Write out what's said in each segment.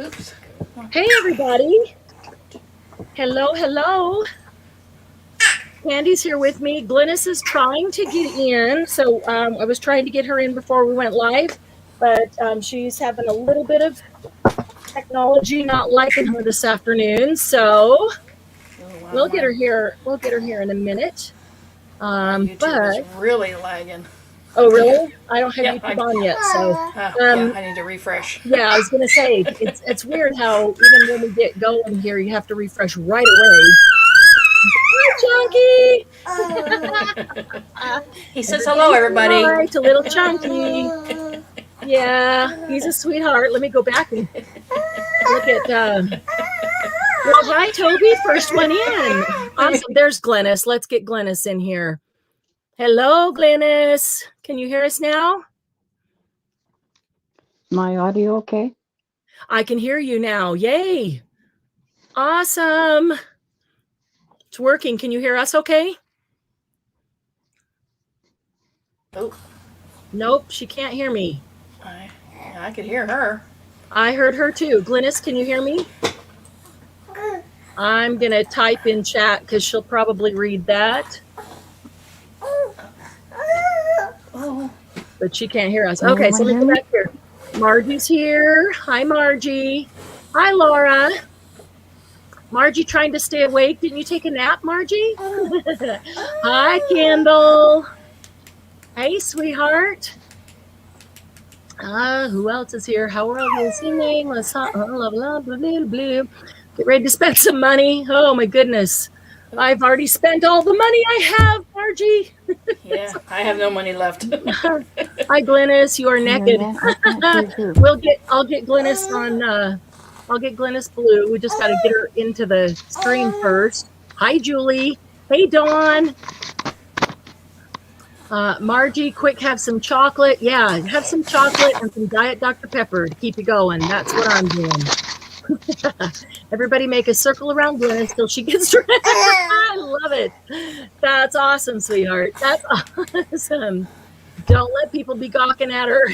Oops. Hey, everybody. Hello, hello. Candy's here with me. Glynis is trying to get in. So I was trying to get her in before we went live, but she's having a little bit of technology not liking her this afternoon. So we'll get her here. We'll get her here in a minute. YouTube is really lagging. Oh, really? I don't have Yeah, YouTube on yet, so yeah, I need to refresh. yeah, I was gonna say it's weird how even when we get going here, you have to refresh right away. Hi, Chunky. He says hello, everybody. Hi to little Chunky. Yeah, he's a sweetheart. Let me go back and look at. Well, hi, Toby. First one in. Awesome. There's Glynis. Let's get Glynis in here. Hello, Glynis. Can you hear us now? My audio okay? I can hear you now. Yay. Awesome. It's working. Can you hear us okay? Oh. Nope, she can't hear me. I could hear her. I heard her too. Glynis, can you hear me? I'm going to type in chat because she'll probably read that. But she can't hear us. Okay, so let me go back here. Margie's here. Hi, Margie. Hi, Laura. Margie trying to stay awake. Didn't you take a nap, Margie? Hi, Kendall. Hey, sweetheart. Who else is here? How are you singing? Let's blah, blah, blah, blah, blah. Get ready to spend some money. Oh, my goodness. I've already spent all the money I have, Margie. Yeah, I have no money left. Hi, Glynis. You are naked. I'll get Glynis on. I'll get Glynis Blue. We just got to get her into the stream first. Hi, Julie. Hey, Dawn. Margie, quick, have some chocolate. Yeah, have some chocolate and some Diet Dr. Pepper to keep you going. That's what I'm doing. Everybody make a circle around Glynis till she gets ready. I love it. That's awesome, sweetheart. That's awesome. Don't let people be gawking at her.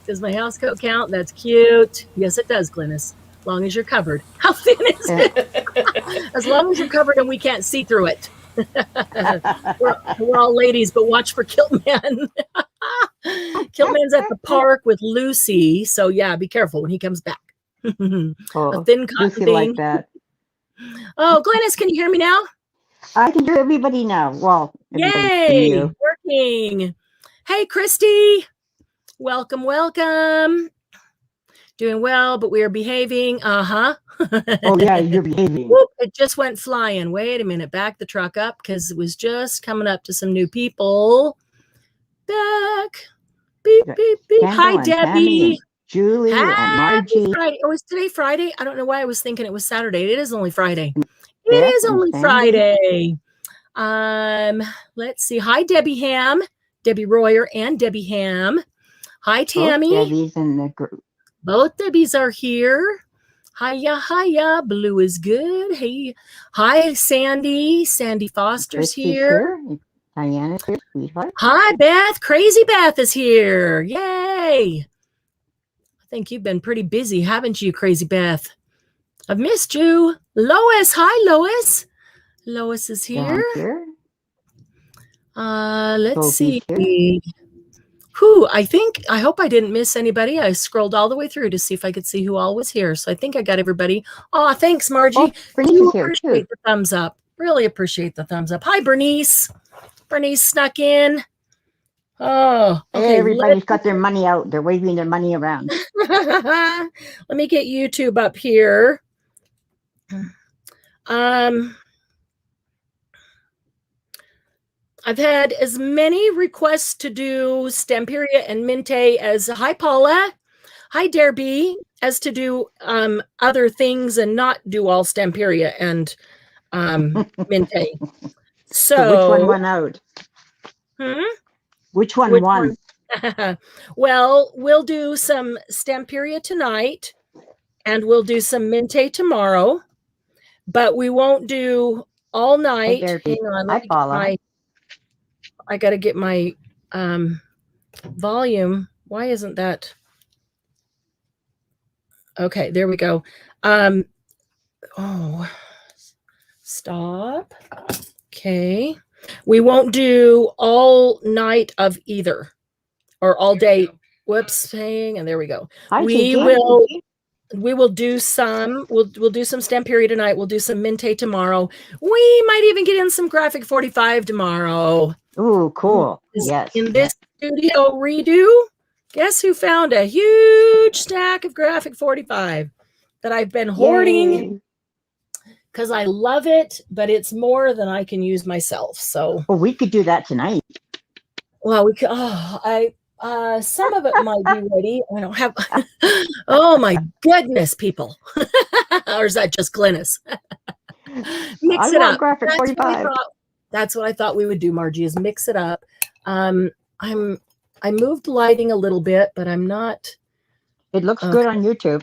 Does my house coat count? That's cute. Yes, it does, Glynis. As long as you're covered. How thin is it? As long as you're covered and we can't see through it. we're all ladies, but watch for Kiltman. Kiltman's at the park with Lucy, so yeah, be careful when he comes back. A thin cotton Lucy thing. like that. Oh, Glynis, can you hear me now? I can hear everybody now. Well, yay, working. Hey, Christy, welcome, welcome. Doing well, but we are behaving. Oh yeah, you're behaving. Whoop, it just went flying. Wait a minute, back the truck up because it was just coming up to some new people. Back. Beep, beep, beep. Hi, Debbie. Julie and Margie. Friday. Oh, is today Friday? I don't know why I was thinking it was Saturday. It is only Friday. It is only Friday. Let's see. Hi, Debbie Ham, Debbie Royer, and Debbie Ham. Hi, Tammy. Both Debbie's in the group. Both Debbies are here. Hiya, hiya. Blue is good. Hey, hi, Sandy. Sandy Foster's here. Diana's here, sweetheart. Hi, Beth. Crazy Beth is here. Yay. I think you've been pretty busy, haven't you, Crazy Beth? I've missed you. Lois. Hi, Lois. Lois is here. Let's see. I hope I didn't miss anybody. I scrolled all the way through to see if I could see who all was here. So I think I got everybody. Oh, thanks, Margie. Bernice is here appreciate the thumbs up. Really appreciate the thumbs up. Hi, Bernice. Bernice snuck in. Oh, okay. Everybody's got their money out. They're waving their money around. Let me get YouTube up here. I've had as many requests to do STAMPERIA and MINTAY as hi Paula, hi Derby, as to do other things and not do all STAMPERIA and MINTAY. So which one won out? Which one won? Well, we'll do some STAMPERIA tonight and we'll do some MINTAY tomorrow, but we won't do all night. Hang on, hi Paula. I got to get my volume. Why isn't that? Okay, there we go. Oh, stop. Okay. We won't do all night of either or all day. Whoops, hang, and there we go. Hi, We Gigi. will do some, we'll do some Stamperia tonight. We'll do some Mintay tomorrow. We might even get in some graphic 45 tomorrow. Ooh, cool. Yes. In this studio redo, guess who found a huge stack of graphic 45 that I've been hoarding because I love it, but it's more than I can use myself. So, well, we could do that tonight. Well, we could. Some of it might be ready. I don't have. Oh my goodness, people! Or is that just Glennis? Mix it up. Graphic 45. That's what I thought we would do, Margie. Is mix it up. I moved lighting a little bit, but I'm not. It looks good on YouTube.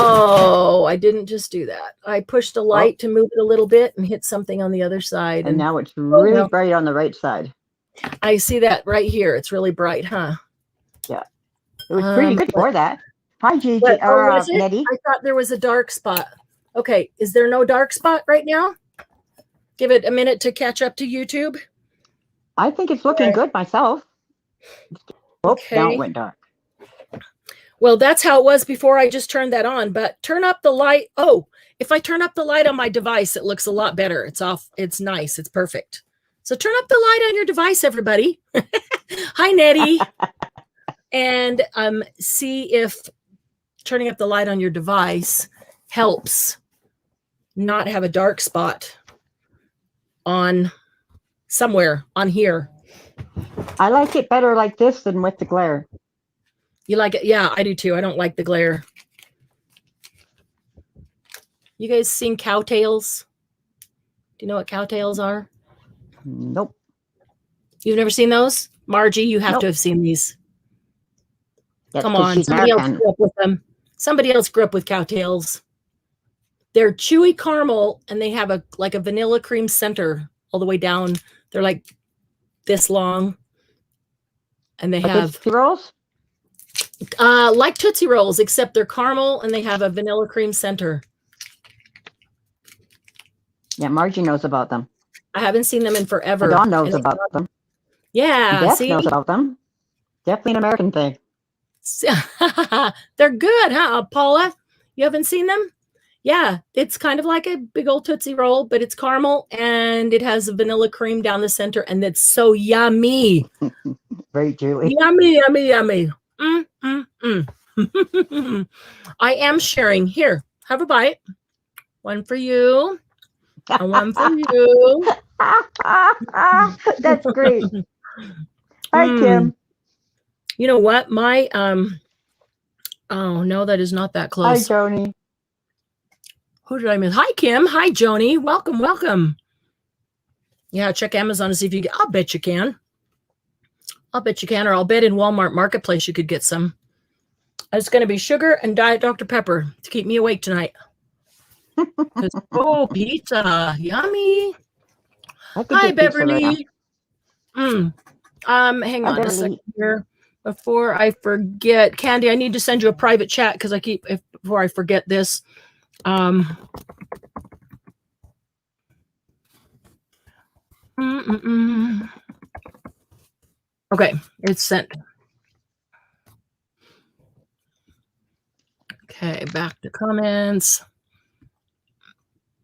Oh, I didn't just do that. I pushed a light to move it a little bit and hit something on the other side. And now it's really bright on the right side. I see that right here. It's really bright, huh? Yeah. It was pretty good for that. Hi, Gigi. Nettie. I thought there was a dark spot. Okay. Is there no dark spot right now? Give it a minute to catch up to YouTube. I think it's looking good myself. Okay. Now it went dark. Well, that's how it was before I just turned that on, but turn up the light. Oh, if I turn up the light on my device, it looks a lot better. It's off. It's nice. It's perfect. So turn up the light on your device, everybody. Hi, Nettie. And see if turning up the light on your device helps not have a dark spot on somewhere on here. I like it better like this than with the glare. You like it? Yeah, I do too. I don't like the glare. You guys seen cowtails? Do you know what cowtails are? Nope. You've never seen those? Margie, you have to have seen these. That's Come on. Somebody else grew up with them. Somebody else grew up with cowtails. They're chewy caramel and they have a vanilla cream center all the way down. They're like this long. And they have Tootsie Rolls? Like Tootsie Rolls, except they're caramel and they have a vanilla cream center. Yeah, Margie knows about them. I haven't seen them in forever. Dawn knows about them. Yeah. Beth knows about them. Definitely an American thing. They're good, huh, Paula? You haven't seen them? Yeah, it's kind of like a big old Tootsie Roll, but it's caramel and it has a vanilla cream down the center, and it's so yummy. Very chewy. Yummy, yummy, yummy. I am sharing. Here, have a bite. One for you. And one for you. That's great. Hi, Kim. You know what? My oh no, that is not that close. Hi, Joni. Who did I miss? Hi, Kim. Hi, Joni. Welcome, welcome. Yeah, check Amazon to see if you get. I'll bet you can. I'll bet you can, or I'll bet in Walmart Marketplace you could get some. It's going to be sugar and Diet Dr. Pepper to keep me awake tonight. Oh, pizza. Yummy. Hi, Beverly. Hang on a second here. Before I forget, Candy, I need to send you a private chat because before I forget this. Okay, it's sent. Okay, back to comments.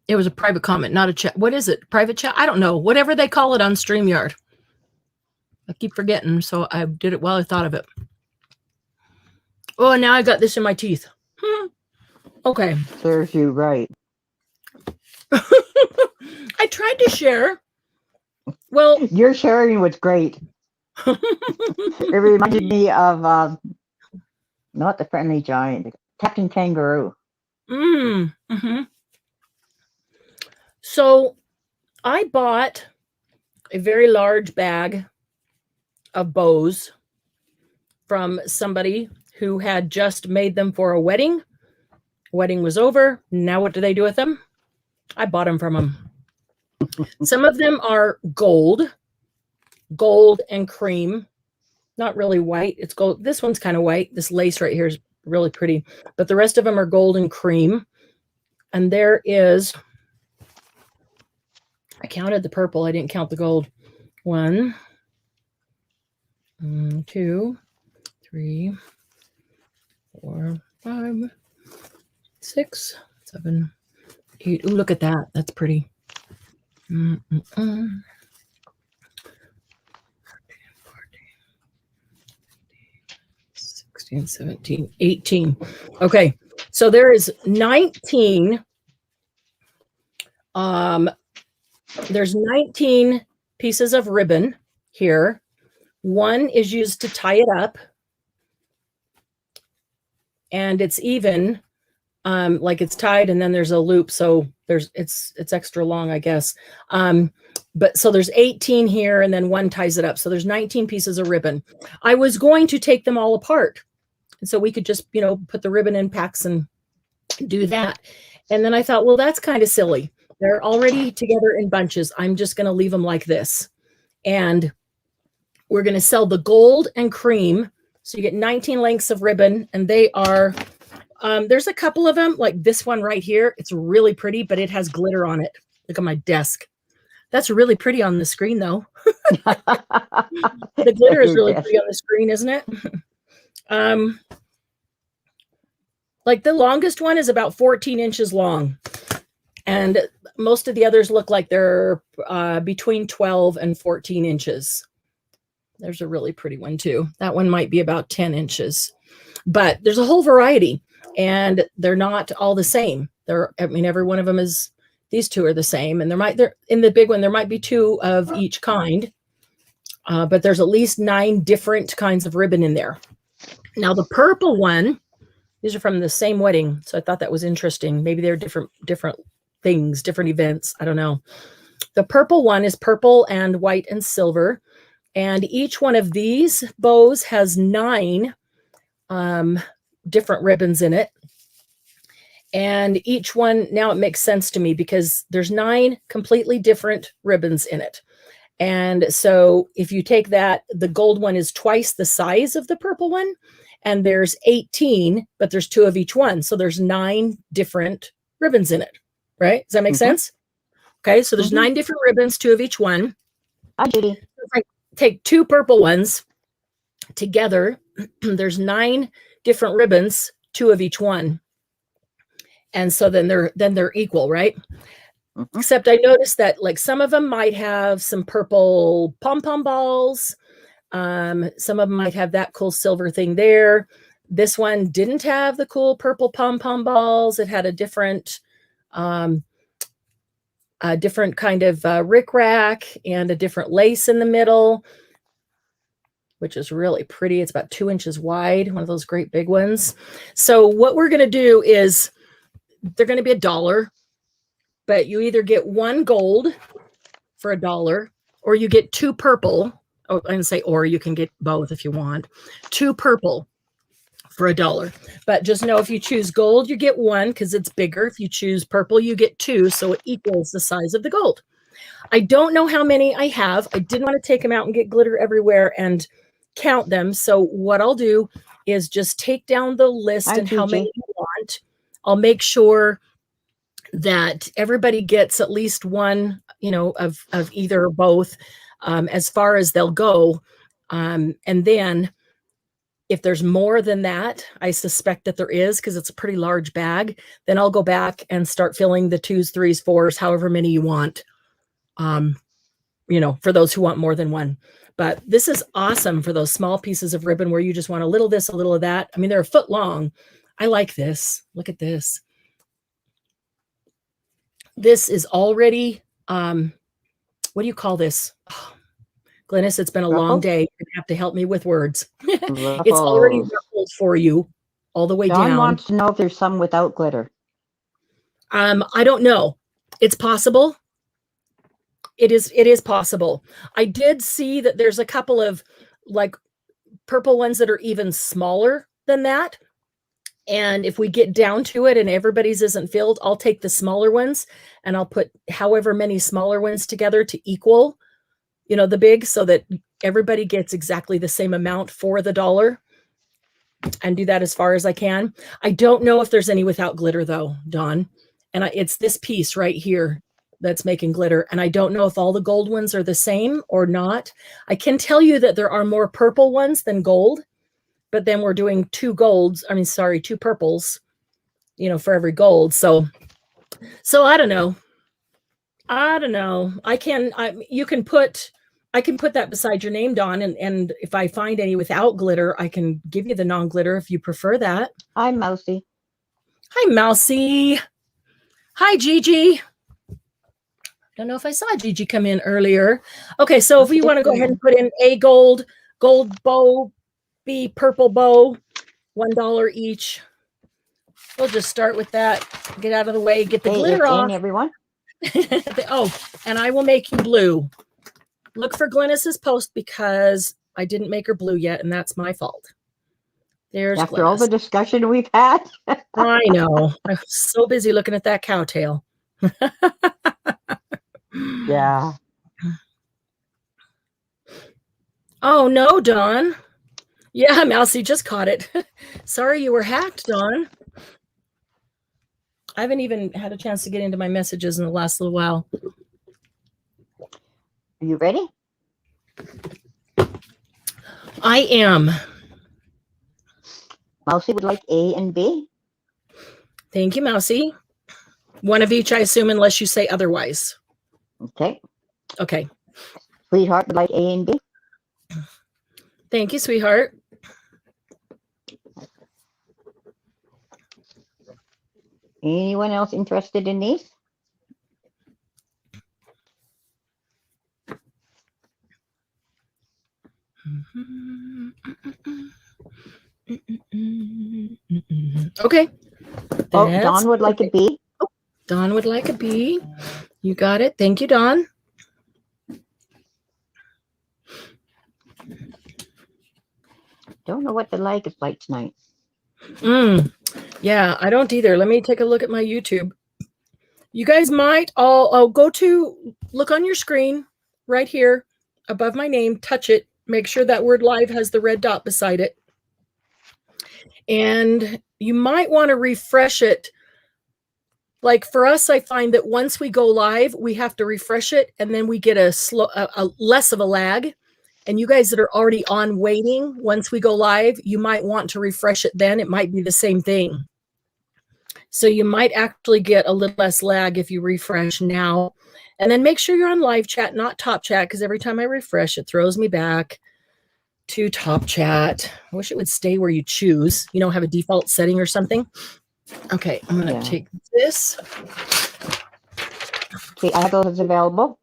It was a private comment, not a chat. What is it? Private chat? I don't know. Whatever they call it on StreamYard. I keep forgetting, so I did it while I thought of it. Oh, now I got this in my teeth. Okay. Serves you right. I tried to share. Well, your sharing was great. It reminded me of not the Friendly Giant, Captain Kangaroo. So I bought a very large bag of bows from somebody who had just made them for a wedding. Wedding was over. Now what do they do with them? I bought them from them. Some of them are gold and cream. Not really white. It's gold. This one's kind of white. This lace right here is really pretty. But the rest of them are gold and cream. And there is, I counted the purple. I didn't count the gold. 1, 2, 3, 4, 5, 6, 7, 8. Ooh, look at that. That's pretty. 16, 17, 18. Okay. So there is 19. There's 19 pieces of ribbon here. One is used to tie it up. And it's even, like it's tied and then there's a loop. So it's extra long, I guess. But so there's 18 here and then one ties it up. So there's 19 pieces of ribbon. I was going to take them all apart. And so we could just, put the ribbon in packs and do that. And then I thought, well, that's kind of silly. They're already together in bunches. I'm just going to leave them like this. And we're going to sell the gold and cream. So you get 19 lengths of ribbon and they are, there's a couple of them like this one right here. It's really pretty, but it has glitter on it. Look at my desk. That's really pretty on the screen though. The glitter is really pretty on the screen, isn't it? Like the longest one is about 14 inches long. And most of the others look like they're between 12 and 14 inches. There's a really pretty one too. That one might be about 10 inches. But there's a whole variety. And they're not all the same. Every one of them is, these two are the same. And they're in the big one, there might be 2 of each kind. But there's at least 9 different kinds of ribbon in there. Now the purple one, these are from the same wedding. So I thought that was interesting. Maybe they're different things, different events. I don't know. The purple one is purple and white and silver. And each one of these bows has 9 different ribbons in it. And each one, now it makes sense to me because there's 9 completely different ribbons in it. And so if you take that, the gold one is twice the size of the purple one. And there's 18, but there's 2 of each one. So there's 9 different ribbons in it, right? Does that make sense? Okay, so there's 9 different ribbons, 2 of each one. Hi, Judy. If I take 2 purple ones together, there's 9 different ribbons, 2 of each one. And so then they're equal, right? Except I noticed that like some of them might have some purple pom-pom balls. Some of them might have that cool silver thing there. This one didn't have the cool purple pom-pom balls. It had a different kind of rickrack and a different lace in the middle, which is really pretty. It's about 2 inches wide, one of those great big ones. So what we're going to do is they're going to be $1, but you either get 1 gold for $1 or you get 2 purple. Oh, I'm going to say, or you can get both if you want. 2 purple for $1. But just know if you choose gold, you get 1 because it's bigger. If you choose purple, you get 2. So it equals the size of the gold. I don't know how many I have. I didn't want to take them out and get glitter everywhere and count them. So what I'll do is just take down the list and how many you want. I'll make sure that everybody gets at least 1, of either or both. As far as they'll go. And then if there's more than that, I suspect that there is because it's a pretty large bag, then I'll go back and start filling the 2s, 3s, 4s, however many you want, for those who want more than 1. But this is awesome for those small pieces of ribbon where you just want a little this, a little of that. I mean, they're a foot long. I like this. Look at this. This is already, what do you call this? Oh, Glennis, it's been a long day. You're going to have to help me with words. It's already ruffled for you all the way down. John wants to know if there's some without glitter. I don't know. It's possible. It is possible. I did see that there's a couple of like purple ones that are even smaller than that. And if we get down to it and everybody's isn't filled, I'll take the smaller ones and I'll put however many smaller ones together to equal, the big, so that everybody gets exactly the same amount for the $1. and do that as far as I can. I don't know if there's any without glitter though, Dawn. And it's this piece right here that's making glitter. And I don't know if all the gold ones are the same or not. I can tell you that there are more purple ones than gold, but then we're doing two purples, you know, for every gold. So I don't know. I can put that beside your name, Dawn. And if I find any without glitter, I can give you the non-glitter if you prefer that. Hi, Mousy. Hi, Mousy. Hi, Gigi. Don't know if I saw Gigi come in earlier. Okay, so if we want to go ahead and put in A gold bow, B purple bow, $1 each. We'll just start with that. Get out of the way. Get the glitter off. Everyone. Oh, and I will make you blue. Look for Glynis's post because I didn't make her blue yet, and that's my fault. There's After Glynis. all the discussion we've had. I know. I'm so busy looking at that cowtail. Yeah. Oh, no, Dawn. Yeah, Mousy just caught it. Sorry you were hacked, Dawn. I haven't even had a chance to get into my messages in the last little while. Are you ready? I am. Mousy would like A and B. Thank you, Mousy. One of each, I assume, unless you say otherwise. Okay. Okay. Sweetheart would like A and B. Thank you, sweetheart. Anyone else interested in these? Okay. Oh, Dawn would like a B. Oh, Dawn would like a B. You got it. Thank you, Dawn. Don't know what the like is like tonight. Yeah, I don't either. Let me take a look at my YouTube. You guys might all look on your screen right here above my name, touch it, make sure that word live has the red dot beside it. And you might want to refresh it. Like for us, I find that once we go live, we have to refresh it and then we get a less of a lag. And you guys that are already on waiting, once we go live, you might want to refresh it then. It might be the same thing. So you might actually get a little less lag if you refresh now. And then make sure you're on live chat, not top chat, because every time I refresh, it throws me back to top chat. I wish it would stay where you choose. You know, have a default setting or something. Okay, I'm going to take this. The eyeglass is available.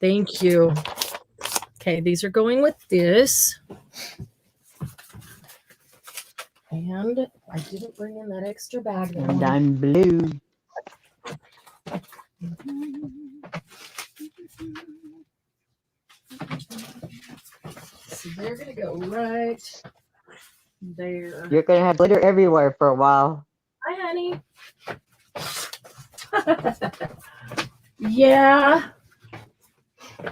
Thank you. Okay, these are going with this. And I didn't bring in that extra bag. And I'm blue. So they're going to go right there. You're going to have glitter everywhere for a while. Hi, honey. Yeah.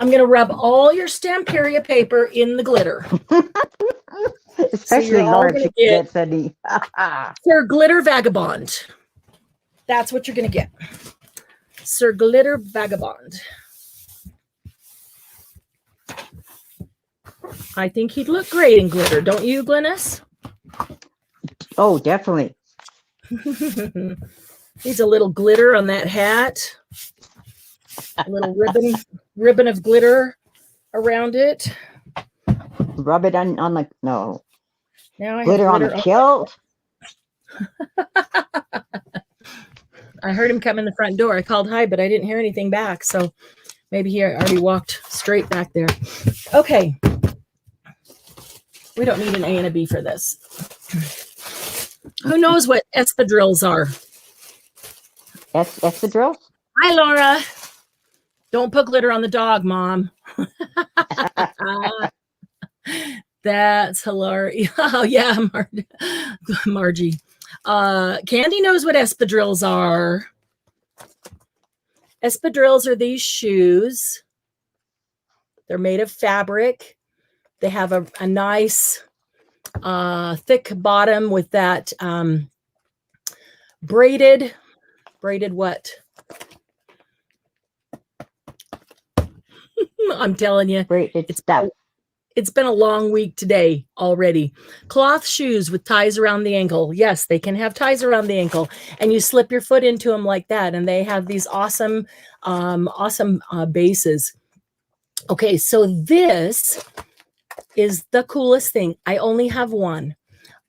I'm going to rub all your Stamperia paper in the glitter. Especially Laura, if she gets any. Sir Glitter Vagabond. That's what you're going to get. Sir Glitter Vagabond. I think he'd look great in glitter. Don't you, Glynis? Oh, definitely. Needs a little glitter on that hat. A little ribbon of glitter around it. Rub it on the, no. Now I glitter on the kilt. I heard him come in the front door. I called hi, but I didn't hear anything back. So maybe he already walked straight back there. Okay. We don't need an A and a B for this. Who knows what espadrilles are? Espadrilles? Hi, Laura. Don't put glitter on the dog, Mom. That's hilarious. Oh, yeah, Margie. Candy knows what espadrilles are. Espadrilles are these shoes. They're made of fabric. They have a nice thick bottom with that braided what? I'm telling you, Braided stuff. it's been a long week today already. Cloth shoes with ties around the ankle. Yes, they can have ties around the ankle, and you slip your foot into them like that, and they have these awesome bases. Okay, so this is the coolest thing. I only have one.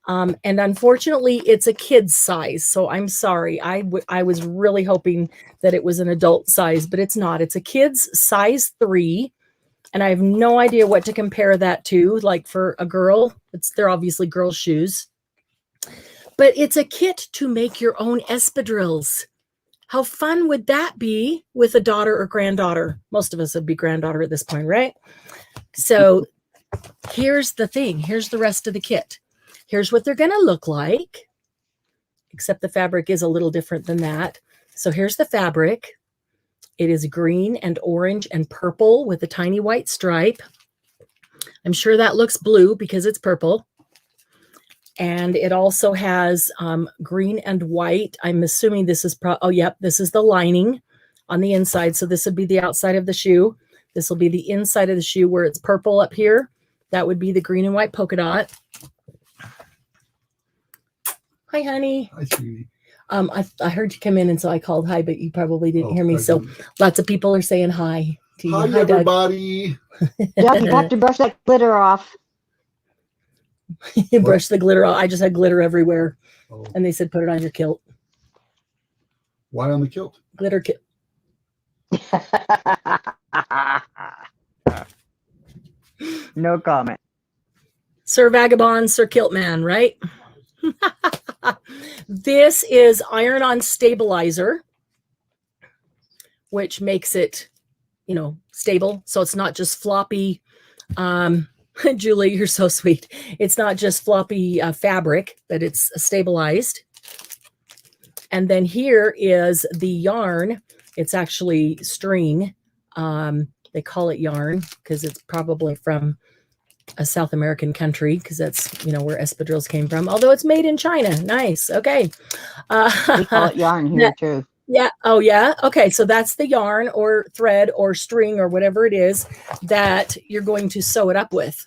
And unfortunately, it's a kid's size. So I'm sorry. I was really hoping that it was an adult size, but it's not. It's a kid's size 3. And I have no idea what to compare that to. Like for a girl, they're obviously girls' shoes. But it's a kit to make your own espadrilles. How fun would that be with a daughter or granddaughter? Most of us would be granddaughter at this point, right? So here's the thing. Here's the rest of the kit. Here's what they're going to look like, except the fabric is a little different than that. So here's the fabric. It is green and orange and purple with a tiny white stripe. I'm sure that looks blue because it's purple. And it also has green and white. I'm assuming this is, this is the lining on the inside. So this would be the outside of the shoe. This will be the inside of the shoe where it's purple up here. That would be the green and white polka dot. Hi, honey. Hi, sweetie. I heard you come in, and so I called hi, but you probably didn't hear me. So lots of people are saying hi to you. Hi, everybody. Yeah, you have to brush that glitter off. You brush the glitter off. I just had glitter everywhere. Oh. And they said, put it on your kilt. Why on the kilt? Glitter kilt. No comment. Sir Vagabond, Sir Kilt Man, right? This is iron-on stabilizer, which makes it, stable. So it's not just floppy. Julie, you're so sweet. It's not just floppy fabric, but it's stabilized. And then here is the yarn. It's actually string. They call it yarn because it's probably from a South American country, because that's, where espadrilles came from. Although it's made in China. Nice. Okay. We call it yarn here too. Yeah. Oh, yeah. Okay. So that's the yarn or thread or string or whatever it is that you're going to sew it up with.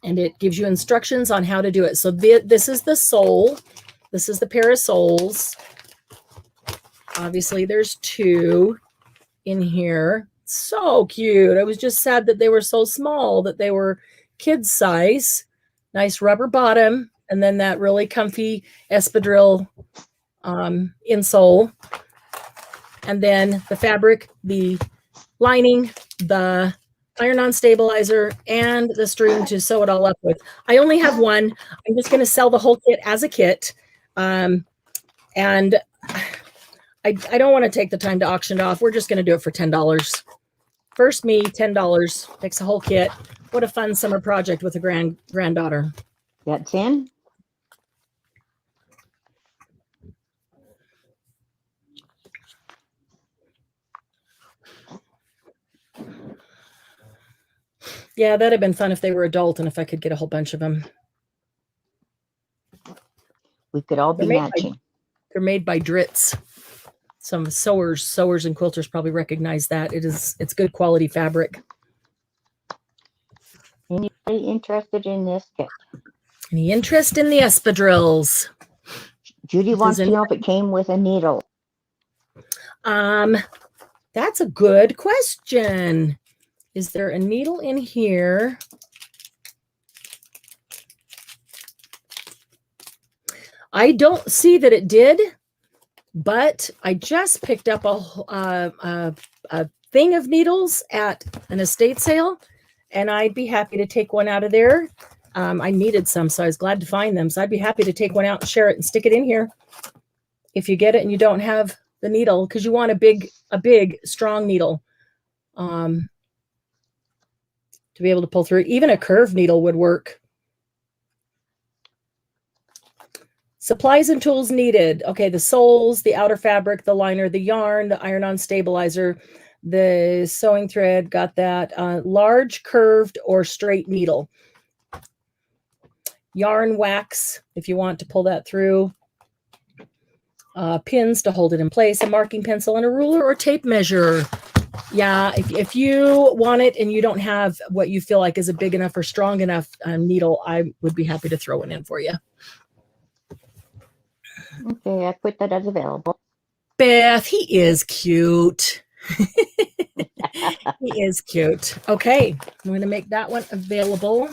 And it gives you instructions on how to do it. So this is the sole. This is the pair of soles. Obviously, there's 2 in here. So cute. I was just sad that they were so small, that they were kids size. Nice rubber bottom. And then that really comfy espadrille insole. And then the fabric, the lining, the iron-on stabilizer, and the string to sew it all up with. I only have one. I'm just going to sell the whole kit as a kit. And I don't want to take the time to auction it off. We're just going to do it for $10. First me, $10. Takes a whole kit. What a fun summer project with a granddaughter. That's in. Yeah, that'd have been fun if they were adult and if I could get a whole bunch of them. We could all be matching. They're made by Dritz. Some sewers and quilters probably recognize that. It's good quality fabric. Anybody interested in this kit? Any interest in the espadrilles? Judy wants to know if it came with a needle. That's a good question. Is there a needle in here? I don't see that it did, but I just picked up a thing of needles at an estate sale, and I'd be happy to take one out of there. I needed some, so I was glad to find them. So I'd be happy to take one out and share it and stick it in here. If you get it and you don't have the needle, because you want a big, strong needle to be able to pull through it. Even a curved needle would work. Supplies and tools needed. Okay, the soles, the outer fabric, the liner, the yarn, the iron-on stabilizer, the sewing thread, got that. Large, curved, or straight needle. yarn wax if you want to pull that through, pins to hold it in place, a marking pencil, and a ruler or tape measure. Yeah, if you want it and you don't have what you feel like is a big enough or strong enough needle, I would be happy to throw one in for you. Okay, I put that as available. Beth, he is cute. He is cute. Okay, I'm going to make that one available.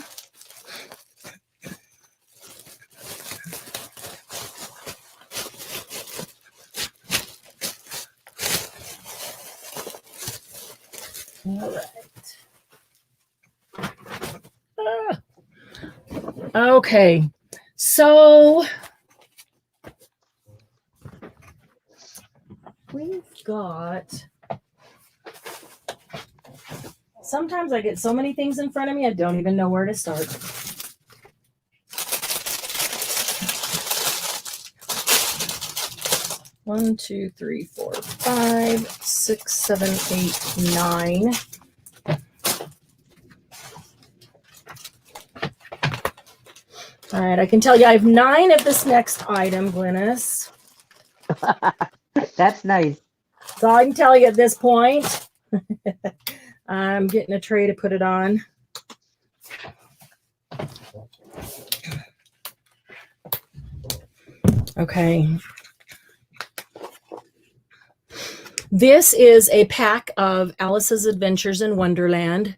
All right. Okay, so we've got, sometimes I get so many things in front of me, I don't even know where to start. One, two, three, four, 5, 6, 7, 8, 9. All right, I can tell you I have 9 of this next item, Glynis. That's nice. So I can tell you at this point. I'm getting a tray to put it on. Okay. This is a pack of Alice's Adventures in Wonderland.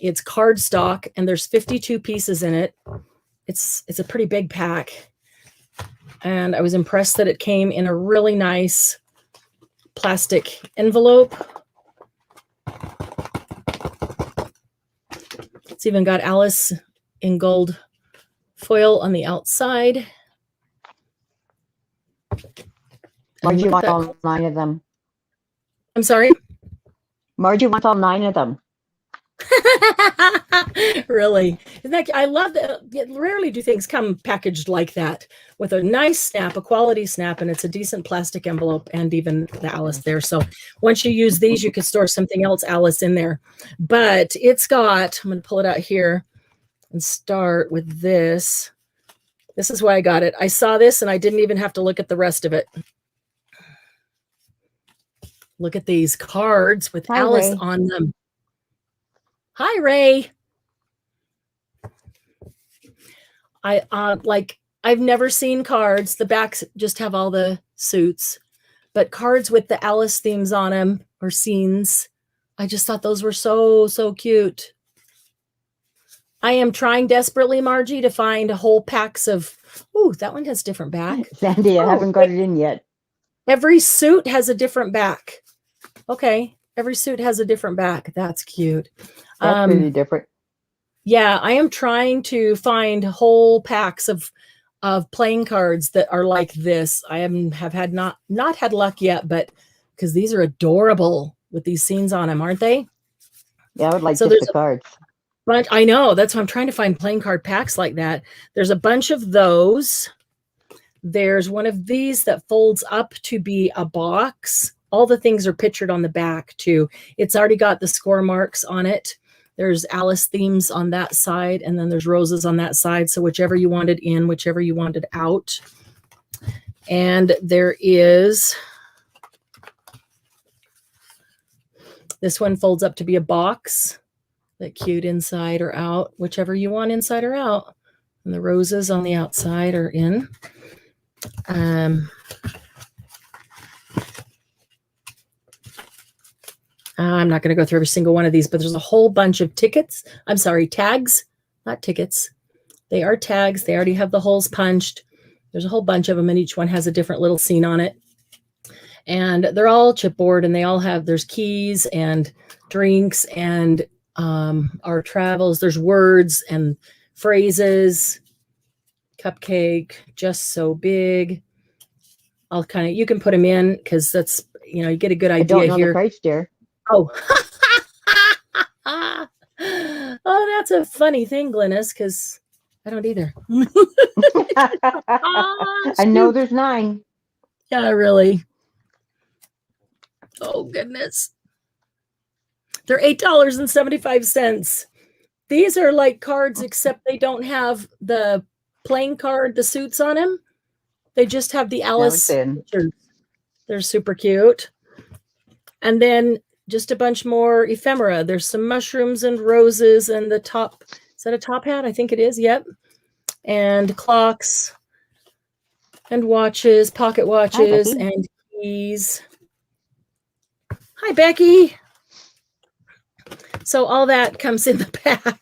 It's cardstock, and there's 52 pieces in it. It's a pretty big pack. And I was impressed that it came in a really nice plastic envelope. It's even got Alice in gold foil on the outside. Margie wants all 9 of them. I'm sorry? Margie wants all 9 of them. Really? Isn't that, I love that. Rarely do things come packaged like that with a nice snap, a quality snap, and it's a decent plastic envelope and even the Alice there. So once you use these, you could store something else Alice in there. But it's got, I'm going to pull it out here and start with this. This is why I got it. I saw this and I didn't even have to look at the rest of it. Look at these cards with Hi, Alice Ray. on them. Hi, Ray. I've never seen cards. The backs just have all the suits, but cards with the Alice themes on them or scenes. I just thought those were so, so cute. I am trying desperately, Margie, to find whole packs of, ooh, that one has different back. Sandy, I haven't got it in yet. Every suit has a different back. Okay. Every suit has a different back. That's cute. That's pretty different. Yeah, I am trying to find whole packs of playing cards that are like this. I have had not had luck yet, but because these are adorable with these scenes on them, aren't they? Yeah, I would like So just there's the cards. But I know that's why I'm trying to find playing card packs like that. There's a bunch of those. There's one of these that folds up to be a box. All the things are pictured on the back too. It's already got the score marks on it. There's Alice themes on that side, and then there's roses on that side. So whichever you wanted in, whichever you wanted out. And there is, this one folds up to be a box. That cute inside or out, whichever you want inside or out. And the roses on the outside are in. I'm not going to go through every single one of these, but there's a whole bunch of tickets. I'm sorry, tags, not tickets. They are tags. They already have the holes punched. There's a whole bunch of them, and each one has a different little scene on it. And they're all chipboard, and they all have, there's keys and drinks and our travels. There's words and phrases. Cupcake, just so big. I'll kind of, you can put them in because that's, you get a good idea I don't know here. the price, dear. Oh. Oh, that's a funny thing, Glynis, because I don't either. I know there's 9. Yeah, really. Oh, goodness. They're $8.75. These are like cards, except they don't have the playing card, the suits on them. They just have the Alice pictures. They're super cute. And then just a bunch more ephemera. There's some mushrooms and roses and the top. Is that a top hat? I think it is. Yep. And clocks and watches, pocket watches, and keys. Hi, Becky. So all that comes in the back.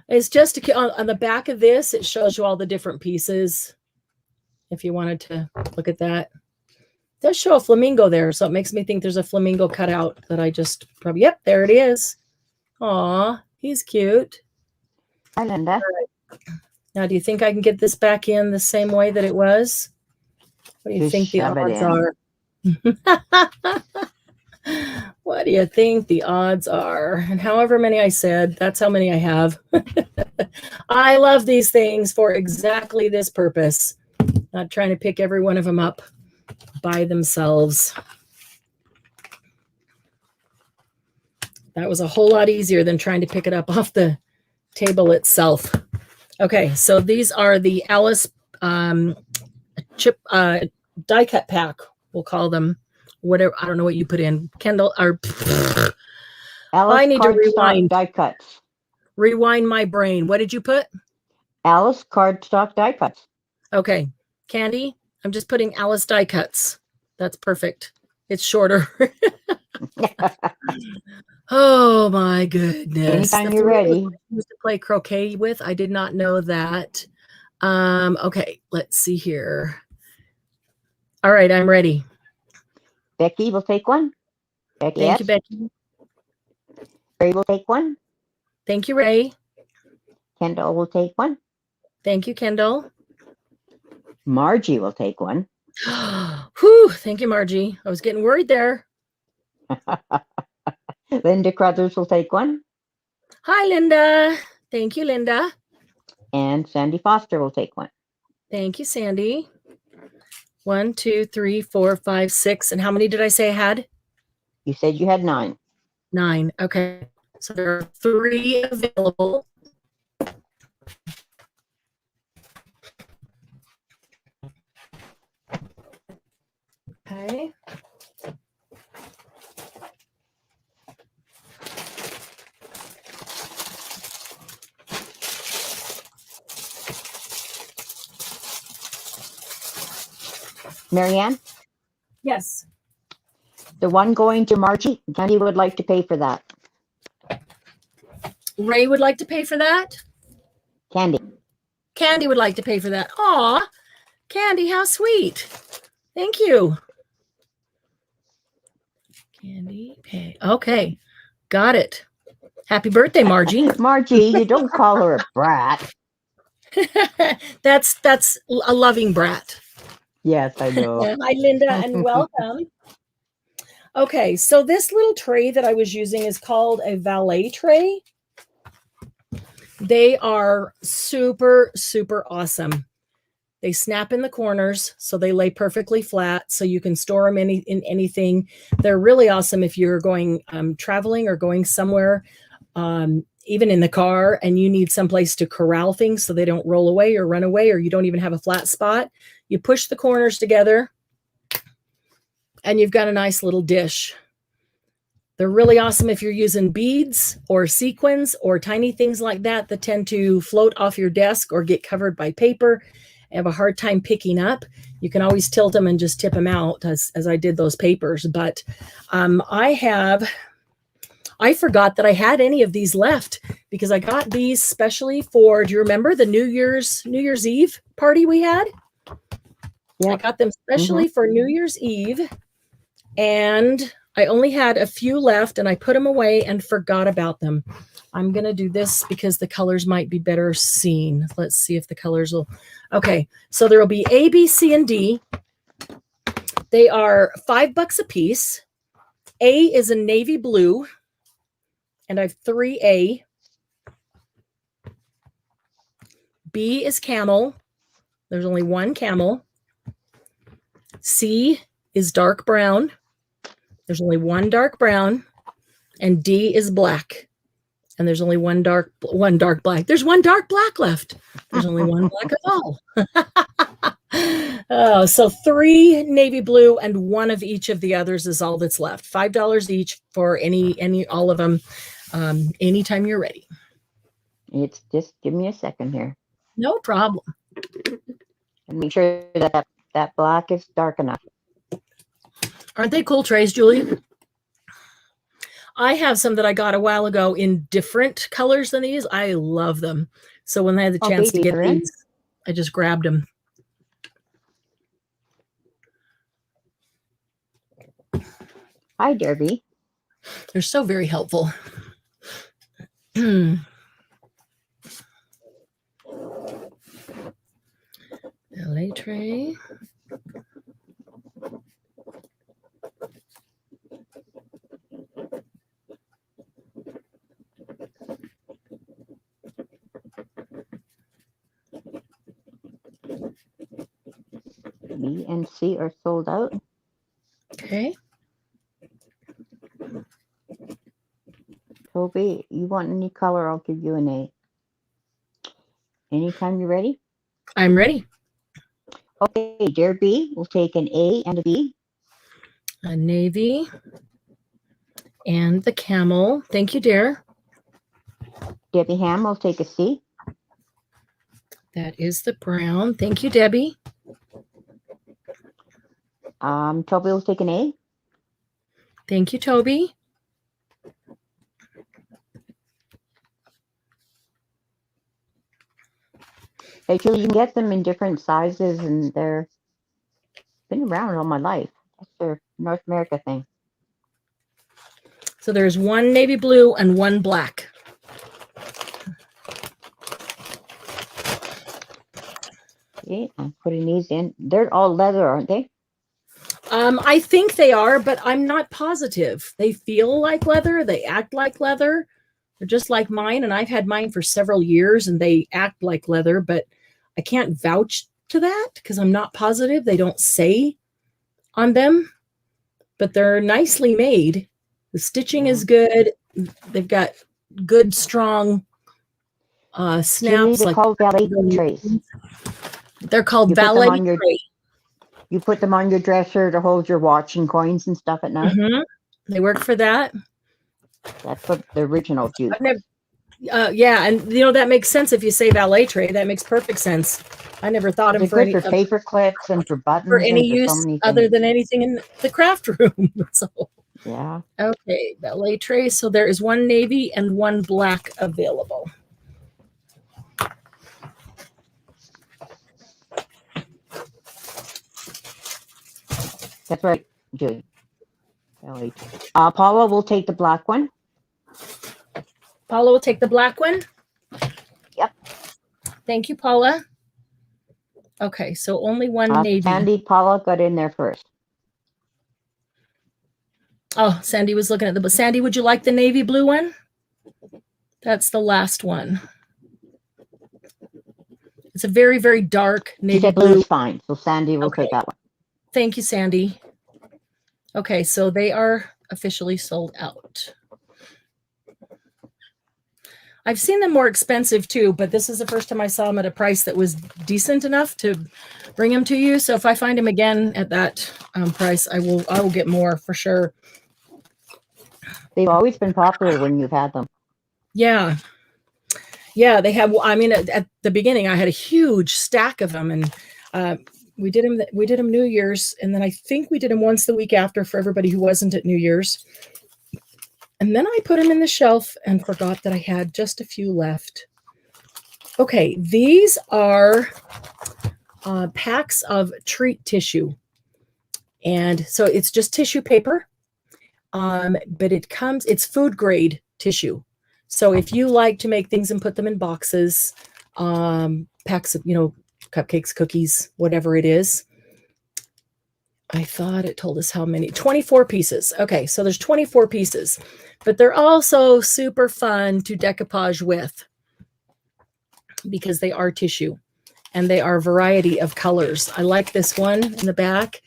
It's just on the back of this, it shows you all the different pieces. If you wanted to look at that. It does show a flamingo there, so it makes me think there's a flamingo cut out that I just probably, yep, there it is. Aw, he's cute. Hi, Linda. Right. Now, do you think I can get this back in the same way that it was? What do you think the odds are? What do you think the odds are? And however many I said, that's how many I have. I love these things for exactly this purpose. Not trying to pick every one of them up by themselves. That was a whole lot easier than trying to pick it up off the table itself. Okay, so these are the Alice chip die cut pack, we'll call them. Whatever, I don't know what you put in. Kendall, or Alice I need to rewind. Die cuts. Rewind my brain. What did you put? Alice cardstock die cuts. Okay, Candy, I'm just putting Alice die cuts. That's perfect. It's shorter. Oh my goodness. Anytime you're ready. To play croquet with. I did not know that. Okay, let's see here. All right, I'm ready. Becky will take one. Becky, Thank you, Becky. Ray will take one. Thank you, Ray. Kendall will take one. Thank you, Kendall. Margie will take one. Whew, thank you, Margie. I was getting worried there. Linda Crothers will take one. Hi, Linda. Thank you, Linda. And Sandy Foster will take one. Thank you, Sandy. 1, 2, 3, 4, 5, 6. And how many did I say I had? You said you had 9. 9. Okay. So there are 3 available. Okay. Marianne, Yes. the one going to Margie, Candy would like to pay for that. Ray would like to pay for that. Candy. Candy would like to pay for that. Aw, Candy, how sweet. Thank you. Candy pay. Okay, got it. Happy birthday, Margie. Margie, you don't call her a brat. That's a loving brat. Yes, I know. Hi, Linda, and welcome. Okay, so this little tray that I was using is called a valet tray. They are super, super awesome. They snap in the corners, so they lay perfectly flat, so you can store them in anything. They're really awesome if you're going traveling or going somewhere, even in the car, and you need someplace to corral things so they don't roll away or run away, or you don't even have a flat spot. You push the corners together, and you've got a nice little dish. They're really awesome if you're using beads or sequins or tiny things like that that tend to float off your desk or get covered by paper and have a hard time picking up. You can always tilt them and just tip them out as I did those papers. But I forgot that I had any of these left because I got these specially for, do you remember the New Year's Eve party we had? Yeah. I got them specially for New Year's Eve, and I only had a few left, and I put them away and forgot about them. I'm going to do this because the colors might be better seen. Let's see if the colors will. Okay, so there will be A, B, C, and D. They are $5 a piece. A is a navy blue, and I have 3A. B is camel. There's only one camel. C is dark brown. There's only one dark brown. And D is black. And there's only one dark black. There's one dark black left. There's only one black at all. Oh, so 3 navy blue and 1 of each of the others is all that's left. $5 each for all of them. Anytime you're ready. It's just give me a second here. No problem. And make sure that black is dark enough. Aren't they cool trays, Julie? I have some that I got a while ago in different colors than these. I love them. So when I had the chance to get these, I just grabbed them. Hi, Derby. They're so very helpful. LA tray. B and C are sold out. Okay. Toby, you want any color? I'll give you an A. Anytime you're ready. I'm ready. Okay, Derby, we'll take an A and a B. A navy and the camel. Thank you, Dare. Debbie Ham will take a C. That is the brown. Thank you, Debbie. Toby will take an A. Thank you, Toby. Actually, you can get them in different sizes, and they're been around all my life. That's their North America thing. So there's 1 navy blue and 1 black. Okay, I'm putting these in. They're all leather, aren't they? I think they are, but I'm not positive. They feel like leather. They act like leather. They're just like mine, and I've had mine for several years, and they act like leather, but I can't vouch to that because I'm not positive. They don't say on them, but they're nicely made. The stitching is good. They've got good, strong snaps. They're called ballet trays. They're called ballet trays. You put them on your dresser to hold your watch and coins and stuff at night. Mm-hmm. They work for that. That's what the original do. Yeah, and that makes sense if you say ballet tray. That makes perfect sense. I never thought of them for paper clips and for buttons. For any use other than anything in the craft room. So yeah. Okay, ballet tray. So there is 1 navy and 1 black available. That's right, Julie. Paula will take the black one. Paula will take the black one? Yep. Thank you, Paula. Okay, so only 1 navy. Sandy, Paula got in there first. Oh, Sandy was looking at Sandy, would you like the navy blue one? That's the last one. It's a very, very dark navy blue. Blue is fine, so Sandy will take that one. Thank you, Sandy. Okay, so they are officially sold out. I've seen them more expensive too, but this is the first time I saw them at a price that was decent enough to bring them to you. So if I find them again at that price, I will get more for sure. They've always been popular when you've had them. Yeah. Yeah, they have. I mean, at the beginning, I had a huge stack of them, and we did them New Year's, and then I think we did them once the week after for everybody who wasn't at New Year's. And then I put them in the shelf and forgot that I had just a few left. Okay, these are packs of treat tissue. And so it's just tissue paper, but it's food grade tissue. So if you like to make things and put them in boxes, packs of, cupcakes, cookies, whatever it is. I thought it told us how many. 24 pieces. Okay, so there's 24 pieces. But they're also super fun to decoupage with because they are tissue and they are a variety of colors. I like this one in the back.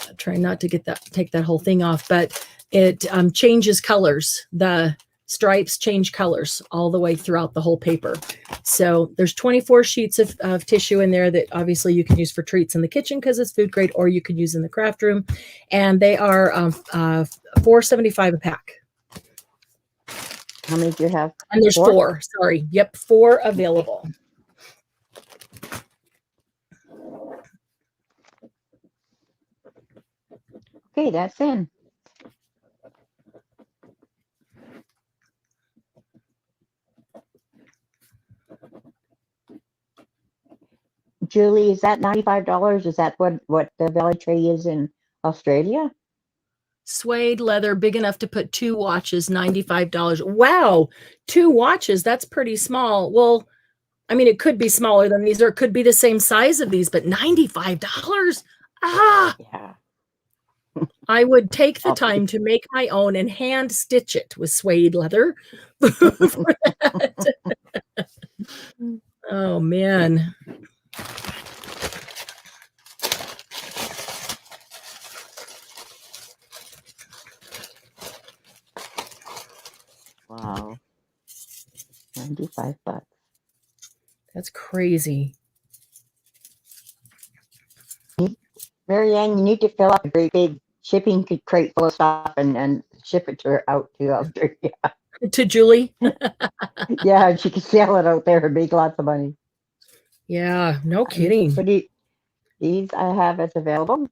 I'm trying not to take that whole thing off, but it changes colors. The stripes change colors all the way throughout the whole paper. So there's 24 sheets of tissue in there that obviously you can use for treats in the kitchen because it's food grade, or you could use in the craft room. And they are $4.75 a pack. How many do you have? And there's 4. Sorry. Yep, 4 available. Okay, that's in. Julie, is that $95? Is that what the belly tray is in Australia? Suede leather, big enough to put 2 watches, $95. Wow, 2 watches. That's pretty small. Well, I mean, it could be smaller than these, or it could be the same size of these, but $95? Ah, Yeah. I would take the time to make my own and hand stitch it with suede leather. For that. Oh, man. Wow. $95. That's crazy. Marianne, you need to fill up a great big shipping crate full of stuff and ship it to her out to Australia. To Julie? Yeah, she can sell it out there and make lots of money. Yeah, no kidding. But these I have as available.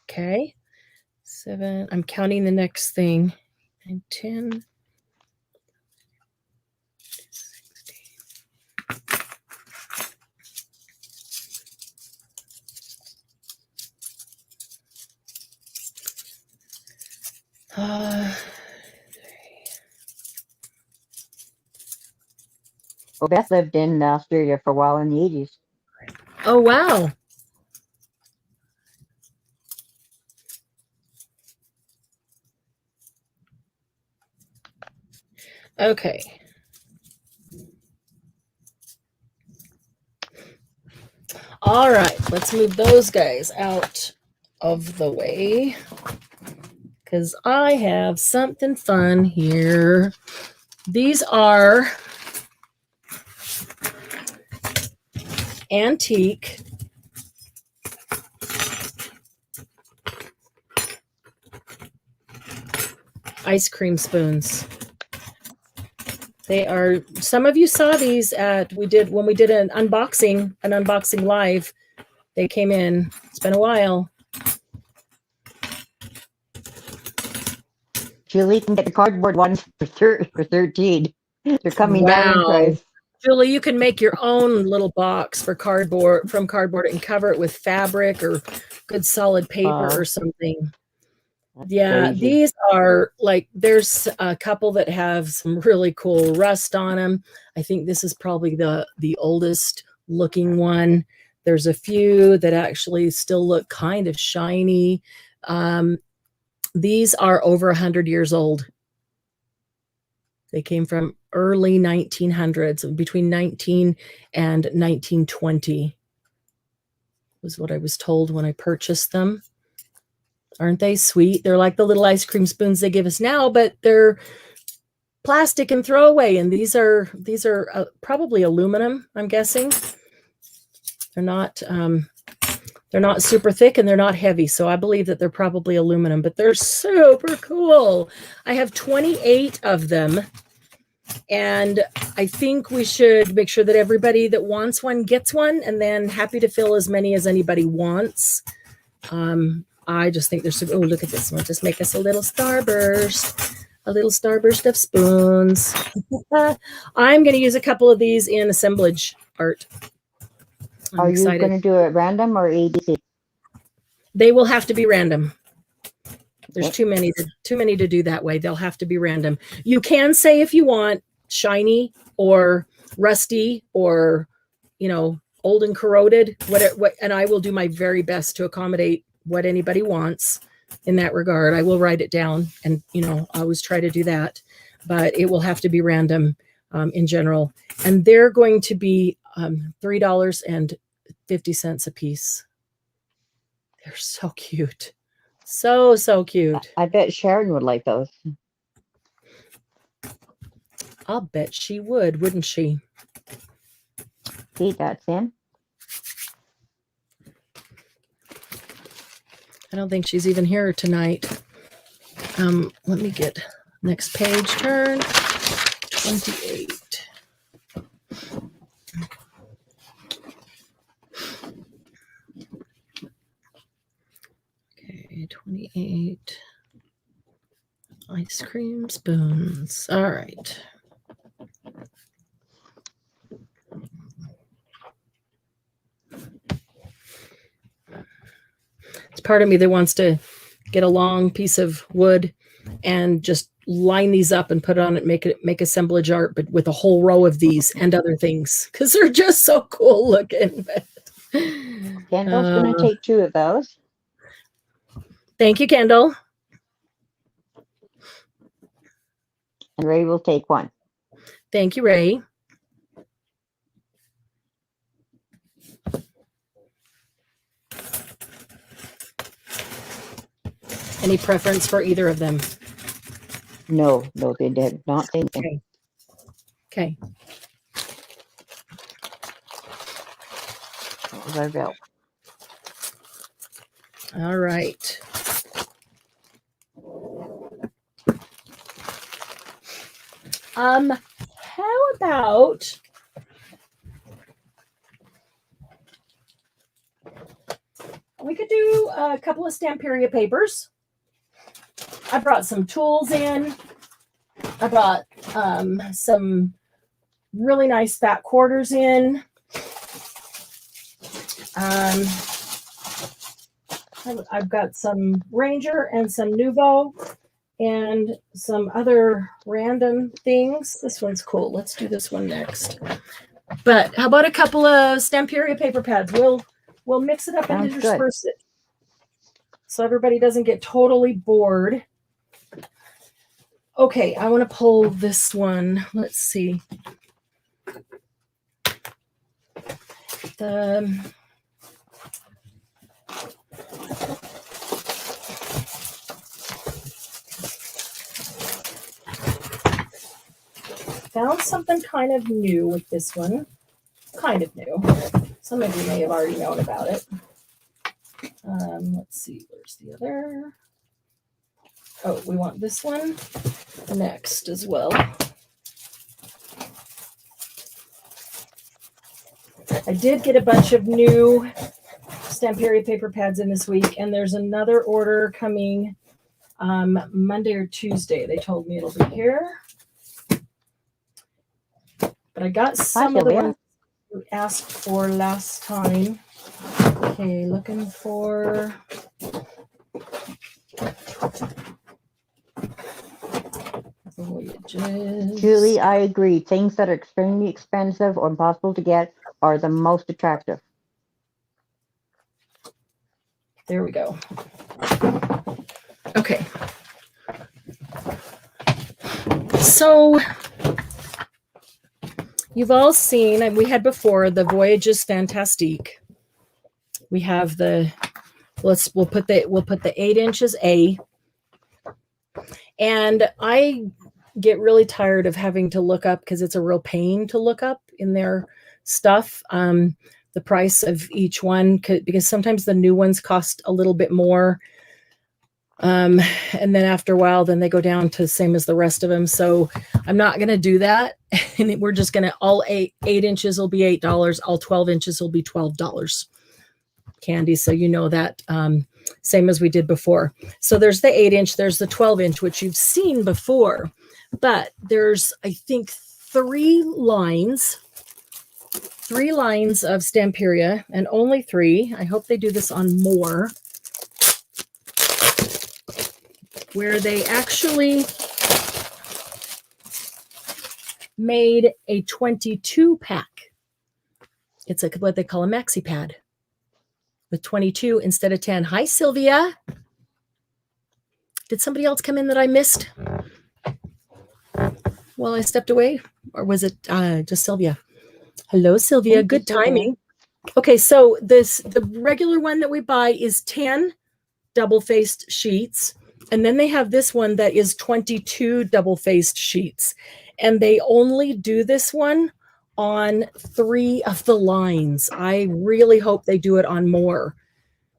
Okay. 7. I'm counting the next thing. And 10. 16. Well, Beth lived in Australia for a while in the 80s. Oh, wow. Okay. All right, let's move those guys out of the way because I have something fun here. These are antique ice cream spoons. They are, some of you saw these when we did an unboxing live. They came in. It's been a while. Julie can get the cardboard ones for 13. They're coming down in price. Julie, you can make your own little box from cardboard and cover it with fabric or good solid paper or something. That's yeah, crazy. These are like, there's a couple that have some really cool rust on them. I think this is probably the oldest looking one. There's a few that actually still look kind of shiny. These are over 100 years old. They came from early 1900s, between 19 and 1920 was what I was told when I purchased them. Aren't they sweet? They're like the little ice cream spoons they give us now, but they're plastic and throwaway. And these are probably aluminum, I'm guessing. They're not super thick and they're not heavy. So I believe that they're probably aluminum, but they're super cool. I have 28 of them. And I think we should make sure that everybody that wants one gets one, and then happy to fill as many as anybody wants. I just think there's, oh, look at this one. Just make us a little starburst of spoons. I'm going to use a couple of these in assemblage art. Are you going to do it random or ABC? They will have to be random. There's too many to do that way. They'll have to be random. You can say if you want shiny or rusty or, old and corroded, and I will do my very best to accommodate what anybody wants in that regard. I will write it down and, I always try to do that, but it will have to be random in general. And they're going to be $3.50 a piece. They're so cute. So cute. I bet Sharon would like those. I'll bet she would, wouldn't she? See, that's in. I don't think she's even here tonight. Let me get next page turn. 28. Okay, 28. Ice cream spoons. All right. It's part of me that wants to get a long piece of wood and just line these up and put it on it, make assemblage art, but with a whole row of these and other things because they're just so cool looking. Kendall's going to take 2 of those. Thank you, Kendall. And Ray will take 1. Thank you, Ray. Any preference for either of them? No, they did not say anything. Okay. That was our bill. All right. How about we could do a couple of Stamperia papers. I brought some tools in. I brought some really nice fat quarters in. I've got some Ranger and some NUVO and some other random things. This one's cool. Let's do this one next. But how about a couple of Stamperia paper pads? We'll mix it up and Sounds intersperse it so everybody doesn't get totally bored. Okay, I want to pull this one. Let's see. Found something kind of new with this one. Kind of new. Some of you may have already known about it. Let's see, where's the other? Oh, we want this one next as well. I did get a bunch of new Stamperia paper pads in this week, and there's another order coming Monday or Tuesday. They told me it'll be here. But I got some of the ones you asked for last time. Okay, looking for... Voyages. Julie, I agree. Things that are extremely expensive or impossible to get are the most attractive. There we go. Okay. So you've all seen, and we had before, the Voyages Fantastique. We have the, we'll put the 8 inches A. And I get really tired of having to look up, because it's a real pain to look up in their stuff, the price of each one, because sometimes the new ones cost a little bit more. And then after a while, then they go down to the same as the rest of them. So I'm not going to do that. And we're just going to, all 8 inches will be $8. All 12 inches will be $12. Candy, so you know that, same as we did before. So there's the 8 inch, there's the 12 inch, which you've seen before, but there's, I think, 3 lines of Stamperia, and only 3. I hope they do this on more, where they actually made a 22 pack. It's what they call a maxi pad with 22 instead of 10. Hi, Sylvia. Did somebody else come in that I missed while I stepped away? Or was it just Sylvia? Hello, Sylvia. Good timing. Okay, so the regular one that we buy is 10 double-faced sheets. And then they have this one that is 22 double-faced sheets. and they only do this one on 3 of the lines. I really hope they do it on more.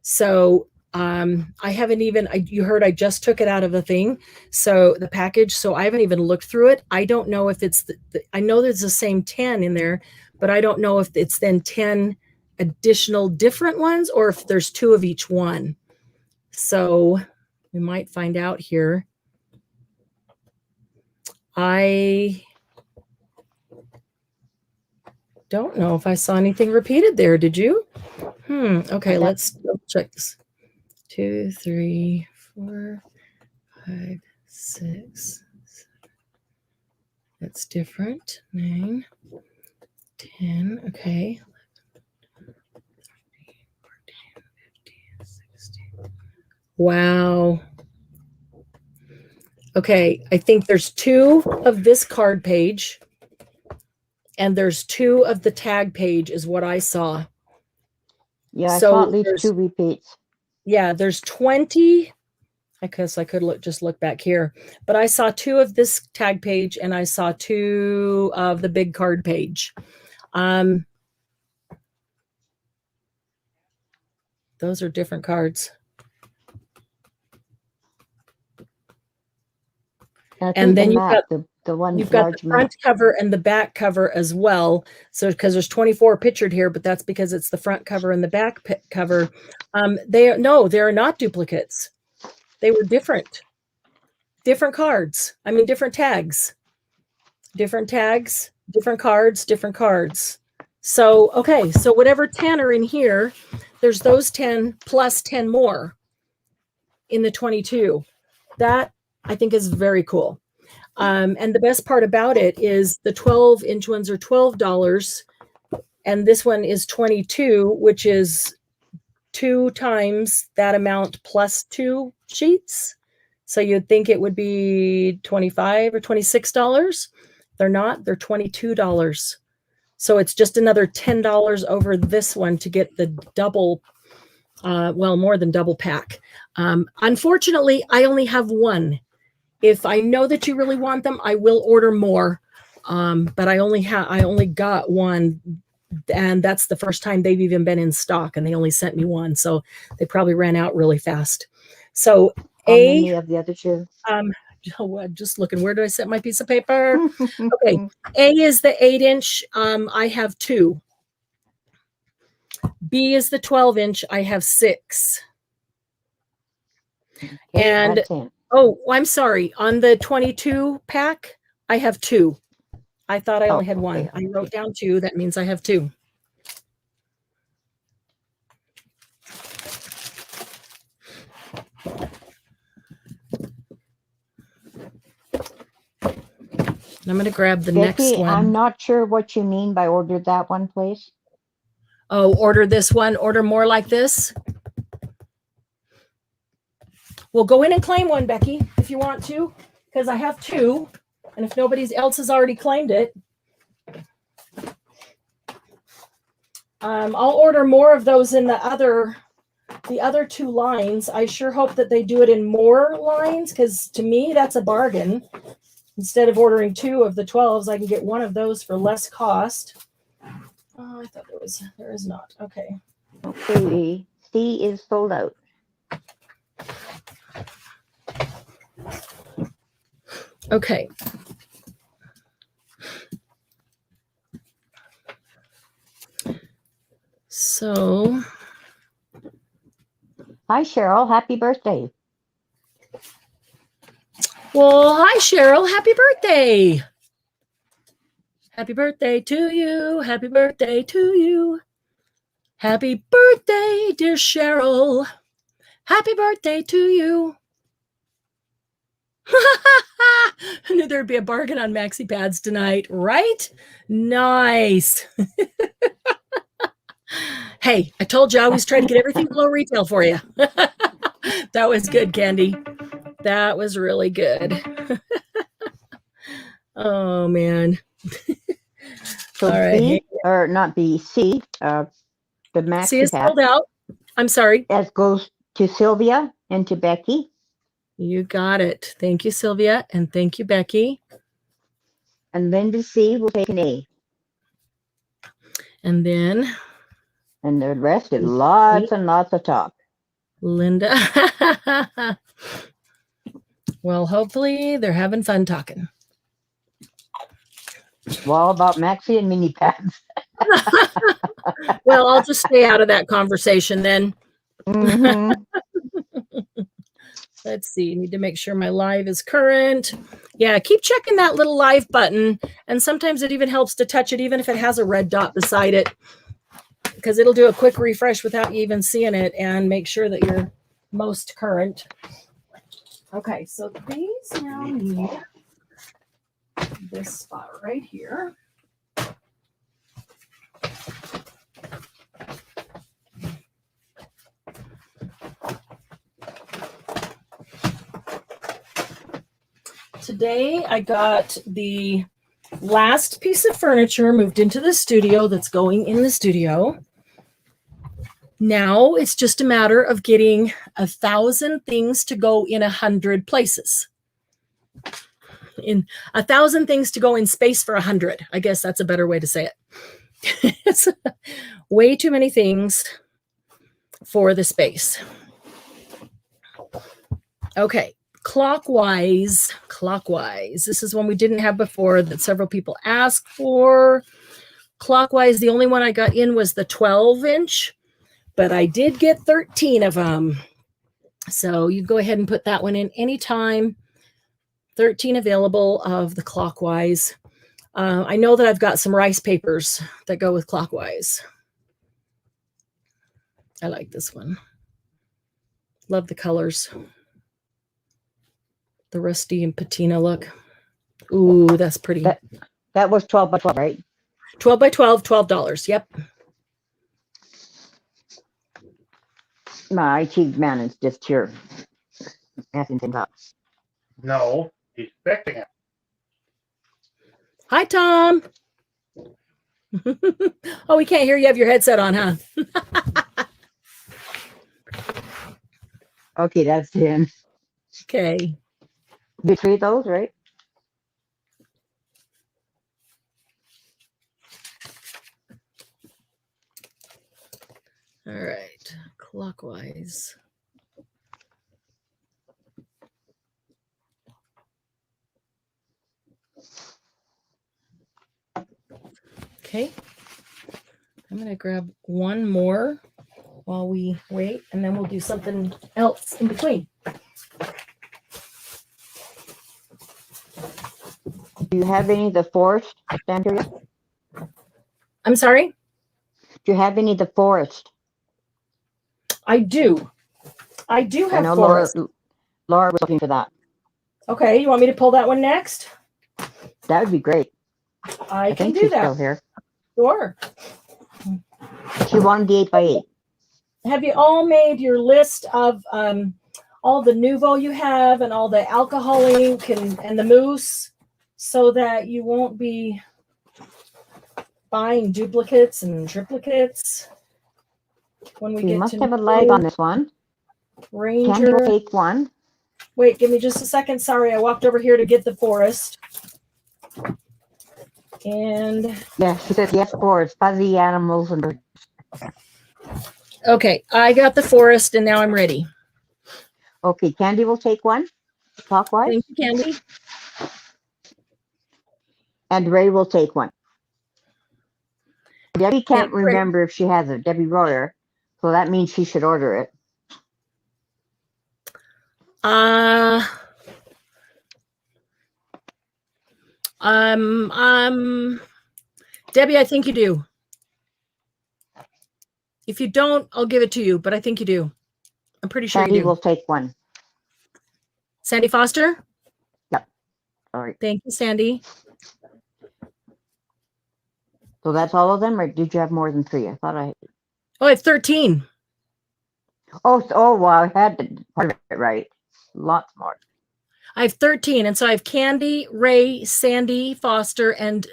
So I haven't even, you heard I just took it out of the thing. So the package, so I haven't even looked through it. I don't know if it's, I know there's the same 10 in there, but I don't know if it's then 10 additional different ones or if there's 2 of each one. So we might find out here. I don't know if I saw anything repeated there. Did you? Okay, let's check this. 2, 3, 4, 5, 6, 7. That's different. 9, 10. Okay. 11, 13, 14, 15, 16. Wow. Okay, I think there's 2 of this card page, and there's 2 of the tag page, is what I saw. Yeah, I saw at least 2 repeats. Yeah, there's 20. I guess I could just look back here, but I saw 2 of this tag page, and I saw 2 of the big card page. Those are different cards. And then you've got the front cover and the back cover as well. So because there's 24 pictured here, but that's because it's the front cover and the back cover. They're not duplicates. They were different cards. I mean, different tags, different cards. So, okay. So whatever 10 are in here, there's those 10 plus 10 more in the 22. That I think is very cool. And the best part about it is the 12-inch ones are $12, and this one is $22, which is 2 times that amount plus 2 sheets. So you'd think it would be $25 or $26. They're not. They're $22. So it's just another $10 over this one to get the double, more than double pack. Unfortunately, I only have one. If I know that you really want them, I will order more. But I only got one, and that's the first time they've even been in stock, and they only sent me one. So they probably ran out really fast. So how many of the other 2? Just looking, where did I set my piece of paper? Okay. A is the 8-inch. I have 2. B is the 12-inch. I have 6. Okay, and oh, I'm sorry. On the 22 pack, I have 2. I thought I only had 1. I wrote down 2. That means I have 2. I'm going to grab the next one. I'm not sure what you mean by order that one, please. Oh, order this one. Order more like this. Well, go in and claim one, Becky, if you want to, because I have 2. And if nobody else has already claimed it, I'll order more of those in the other 2 lines. I sure hope that they do it in more lines, because to me, that's a bargain. Instead of ordering 2 of the 12s, I can get 1 of those for less cost. Oh, I thought there is not. Okay. Okay, C is sold out. Okay. So. Hi, Cheryl. Happy birthday. Well, hi, Cheryl. Happy birthday. Happy birthday to you. Happy birthday to you. Happy birthday, dear Cheryl. Happy birthday to you. I knew there'd be a bargain on maxi pads tonight, right? Nice. Hey, I told you I always try to get everything below retail for you. That was good, Candy. That was really good. Oh, man. So all right. B, or not B, C, the maxi C is pad. sold out. I'm sorry. That goes to Sylvia and to Becky. You got it. Thank you, Sylvia, and thank you, Becky. And Linda C will take an A. And then And the rest is lots and lots of talk. Linda. Well, hopefully they're having fun talking. Well, all about Maxie and mini pads. Well, I'll just stay out of that conversation then. Mhm. Let's see. Need to make sure my live is current. Yeah, keep checking that little live button. And sometimes it even helps to touch it, even if it has a red dot beside it, because it'll do a quick refresh without you even seeing it and make sure that you're most current. Okay, so these now need this spot right here. Today I got the last piece of furniture moved into the studio that's going in the studio. Now it's just a matter of getting 1,000 things to go in 100 places. In 1,000 things to go in space for 100. I guess that's a better way to say it. It's way too many things for the space. Okay. Clockwise. This is one we didn't have before that several people asked for. Clockwise, the only one I got in was the 12-inch, but I did get 13 of them. So you go ahead and put that one in anytime. 13 available of the clockwise. I know that I've got some rice papers that go with clockwise. I like this one. Love the colors. The rusty and patina look. Ooh, that's pretty. That was 12 by 12, right? 12 by 12, $12. Yep. My IT man is just here. Asking things up. No, he's fixing it. Hi, Tom. Oh, we can't hear you have your headset on, huh? Okay, that's 10. Okay. Did 3 of those, right? All right. Clockwise. Okay. I'm going to grab one more while we wait, and then we'll do something else in between. Do you have any of the forest, Stamperia? I'm sorry? Do you have any of the forest? I do. I do I have know forest. Laura was looking for that. Okay, you want me to pull that one next? That would be great. I can think do she's that. still here. Sure. She wanted the 8 by 8. Have you all made your list of all the NUVO you have and all the alcohol ink and the mousse so that you won't be buying duplicates and triplicates when we You get must to have a lag on this one. Candy will Ranger? take one. Wait, give me just a second. Sorry, I walked over here to get the forest. And Yeah, she said yes, forest, fuzzy animals and birds. okay, I got the forest and now I'm ready. Okay, Candy will take one, clockwise, Thank you, Candy. and Ray will take one. Debbie can't Thanks, Ray. remember if she has a Debbie Royer, so that means she should order it. Debbie, I think you do. If you don't, I'll give it to you, but I think you do. I'm pretty sure Sandy you do. will take one. Sandy Foster? Yep. Sorry. Thank you, Sandy. So that's all of them, or did you have more than 3? I thought I. Oh, I have 13. Oh, well, I had part of it right. Lots more. I have 13. And so I have Candy, Ray, Sandy Foster, and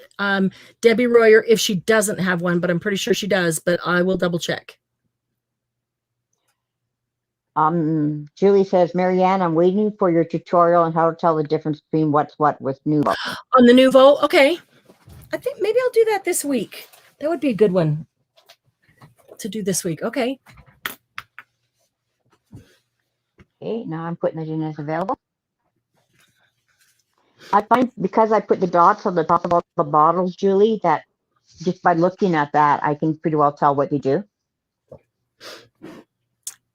Debbie Royer if she doesn't have one, but I'm pretty sure she does, but I will double check. Julie says, Marianne, I'm waiting for your tutorial on how to tell the difference between what's what with NUVO. On the NUVO, okay. I think maybe I'll do that this week. That would be a good one to do this week. Okay. Okay, now I'm putting it in as available. I find because I put the dots on the top of all the bottles, Julie, that just by looking at that, I can pretty well tell what they do.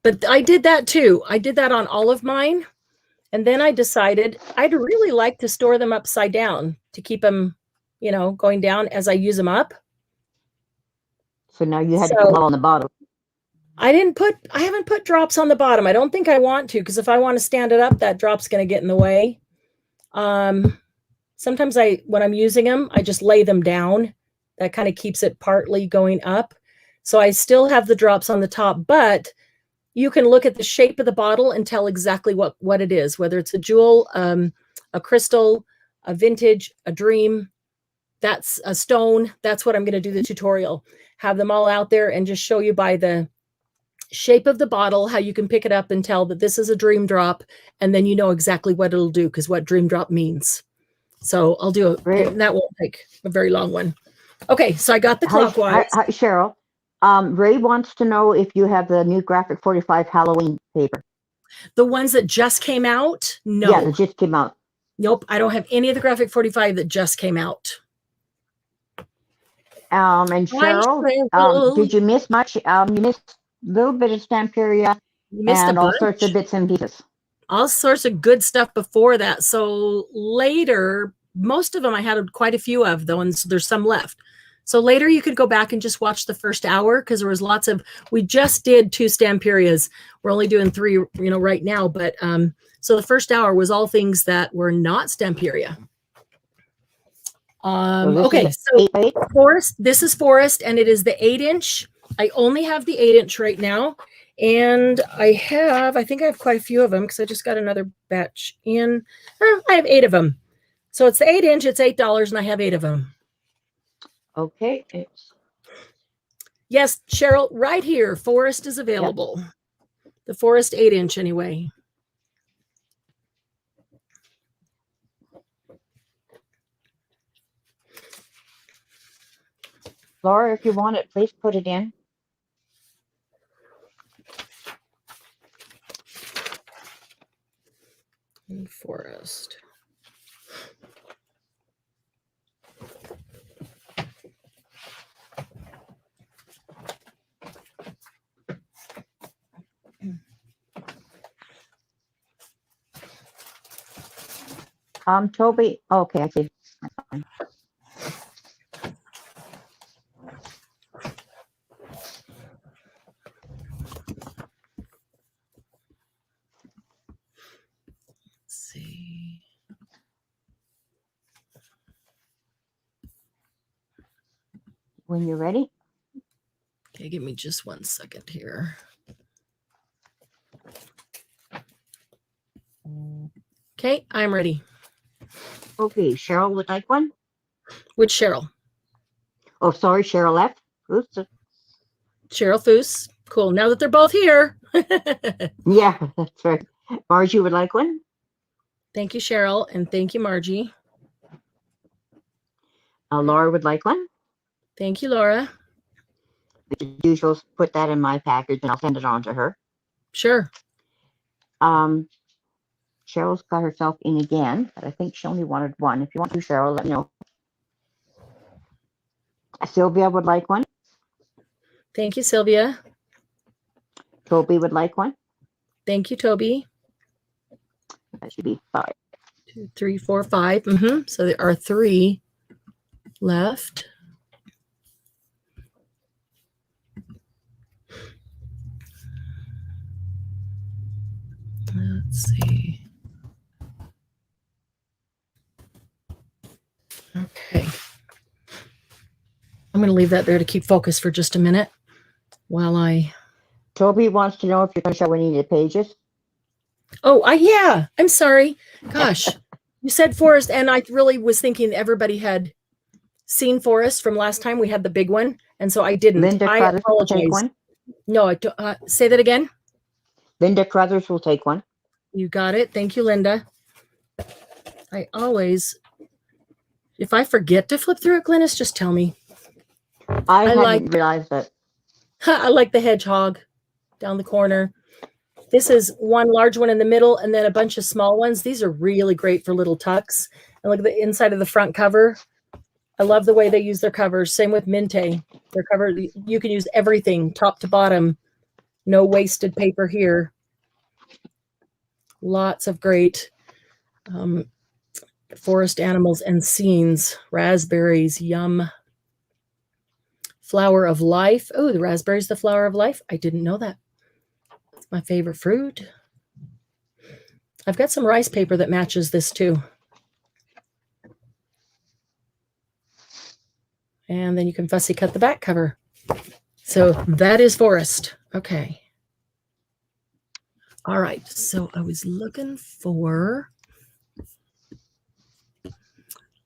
But I did that too. I did that on all of mine. And then I decided I'd really like to store them upside down to keep them, you know, going down as I use them up. So now you had to put them all on the bottom. I haven't put drops on the bottom. I don't think I want to, because if I want to stand it up, that drop's going to get in the way. Sometimes when I'm using them, I just lay them down. That kind of keeps it partly going up. So I still have the drops on the top, but you can look at the shape of the bottle and tell exactly what it is, whether it's a jewel, a crystal, a vintage, a dream, that's a stone. That's what I'm going to do the tutorial. Have them all out there and just show you by the shape of the bottle how you can pick it up and tell that this is a dream drop, and then you know exactly what it'll do, because what dream drop means. So I'll do it. That won't take a very long one. Okay, so I got the clockwise. Hi, Cheryl. Ray wants to know if you have the new Graphic 45 Halloween paper. The ones that just came out? No. Yeah, that just came out. Nope, I don't have any of the Graphic 45 that just came out. And Cheryl, did you miss much? You missed a little bit of Stamperia and all sorts of bits and pieces. All sorts of good stuff before that. So later, most of them I had quite a few of, though, and there's some left. So later you could go back and just watch the first hour, because there was lots of, we just did 2 Stamperias. We're only doing 3, you know, right now. But so the first hour was all things that were not Stamperia. Okay, so Forest, this is Forest, and it is the 8-inch. I only have the 8-inch right now. And I think I have quite a few of them, because I just got another batch in. I have 8 of them. So it's the 8-inch, it's $8, and I have 8 of them. Okay. Yes, Cheryl, right here, Forest is available. Yep. The Forest 8-inch anyway. Laura, if you want it, please put it in. Forest. Toby. Okay, I see. See. When you're ready. Okay, give me just 1 second here. Okay, I'm ready. Okay, Cheryl would like one. Which Cheryl? Oh, sorry, Cheryl F. Oops. Cheryl Foose. Cool. Now that they're both here. Yeah, that's right. Margie would like one. Thank you, Cheryl, and thank you, Margie. Laura would like one. Thank you, Laura. As usual, put that in my package and I'll send it on to her. Sure. Cheryl's got herself in again, but I think she only wanted one. If you want to, Cheryl, let me know. Sylvia would like one. Thank you, Sylvia. Toby would like one. Thank you, Toby. That should be 5. 2, 3, 4, 5. So there are 3 left. Let's see. Okay. I'm going to leave that there to keep focus for just a minute while I... Toby wants to know if you're going to show any of the pages. Oh, yeah. I'm sorry. Gosh. You said Forest, and I really was thinking everybody had seen Forest from last time. We had the big one, and so I didn't. Linda, I apologize. one. No, say that again. Linda Crothers will take one. You got it. Thank you, Linda. I always, if I forget to flip through it, Glennis, just tell me. I hadn't like- realized that. I like the hedgehog down the corner. This is one large one in the middle and then a bunch of small ones. These are really great for little tucks. And look at the inside of the front cover. I love the way they use their covers. Same with Mintay. Their cover, you can use everything top to bottom. No wasted paper here. Lots of great forest animals and scenes. Raspberries, yum. Flower of life. Oh, the raspberry's the flower of life. I didn't know that. It's my favorite fruit. I've got some rice paper that matches this too. And then you can fussy cut the back cover. So that is forest. Okay. All right. So I was looking for,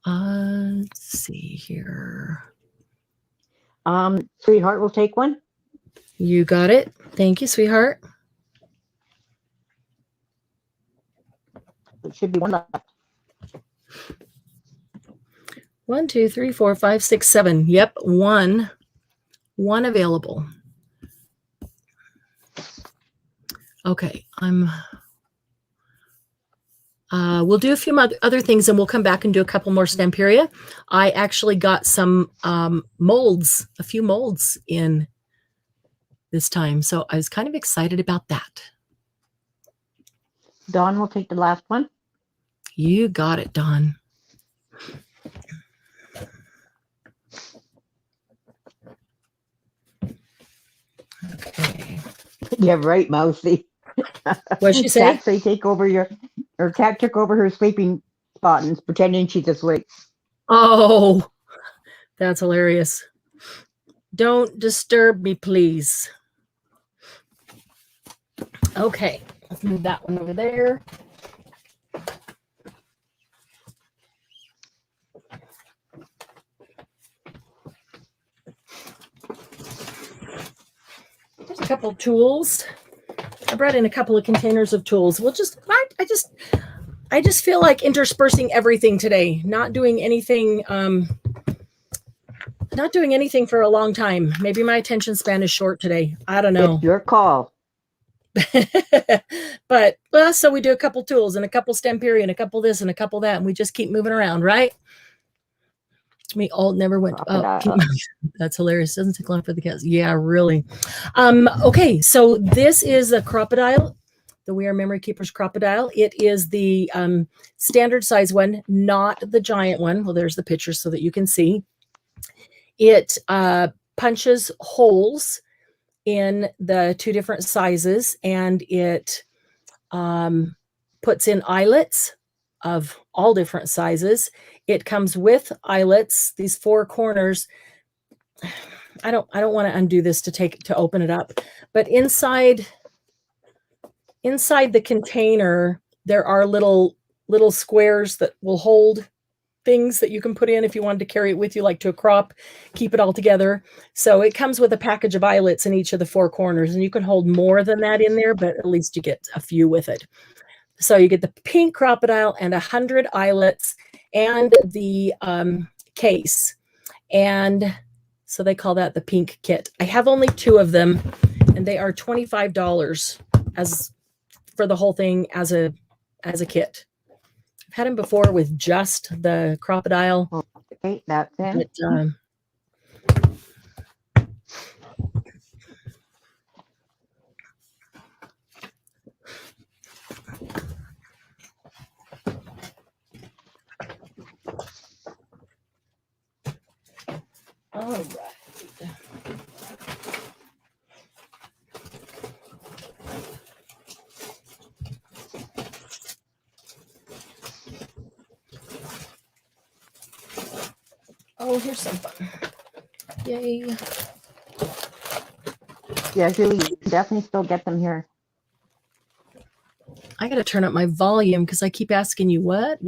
let's see here. Sweetheart will take one. You got it. Thank you, sweetheart. It should be one left. 1, 2, 3, 4, 5, 6, 7. Yep, one available. Okay, we'll do a few other things and we'll come back and do a couple more Stamperia. I actually got some molds, a few molds in this time. So I was kind of excited about that. Dawn will take the last one. You got it, Dawn. Okay. Yeah, right, Mousy. What'd she say? Cat take over cat took over her sleeping spot and is pretending she's asleep. Oh, that's hilarious. Don't disturb me, please. Okay, let's move that one over there. There's a couple tools. I brought in a couple of containers of tools. We'll just, I just feel like interspersing everything today, not doing anything for a long time. Maybe my attention span is short today. I don't know. It's your call. But so we do a couple tools and a couple Stamperia and a couple this and a couple that, and we just keep moving around, right? We all never went. That's hilarious. Doesn't take long for the cats. Yeah, really. Okay, so this is a crocodile, the We Are Memory Keepers crocodile. It is the standard size one, not the giant one. Well, there's the picture so that you can see. It punches holes in the two different sizes, and it puts in eyelets of all different sizes. It comes with eyelets, these four corners. I don't want to undo this to open it up, but inside the container there are little squares that will hold things that you can put in if you wanted to carry it with you, like to a crop, keep it all together. So it comes with a package of eyelets in each of the four corners, and you can hold more than that in there, but at least you get a few with it. So you get the pink crocodile and 100 eyelets and the case. And so they call that the pink kit. I have only 2 of them, and they are $25 for the whole thing as a kit. I've had them before with just the crocodile. Okay, that's it. But, all right. Oh, here's some fun. Yay. Yeah, Julie, you can definitely still get them here. I got to turn up my volume because I keep asking you what?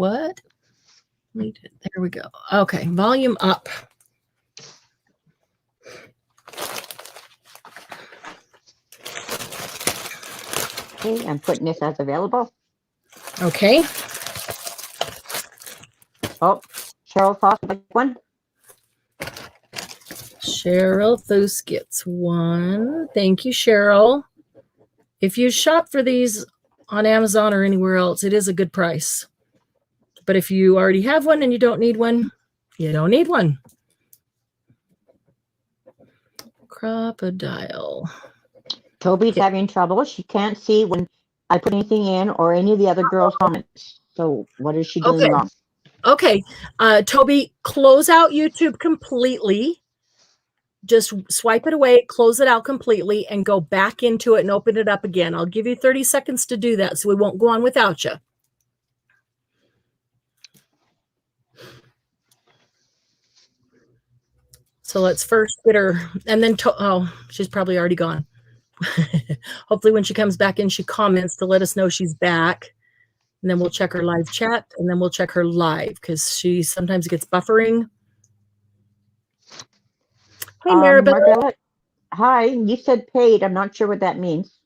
There we go. Okay, volume up. Okay, I'm putting this as available. Okay. Oh, Cheryl Foss, like one. Cheryl Thus gets one. Thank you, Cheryl. If you shop for these on Amazon or anywhere else, it is a good price. But if you already have one and you don't need one, you don't need one. Crocodile. Toby's having trouble. She can't see when I put anything in or any of the other girls' comments. So what is she doing Okay. wrong? Okay. Toby, close out YouTube completely. Just swipe it away, close it out completely, and go back into it and open it up again. I'll give you 30 seconds to do that, so we won't go on without you. So let's first get her, and then, oh, she's probably already gone. Hopefully when she comes back in, she comments to let us know she's back. And then we'll check her live chat, and then we'll check her live, because she sometimes gets buffering. Hey, Maribel. Margaret, hi, you said paid. I'm not sure what that means.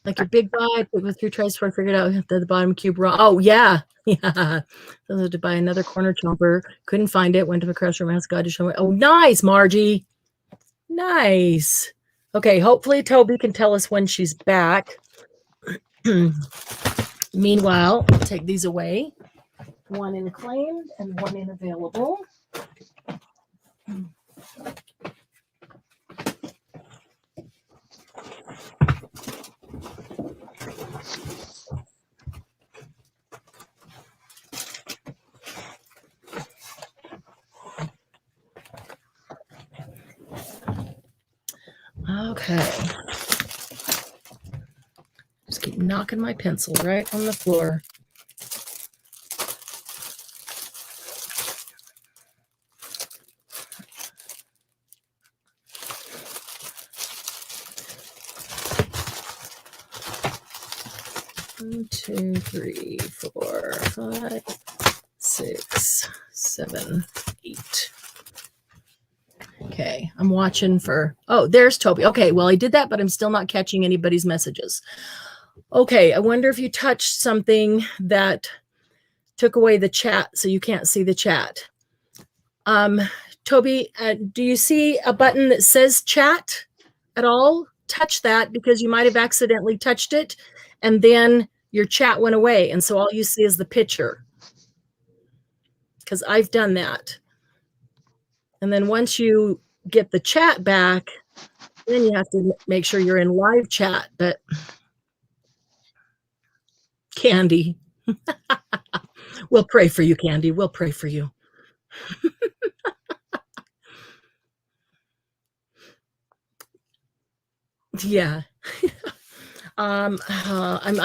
Like your big buy, put with your tries before I figured out the bottom cube wrong. Oh, yeah. Yeah. I had to buy another corner chomper. Couldn't find it. Went to the crash room. Asked God to show me. Oh, nice, Margie. Nice. Okay. Hopefully Toby can tell us when she's back. Meanwhile, I'll take these away. One in claimed and one in available. Okay. Just keep knocking my pencil right on the floor. One, 2, 3, 4, 5, 6, 7, 8. Okay, I'm watching for, oh, there's Toby. Okay, well, I did that, but I'm still not catching anybody's messages. Okay, I wonder if you touched something that took away the chat so you can't see the chat. Toby, do you see a button that says chat at all? Touch that, because you might have accidentally touched it, and then your chat went away, and so all you see is the picture. Because I've done that. And then once you get the chat back, then you have to make sure you're in live chat. But Candy, we'll pray for you, Candy. We'll pray for you. Yeah. I'm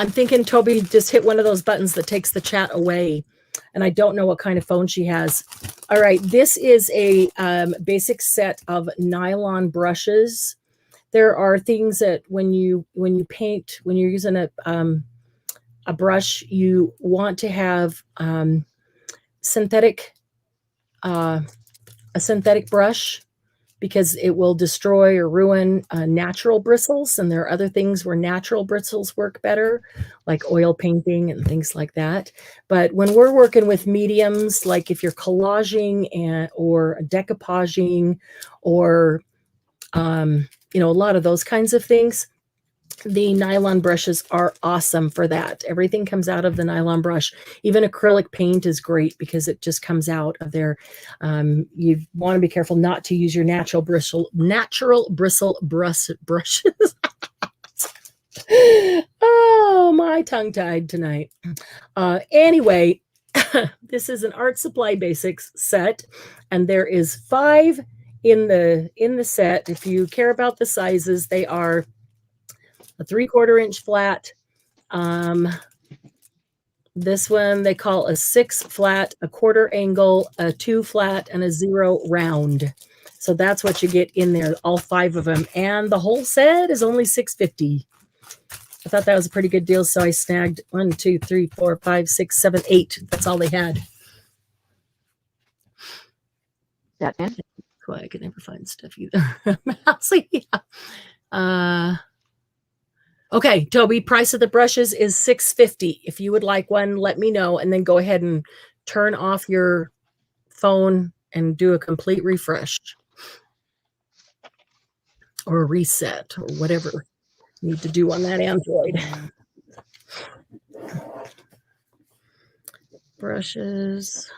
thinking Toby just hit one of those buttons that takes the chat away. And I don't know what kind of phone she has. All right, this is a basic set of nylon brushes. There are things that when you paint, when you're using a brush, you want to have a synthetic brush, because it will destroy or ruin natural bristles. And there are other things where natural bristles work better, like oil painting and things like that. But when we're working with mediums, like if you're collaging or decoupaging or, a lot of those kinds of things, the nylon brushes are awesome for that. Everything comes out of the nylon brush. Even acrylic paint is great because it just comes out of there. You want to be careful not to use your natural bristle brushes. Oh, my tongue-tied tonight. Anyway, this is an Art Supply Basics set, and there is 5 in the set. If you care about the sizes, they are a 3/4 inch flat. This one they call a 6 flat, a 1/4 angle, a 2 flat, and a 0 round. So that's what you get in there, all 5 of them. And the whole set is only $6.50. I thought that was a pretty good deal, so I snagged 1, 2, 3, 4, 5, 6, 7, 8. That's all they had. That in? Boy, I could never find stuff either. Mousy, yeah. Okay, Toby, price of the brushes is $6.50. If you would like one, let me know, and then go ahead and turn off your phone and do a complete refresh or a reset or whatever you need to do on that Android. Brushes.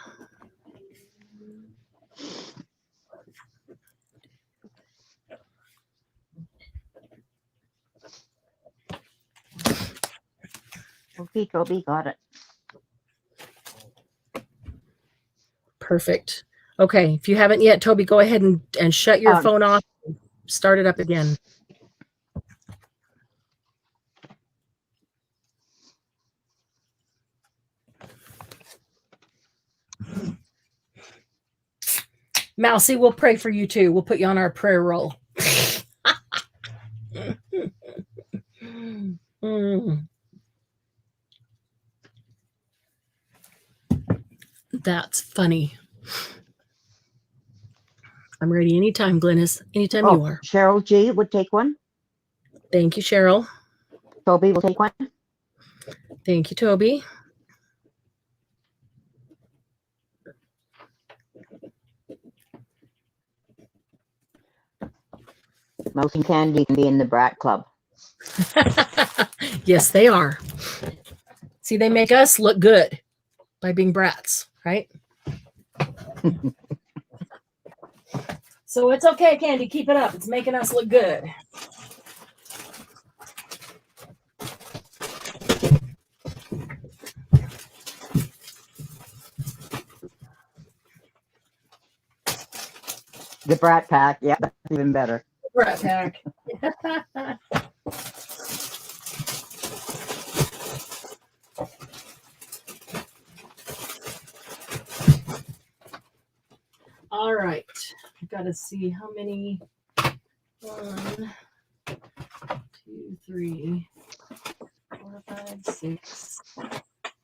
Okay, Toby, got it. Perfect. Okay, if you haven't yet, Toby, go ahead and shut your phone off. Start it up again. Mousy, we'll pray for you too. We'll put you on our prayer roll. That's funny. I'm ready anytime, Glynis. Anytime you are. Cheryl G would take one. Thank you, Cheryl. Toby will take one. Thank you, Toby. Mouse and Candy can be in the Brat Club. Yes, they are. See, they make us look good by being brats, right? So it's okay, Candy. Keep it up. It's making us look good. The Brat Pack. Yeah, that's even better. Brat Pack. All right. I've got to see how many. 1, 2, 3, 4, 5, 6,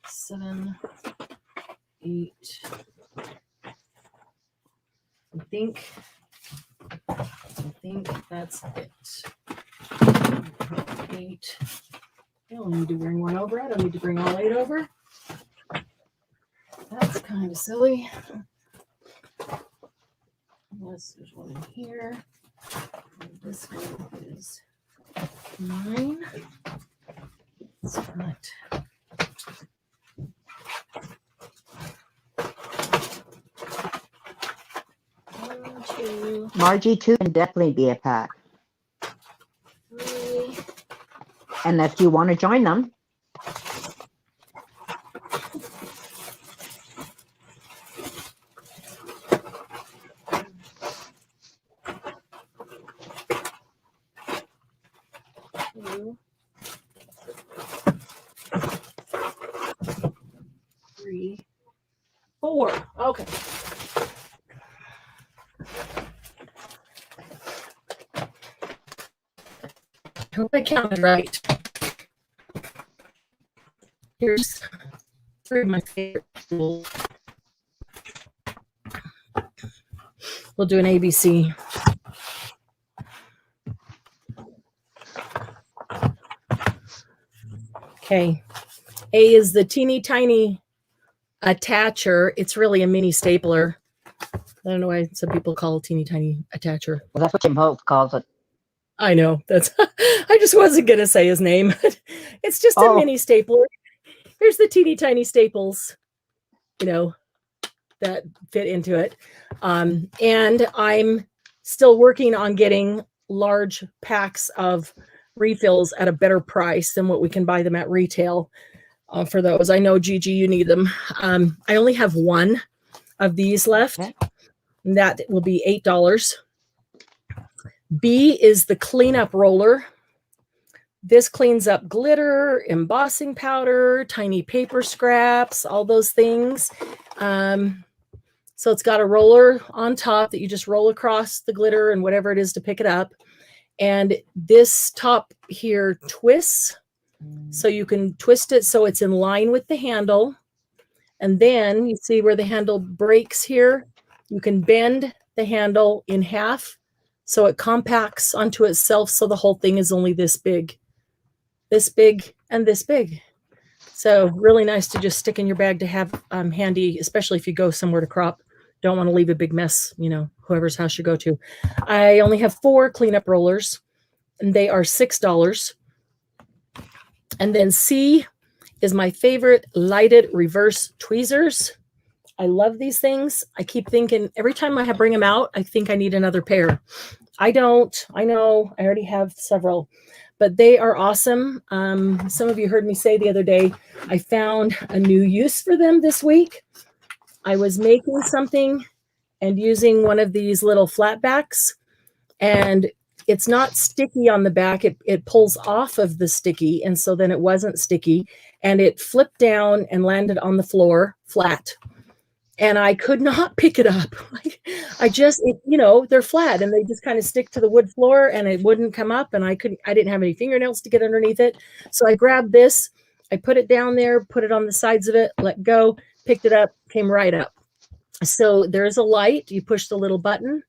7, 8. I think that's it. 8. I don't need to bring one over. I don't need to bring all 8 over. That's kind of silly. Unless there's one in here. And this one is 9. It's not. Margie, 2 can definitely be a pack. 3. Unless you want to join them. Two, 3, 4. Okay. I hope I counted right. Here's 3 of my favorite tools. We'll do an ABC. Okay. A is the teeny tiny attacher. It's really a mini stapler. I don't know why some people call it teeny tiny attacher. Well, that's what Jim Holt calls it. I know. That's I just wasn't gonna say his name. It's just a mini stapler. Here's the teeny tiny staples, that fit into it. And I'm still working on getting large packs of refills at a better price than what we can buy them at retail for those. I know, Gigi, you need them. I only have one of these left. Okay. And that will be $8. B is the cleanup roller. This cleans up glitter, embossing powder, tiny paper scraps, all those things. So it's got a roller on top that you just roll across the glitter and whatever it is to pick it up. And this top here twists, so you can twist it so it's in line with the handle. And then you see where the handle breaks here. You can bend the the handle in half so it compacts onto itself, so the whole thing is only this big, and this big. So really nice to just stick in your bag to have handy, especially if you go somewhere to crop. Don't want to leave a big mess, you know, whoever's house you go to. I only have 4 cleanup rollers, and they are $6. And then C is my favorite lighted reverse tweezers. I love these things. I keep thinking every time I bring them out, I think I need another pair. I don't. I know I already have several, but they are awesome. Some of you heard me say the other day, I found a new use for them this week. I was making something and using one of these little flat backs, and it's not sticky on the back. It pulls off of the sticky, and so then it wasn't sticky, and it flipped down and landed on the floor flat. And I could not pick it up. You know, they're flat and they just kind of stick to the wood floor, and it wouldn't come up, and I didn't have any fingernails to get underneath it. So I grabbed this, I put it down there, put it on the sides of it, let go, picked it up, came right up. So there's a light, you push the little button,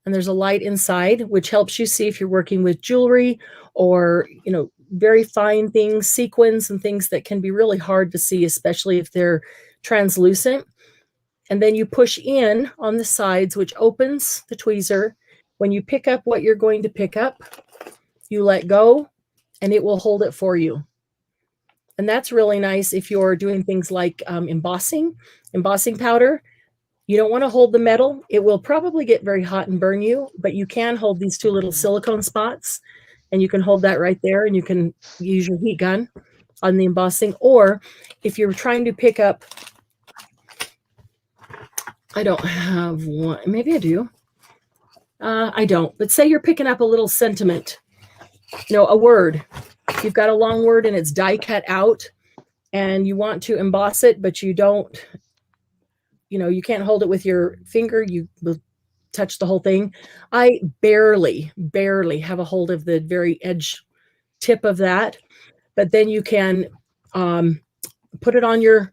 and there's a light inside, which helps you see if you're working with jewelry or, you know, very fine things, sequins and things that can be really hard to see, especially if they're translucent. And then you push in on the sides, which opens the tweezer. When you pick up what you're going to pick up, you let go and it will hold it for you. And that's really nice if you're doing things like embossing powder. You don't want to hold the metal. It will probably get very hot and burn you, but you can hold these 2 little silicone spots, and you can hold that right there, and you can use your heat gun on the embossing. Or if you're trying to pick up, I don't have one. Maybe I do. I don't. But say you're picking up a little sentiment, you know, a word. You've got a long word and it's die cut out, and you want to emboss it, but you don't, you know, you can't hold it with your finger. You will touch the whole thing. I barely have a hold of the very edge tip of that. But then you can put it on your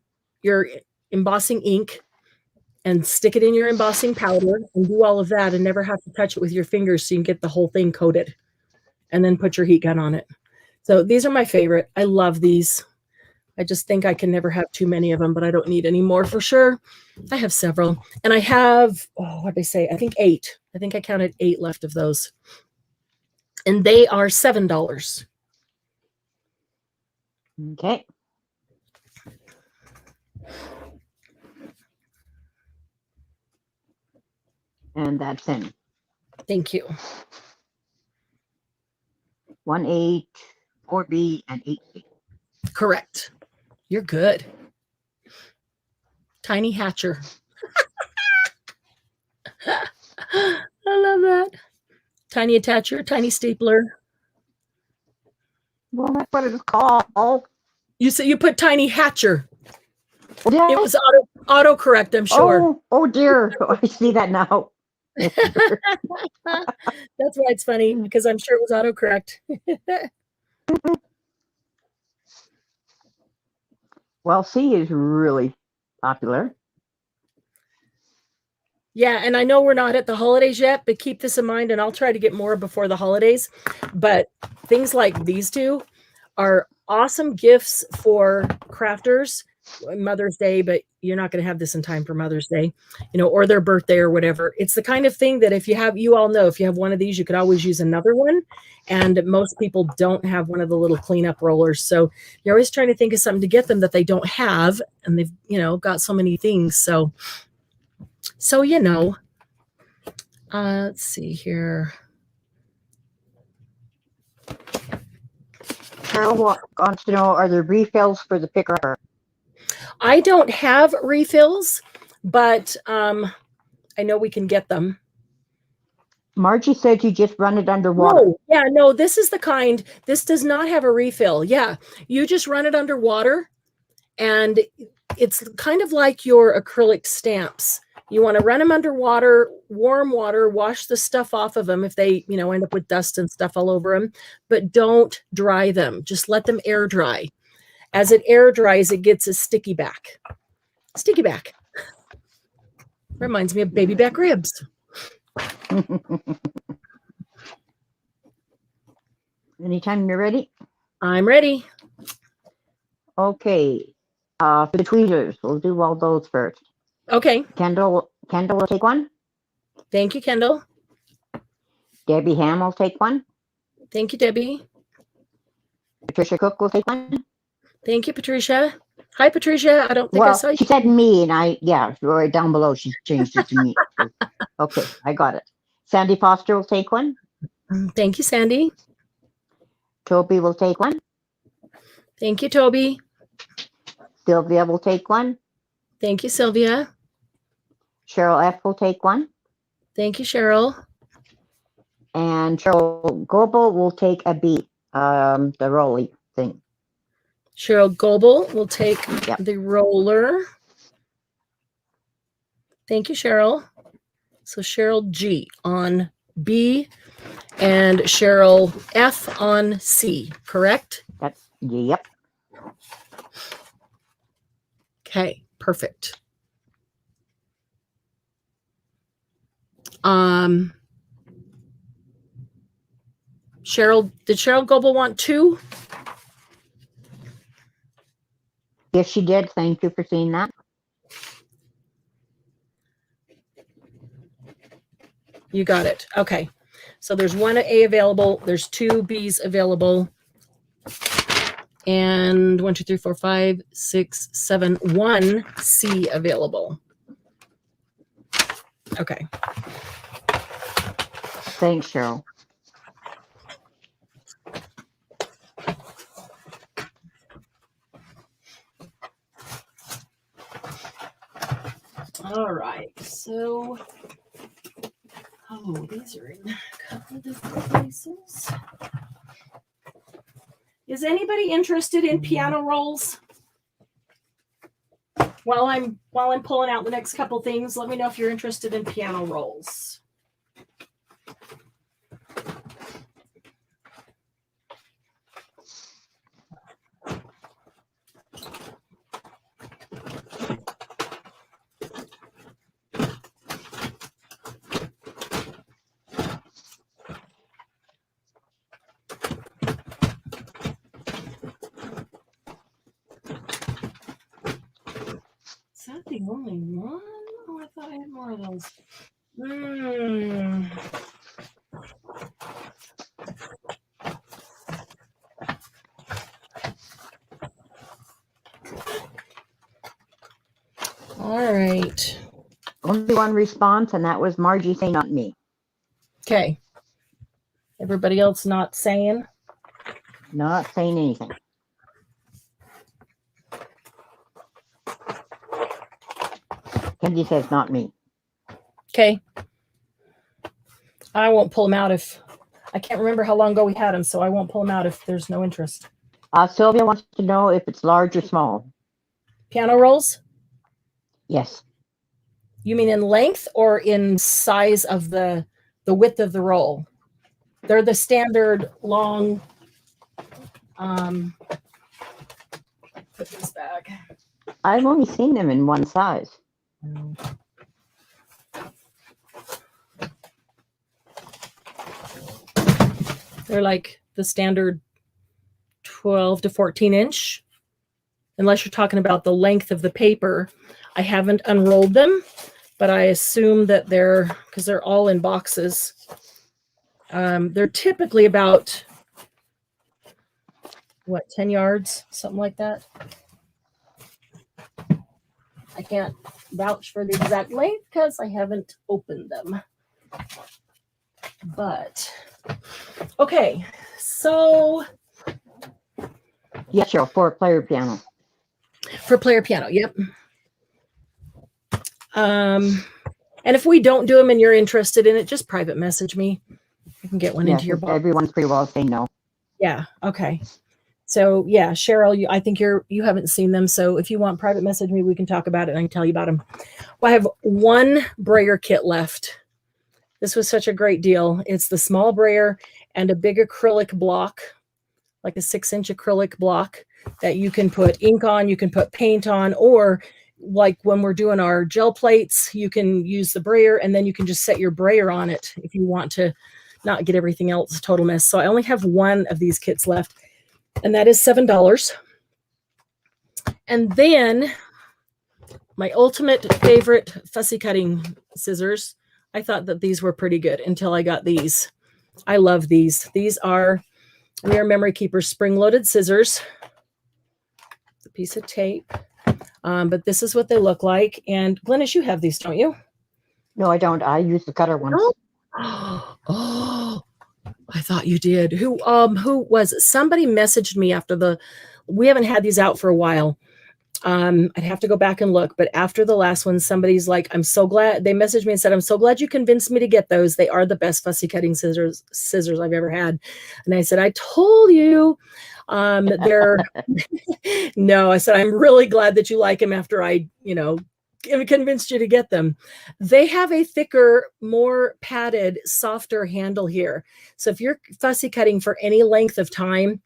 embossing ink and stick it in your embossing powder and do all of that and never have to touch it with your fingers, so you can get the whole thing coated, and then put your heat gun on it. So these are my favorite. I love these. I just think I can never have too many of them, but I don't need any more for sure. I have several, and I have, what did I say? I think 8. I think I counted 8 left of those, and they are $7. Okay. And that's in. Thank you. 1A, 4B, and 8C. Correct. You're good. Tiny Hatcher. I love that. Tiny attacher, tiny stapler. Well, that's what it's called. You say you put Tiny Hatcher. Yeah. It was autocorrect, I'm sure. Oh dear. I see that now. That's why it's funny, because I'm sure it was autocorrect. Well, C is really popular. Yeah, and I know we're not at the holidays yet, but keep this in mind, and I'll try to get more before the holidays. But things like these 2 are awesome gifts for crafters. Mother's Day, but you're not going to have this in time for Mother's Day, you know, or their birthday or whatever. It's the kind of thing that if you have, you all know, if you have one of these, you could always use another one. And most people don't have one of the little cleanup rollers. So you're always trying to think of something to get them that they don't have. And they've, you know, got so many things. So, you know, let's see here. Carol wants to know, are there refills for the picker? I don't have refills, but I know we can get them. Margie said you just run it underwater. No, yeah, no, this is the kind, this does not have a refill. Yeah, you just run it underwater, and it's kind of like your acrylic stamps. You want to run them underwater, warm water, wash the stuff off of them if they, you know, end up with dust and stuff all over them, but don't dry them. Just let them air dry. As it air dries, it gets a sticky back. Sticky back. Reminds me of baby back ribs. Anytime you're ready. I'm ready. Okay. For the tweezers, we'll do all those first. Okay. Kendall will take one. Thank you, Kendall. Debbie Ham will take one. Thank you, Debbie. Patricia Cook will take one. Thank you, Patricia. Hi, Patricia. I don't think I saw Well, you. she said me, and yeah, right down below, she changed it to me. Okay, I got it. Sandy Foster will take one. Thank you, Sandy. Toby will take one. Thank you, Toby. Sylvia will take one. Thank you, Sylvia. Cheryl F. will take one. Thank you, Cheryl. And Cheryl Goebel will take a B, the rolly thing. Cheryl Goebel will take Yep. the roller. Thank you, Cheryl. So Cheryl G on B and Cheryl F on C, correct? Yep. Okay, perfect. Did Cheryl Goebel want 2? Yes, she did. Thank you for seeing that. You got it. Okay. So there's 1 A available. There's 2 Bs available. And 1, 2, 3, 4, 5, 6, 7, 1 C available. Okay. Thanks, Cheryl. All right. So, these are in a couple of different places. Is anybody interested in piano rolls? While I'm pulling out the next couple things, let me know if you're interested in piano rolls. Is that the only one? Oh, I thought I had more of those. All right. Only one response, and that was Margie saying not me. Okay. Everybody else not saying? Not saying anything. Kenzie says not me. Okay. I won't pull them out if I can't remember how long ago we had them, so I won't pull them out if there's no interest. Sylvia wants to know if it's large or small. Piano rolls? Yes. You mean in length or in size of the width of the roll? They're the standard long. Put this back. I've only seen them in one size. They're like the standard 12 to 14 inch, unless you're talking about the length of the paper. I haven't unrolled them, but I assume that because they're all in boxes. They're typically about, 10 yards, something like that. I can't vouch for the exact length because I haven't opened them. But, okay, so. Yes, Cheryl, for a player piano. For player piano, yep. And if we don't do them and you're interested in it, just private message me. You can get one into your box. Everyone's pretty well saying no. Yeah, okay. So yeah, Cheryl, I think you haven't seen them. So if you want private message me, we can talk about it and I can tell you about them. Well, I have 1 brayer kit left. This was such a great deal. It's the small brayer and a big acrylic block, like a 6-inch acrylic block that you can put ink on, you can put paint on, or like when we're doing our gel plates, you can use the brayer, and then you can just set your brayer on it if you want to not get everything else a total mess. So I only have one of these kits left, and that is $7. And then my ultimate favorite fussy cutting scissors. I thought that these were pretty good until I got these. I love these. These are Mirror Memory Keeper spring-loaded scissors. It's a piece of tape. But this is what they look like. And Glennis, you have these, don't you? No, I don't. I use the cutter ones. Oh, I thought you did. Who was it? Somebody messaged me after we haven't had these out for a while. I'd have to go back and look, but after the last one, somebody's like, I'm so glad they messaged me and said, I'm so glad you convinced me to get those. They are the best fussy cutting scissors I've ever had. And I said, I told you. They're no, I said, I'm really glad that you like them after I, convinced you to get them. They have a thicker, more padded, softer handle here. So if you're fussy cutting for any length of time,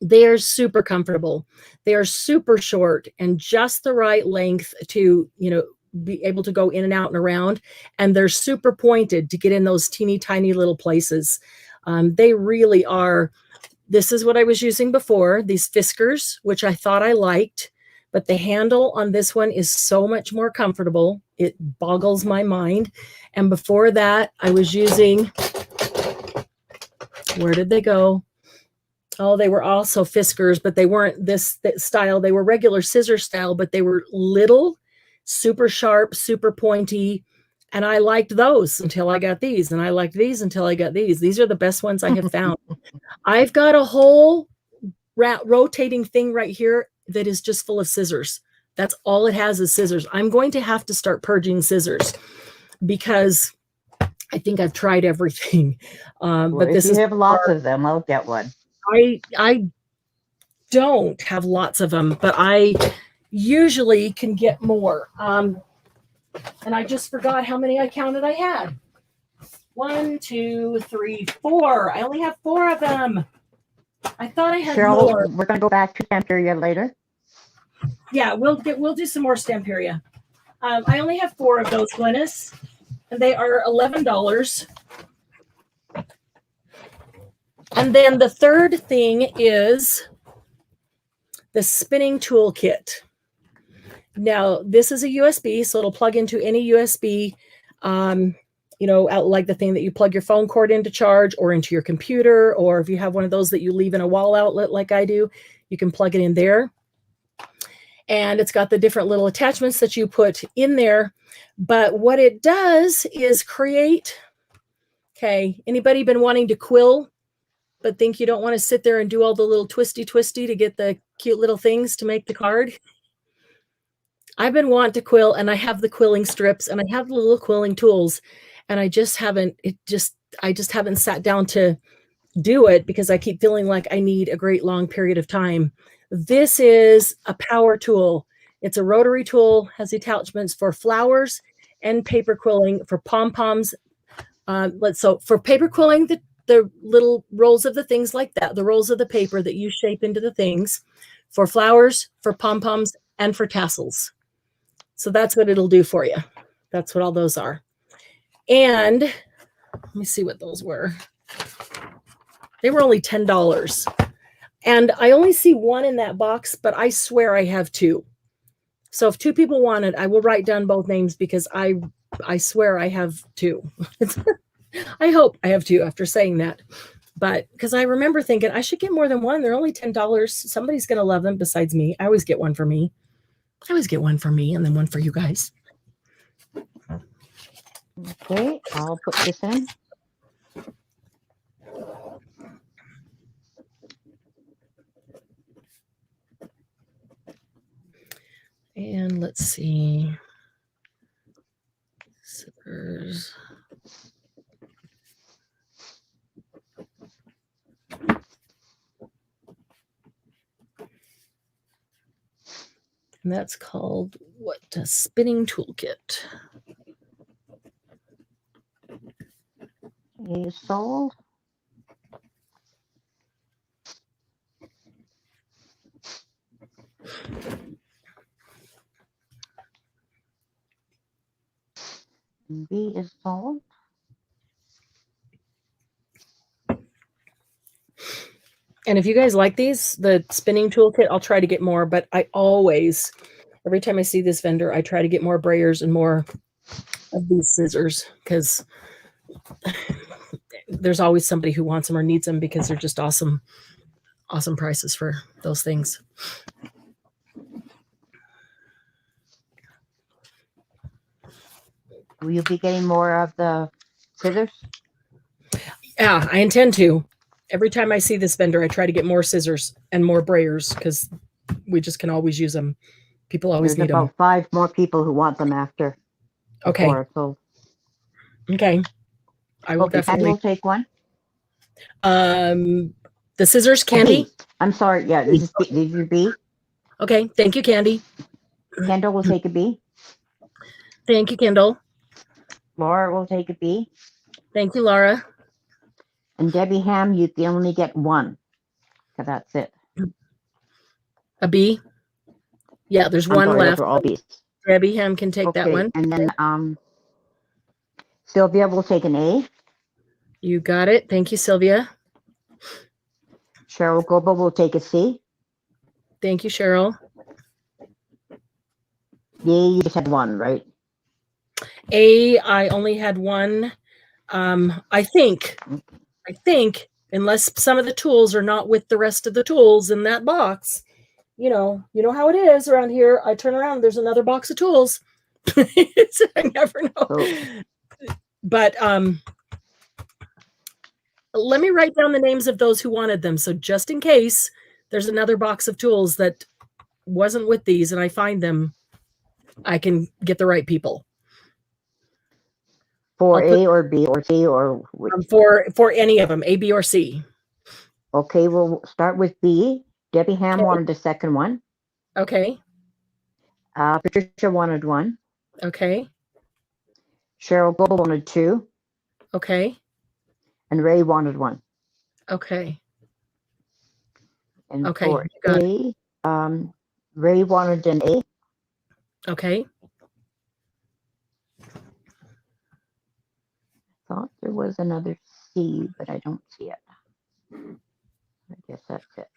they are super comfortable. They are super short and just the right length to, be able to go in and out and around. And they're super pointed to get in those teeny tiny little places. They really are. This is what I was using before, these Fiskars, which I thought I liked, but the handle on this one is so much more comfortable. It boggles my mind. And before that, I was using, where did they go? Oh, they were also Fiskars, but they weren't this style. They were regular scissor style, but they were little, super sharp, super pointy. And I liked those until I got these. And I liked these until I got these. These are the best ones I have found. I've got a whole rotating thing right here that is just full of scissors. That's all it has is scissors. I'm going to have to start purging scissors because I think I've tried everything. But If this you is have lots of them, I'll get one. I don't have lots of them, but I usually can get more. And I just forgot how many I counted I had. 1, 2, 3, 4. I only have 4 of them. I thought I had Cheryl, more. we're going to go back to Stamperia later. Yeah, we'll do some more Stamperia. I only have 4 of those, Glennis, and they are $11. And then the third thing is the spinning tool kit. Now, this is a USB, so it'll plug into any USB, out like the thing that you plug your phone cord into charge or into your computer, or if you have one of those that you leave in a wall outlet like I do, you can plug it in there. And it's got the different little attachments that you put in there. But what it does is create, anybody been wanting to quill but think you don't want to sit there and do all the little twisty to get the cute little things to make the card? I've been wanting to quill, and I have the quilling strips and I have the little quilling tools, and I just haven't sat down to do it because I keep feeling like I need a great long period of time. This is a power tool. It's a rotary tool, has attachments for flowers and paper quilling, for pom-poms. So for paper quilling, the little rolls of the things like that, the rolls of the paper that you shape into the things, for flowers, for pom-poms, and for tassels. So that's what it'll do for you. That's what all those are. And let me see what those were. They were only $10. And I only see 1 in that box, but I swear I have 2. So if 2 people want it, I will write down both names because I swear I have 2. I hope I have 2 after saying that. But because I remember thinking I should get more than 1. They're only $10. Somebody's going to love them besides me. I always get one for me. I always get one for me and then one for you guys. Okay, I'll put this in. And let's see. Scissors. And that's called what? A spinning toolkit. Okay, sold. B is solved. And if you guys like these, the spinning toolkit, I'll try to get more, but I always, every time I see this vendor, I try to get more brayers and more of these scissors because there's always somebody who wants them or needs them because they're just awesome, awesome prices for those things. Will you be getting more of the scissors? Yeah, I intend to. Every time I see this vendor, I try to get more scissors and more brayers because we just can always use them. People always There's need them. about 5 more people who want them after. Okay. So Okay. I will okay, Candy definitely. will take one. The scissors, Oh, Candy. B. I'm sorry. Yeah, this is B. These are B. Okay. Thank you, Candy. Kendall will take a B. Thank you, Kendall. Laura will take a B. Thank you, Laura. And Debbie Ham, you can only get one. So that's it. A B. Yeah, there's I'm one sorry, left. those are all B's. Debbie Ham can take that one. And then Sylvia will take an A. You got it. Thank you, Sylvia. Cheryl Gobo will take a C. Thank you, Cheryl. Yay, you just had one, right? A, I only had one. I think, unless some of the tools are not with the rest of the tools in that box, you know how it is around here. I turn around, there's another box of tools. I never know. Oh. But let me write down the names of those who wanted them. So just in case there's another box of tools that wasn't with these and I find them, I can get the right people. For A or B or C or which? For any of them, A, B, or C. Okay, we'll start with B. Debbie Ham wanted the second one. Okay. Patricia wanted one. Okay. Cheryl Goble wanted 2. Okay. And Ray wanted 1. Okay. And Okay, for you got A, Ray wanted an A. Okay. Thought there was another C, but I don't see it. I guess that's it.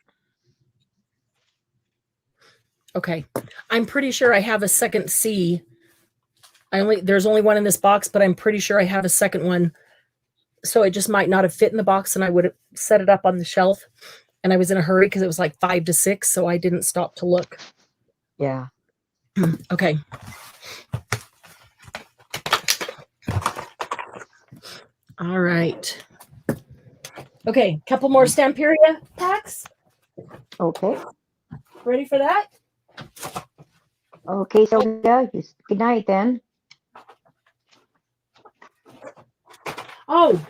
Okay. I'm pretty sure I have a second C. There's only one in this box, but I'm pretty sure I have a second one. So it just might not have fit in the box and I would have set it up on the shelf. And I was in a hurry because it was like 5 to 6, so I didn't stop to look. Yeah. Okay. All right. Okay, couple more Stamperia packs. Okay. Ready for that? Okay, Sylvia, good night then. Oh,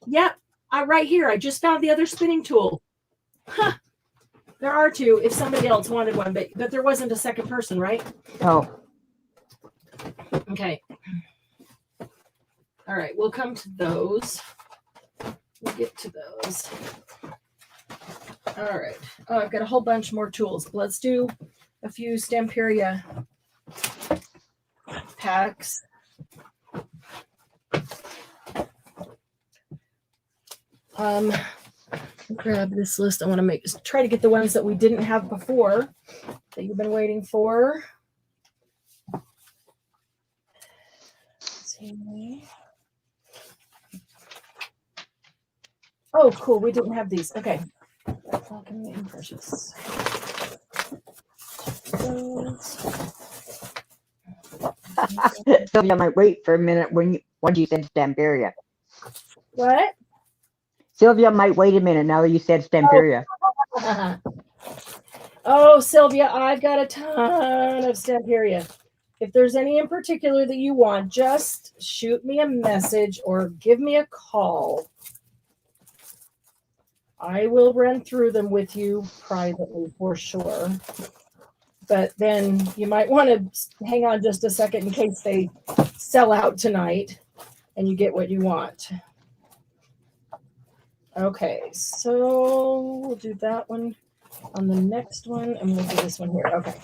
yeah, right here. I just found the other spinning tool. Huh. There are 2 if somebody else wanted one, but there wasn't a second person, right? Oh. Okay. All right, we'll come to those. We'll get to those. All right. Oh, I've got a whole bunch more tools. Let's do a few Stamperia packs. Grab this list. I want to try to get the ones that we didn't have before that you've been waiting for. Let's see. Oh, cool. We didn't have these. Okay. Falcon and Precious. Sylvia might wait for a minute when you said Stamperia. What? Sylvia might wait a minute now that you said Stamperia. Oh, Sylvia, I've got a ton of Stamperia. If there's any in particular that you want, just shoot me a message or give me a call. I will run through them with you privately for sure. But then you might want to hang on just a second in case they sell out tonight and you get what you want. Okay, so we'll do that one on the next one, and we'll do this one here. Okay.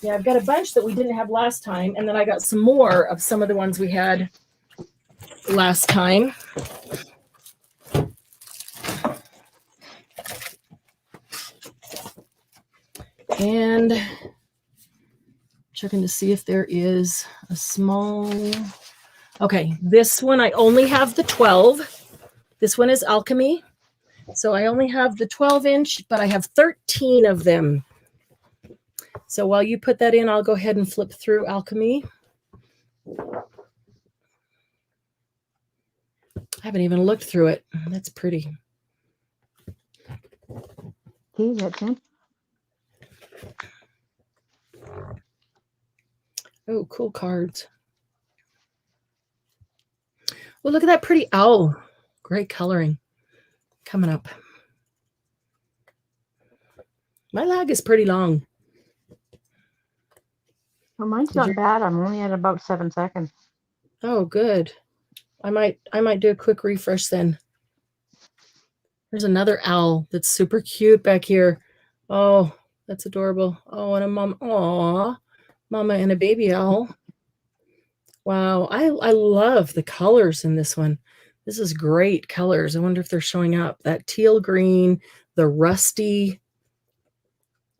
Yeah, I've got a bunch that we didn't have last time, and then I got some more of some of the ones we had last time. And checking to see if there is a small. Okay, this one I only have the 12. This one is Alchemy. So I only have the 12-inch, but I have 13 of them. So while you put that in, I'll go ahead and flip through Alchemy. I haven't even looked through it. That's pretty. Okay, that's it. Oh, cool cards. Well, look at that pretty owl. Great coloring coming up. My lag is pretty long. Well, mine's not bad. I'm only at about 7 seconds. Oh, good. I might do a quick refresh then. There's another owl that's super cute back here. Oh, that's adorable. Oh, and a mom. Aw, mama and a baby owl. Wow, I love the colors in this one. This is great colors. I wonder if they're showing up. That teal green, the rusty.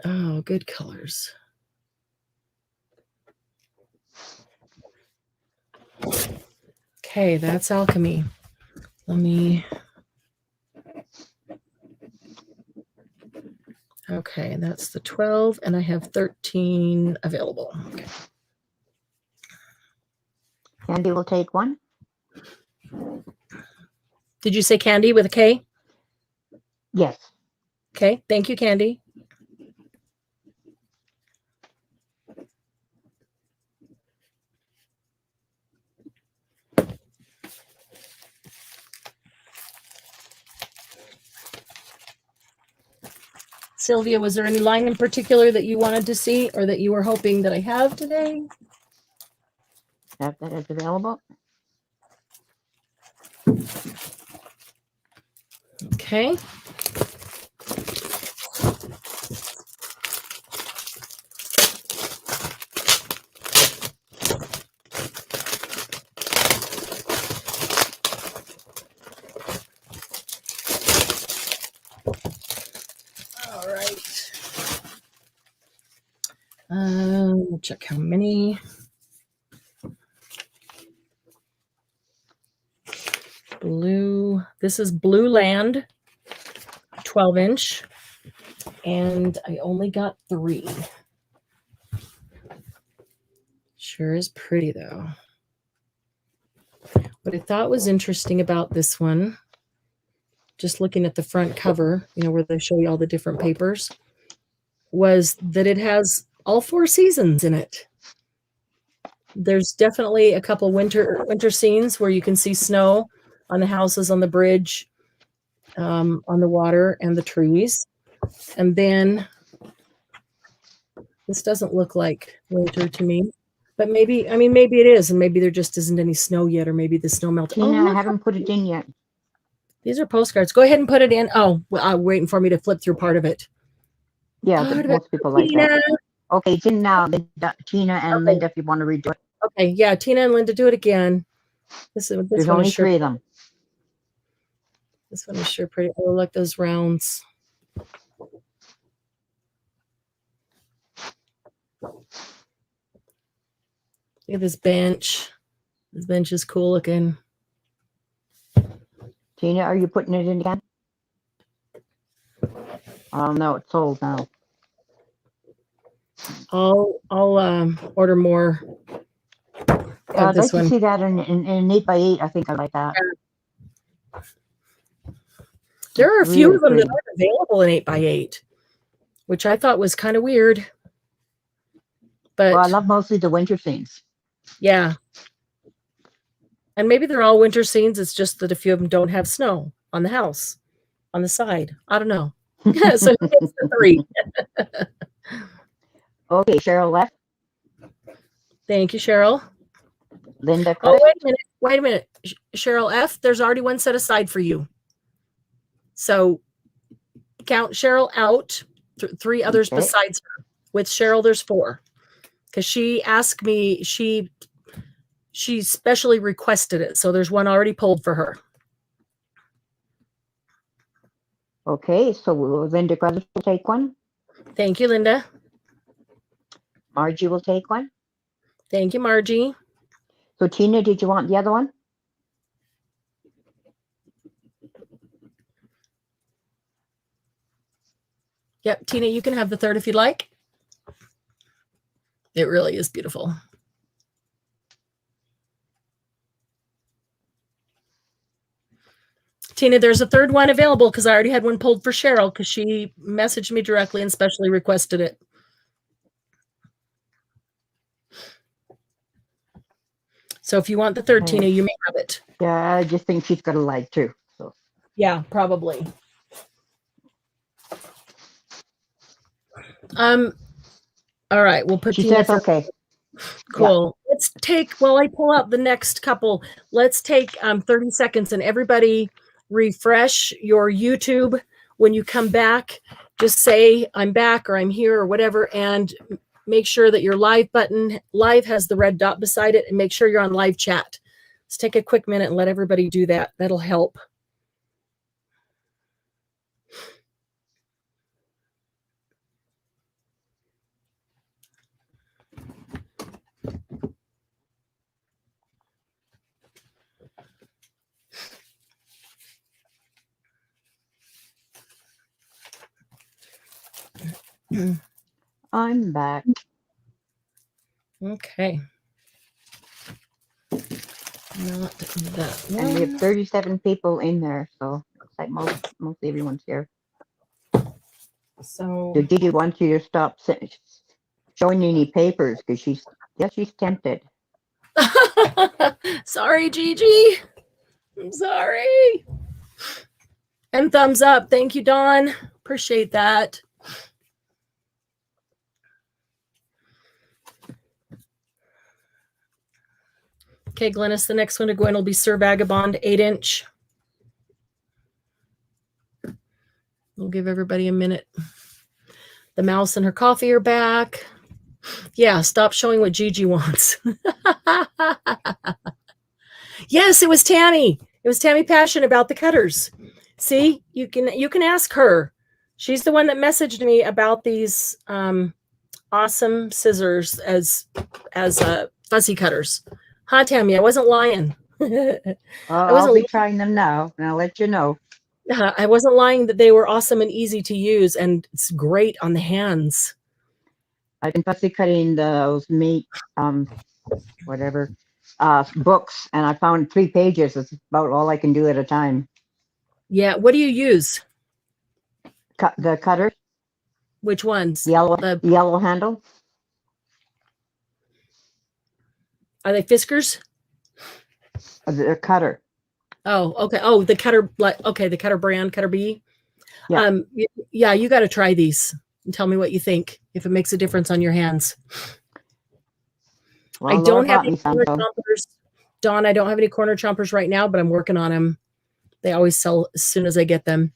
Oh, good colors. Okay, that's Alchemy. Let me. Okay, that's the 12, and I have 13 available. Okay. Candy will take one. Did you say Candy with a K? Yes. Okay, thank you, Candy. Sylvia, was there any line in particular that you wanted to see or that you were hoping that I have today? That is available. Okay. All right. We'll check how many. Blue. This is Blue Land, 12-inch, and I only got 3. Sure is pretty though. What I thought was interesting about this one, just looking at the front cover, you know, where they show you all the different papers, was that it has all 4 seasons in it. There's definitely a couple winter scenes where you can see snow on the houses, on the bridge, on the water and the trees. And then this doesn't look like winter to me, but maybe, I mean, maybe it is, and maybe there just isn't any snow yet, or maybe the snow melted. Tina, Oh, I haven't put it in yet. these are postcards. Go ahead and put it in. Oh, well, waiting for me to flip through part of it. Yeah, Part of most it. people like Tina. that. Okay, it's in now. Tina and Okay. Linda, if you want to redo it. Okay, yeah, Tina and Linda, do it again. This There's one only is sure. 3 of them. This one is sure pretty. Oh, look, those rounds. Look at this bench. This bench is cool looking. Tina, are you putting it in again? Oh no, it's sold now. I'll order more I'd of like this to one. see that in an 8x8. I think I like that. There are a few Really of them that pretty. aren't available in 8x8, which I thought was kind of weird. But Well, I love mostly the winter scenes. yeah. And maybe they're all winter scenes. It's just that a few of them don't have snow on the house, on the side. I don't know. So it's the 3. Okay, Cheryl left. Thank you, Cheryl. Linda, Oh, Chris. wait a minute. Cheryl F., there's already one set aside for you. So count Cheryl out, 3 others Okay. besides her. With Cheryl, there's 4. because she asked me, she specially requested it. So there's one already pulled for her. Okay, so Linda Brothers will take one. Thank you, Linda. Margie will take one. Thank you, Margie. So Tina, did you want the other one? Yep, Tina, you can have the third if you'd like. It really is beautiful. Tina, there's a third one available because I already had one pulled for Cheryl because she messaged me directly and specially requested it. So if you want the third, Tina, you may have it. Yeah, I just think she's got a light too. So Yeah, probably. All right, we'll put she Tina says third. okay. Cool. Yeah. Let's take, while I pull out the next couple, let's take 30 seconds and everybody refresh your YouTube. When you come back, just say I'm back or I'm here or whatever, and make sure that your live button, live has the red dot beside it, and make sure you're on live chat. Let's take a quick minute and let everybody do that. That'll help. I'm back. Okay. Not that one. And we have 37 people in there, so looks like most everyone's here. So Didi wants you to stop showing any papers because she's tempted. sorry, Gigi. I'm sorry. And thumbs up. Thank you, Dawn. Appreciate that. Okay, Glennis, the next one to go in will be Sir Vagabond 8-inch. We'll give everybody a minute. The mouse and her coffee are back. Yeah, stop showing what Gigi wants. Yes, it was Tammy. It was Tammy Passion about the cutters. See, you can ask her. She's the one that messaged me about these awesome scissors as fussy cutters. Huh, Tammy? I wasn't lying. I'll be trying them now, and I'll let you know. I wasn't lying that they were awesome and easy to use, and it's great on the hands. I've been fussy cutting those meat, books, and I found 3 pages. It's about all I can do at a time. Yeah. What do you use? The cutter. Which ones? Yellow handle. Are they Fiskars? The cutter. Oh, okay. Oh, the cutter. Okay, the cutter brand, Cutter B. Yeah. Yeah. You got to try these and tell me what you think. If it makes a difference on your hands. Well, I don't have any corner chompers, Dawn. I don't have any corner chompers right now, but I'm working on them. They always sell as soon as I get them.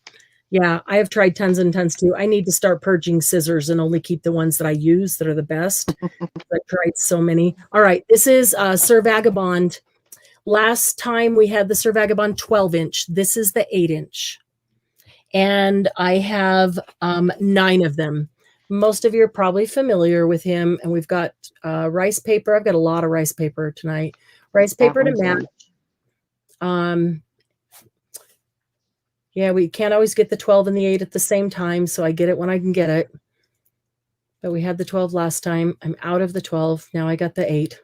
Yeah, I have tried tons and tons too. I need to start purging scissors and only keep the ones that I use that are the best. I've tried so many. All right, this is Sir Vagabond. Last time we had the Sir Vagabond 12-inch. This is the 8-inch. And I have 9 of them. Most of you are probably familiar with him. And we've got rice paper. I've got a lot of rice paper tonight. Rice paper to match. Yeah, we can't always get the 12 and the 8 at the same time. So I get it when I can get it. But we had the 12 last time. I'm out of the 12. Now I got the 8.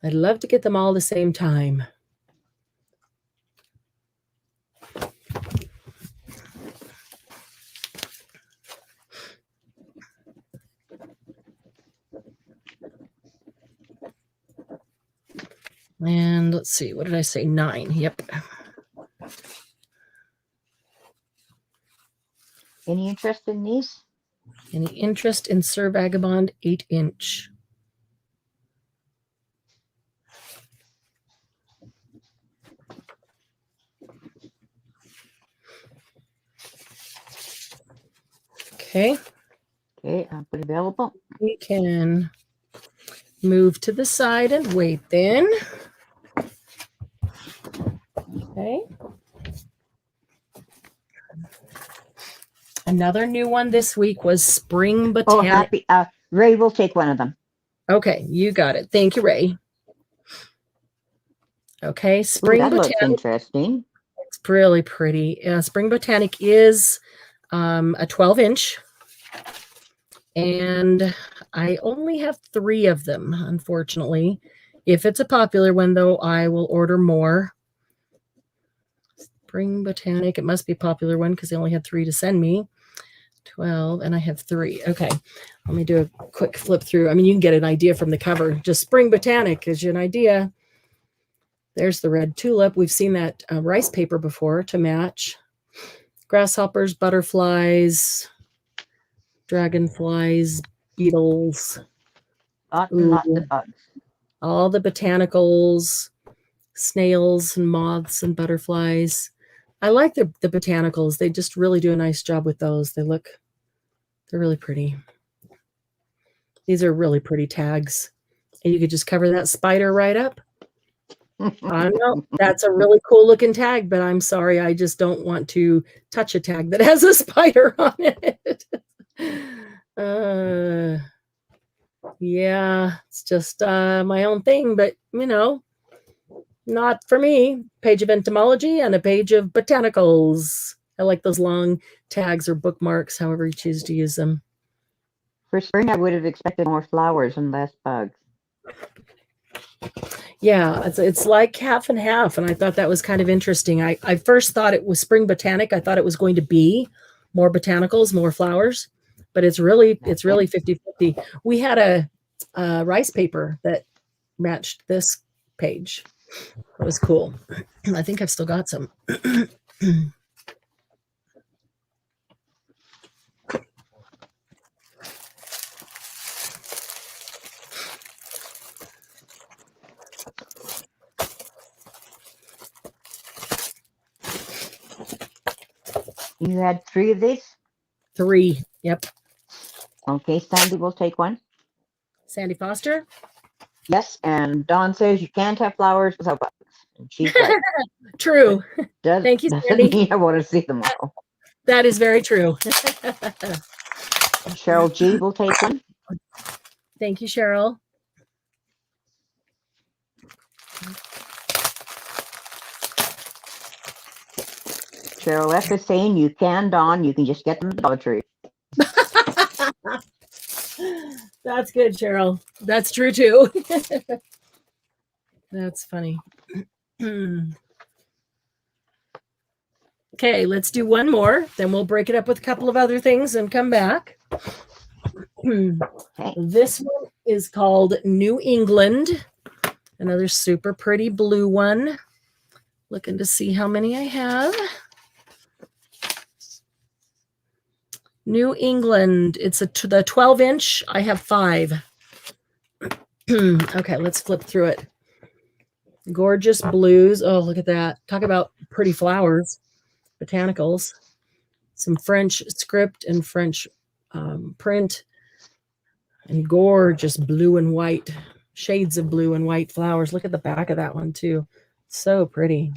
I'd love to get them all at the same time. And let's see, what did I say? 9. Yep. Any interest in these? Any interest in Sir Vagabond 8-inch? Okay. Okay, I'll put available. We can move to the side and wait then. Okay. Another new one this week was Spring Oh, Botanic. happy. Ray will take one of them. Okay, you got it. Thank you, Ray. Okay, Ooh, Spring that looks Botanic. interesting. It's really pretty. Spring Botanic is a 12-inch. And I only have 3 of them, unfortunately. If it's a popular one, though, I will order more. Spring Botanic. It must be a popular one because they only had 3 to send me. 12, and I have 3. Okay, let me do a quick flip through. I mean, you can get an idea from the cover. Just Spring Botanic gives you an idea. There's the red tulip. We've seen that rice paper before to match. Grasshoppers, butterflies, dragonflies, beetles. Lots of bugs. All the botanicals, snails and moths and butterflies. I like the botanicals. They just really do a nice job with those. They're really pretty. These are really pretty tags. And you could just cover that spider right up. I know that's a really cool looking tag, but I'm sorry, I just don't want to touch a tag that has a spider on it. Yeah, it's just my own thing, but not for me. Page of entomology and a page of botanicals. I like those long tags or bookmarks, however you choose to use them. For spring, I would have expected more flowers and less bugs. Yeah, it's like half and half, and I thought that was kind of interesting. I first thought it was Spring Botanic. I thought it was going to be more botanicals, more flowers, but it's really 50-50. We had a rice paper that matched this page. It was cool. I think I've still got some. You had 3 of these? 3. Yep. Okay, Sandy will take one. Sandy Foster. Yes, and Dawn says you can't have flowers without bugs. And she's right. True. Thank you, Doesn't Sandy. mean I want to see them all. That is very true. Cheryl G will take one. Thank you, Cheryl. Cheryl F is saying you can, Dawn. You can just get them at the Dollar Tree. That's good, Cheryl. That's true too. That's funny. Okay, let's do one more. Then we'll break it up with a couple of other things and come back. Okay. This one is called New England. Another super pretty blue one. Looking to see how many I have. New England. It's the 12-inch. I have 5. Okay, let's flip through it. Gorgeous blues. Oh, look at that. Talk about pretty flowers. Botanicals. Some French script and French print. And gorgeous blue and white. Shades of blue and white flowers. Look at the back of that one, too. So pretty.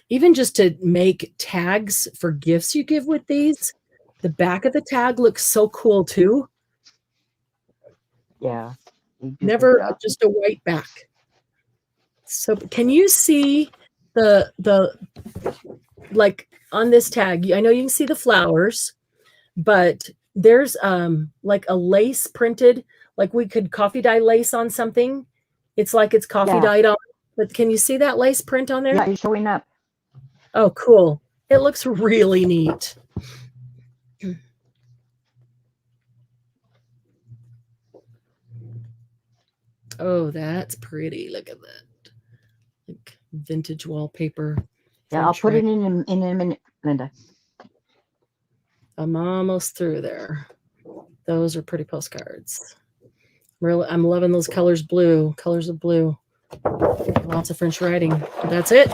Even just to make tags for gifts you give with these, the back of the tag looks so cool too. Yeah. Never just a white back. So can you see the like on this tag? I know you can see the flowers, but there's like a lace printed, like we could coffee dye lace on something. It's like it's coffee dyed on, but can you see that lace print on there? Yeah, it's showing up. Oh, cool. It looks really neat. Oh, that's pretty. Look at that. Like vintage wallpaper. Yeah, I'll put it in a minute, Linda. I'm almost through there. Those are pretty postcards. Really, I'm loving those colors blue. Colors of blue. Lots of French writing. That's it.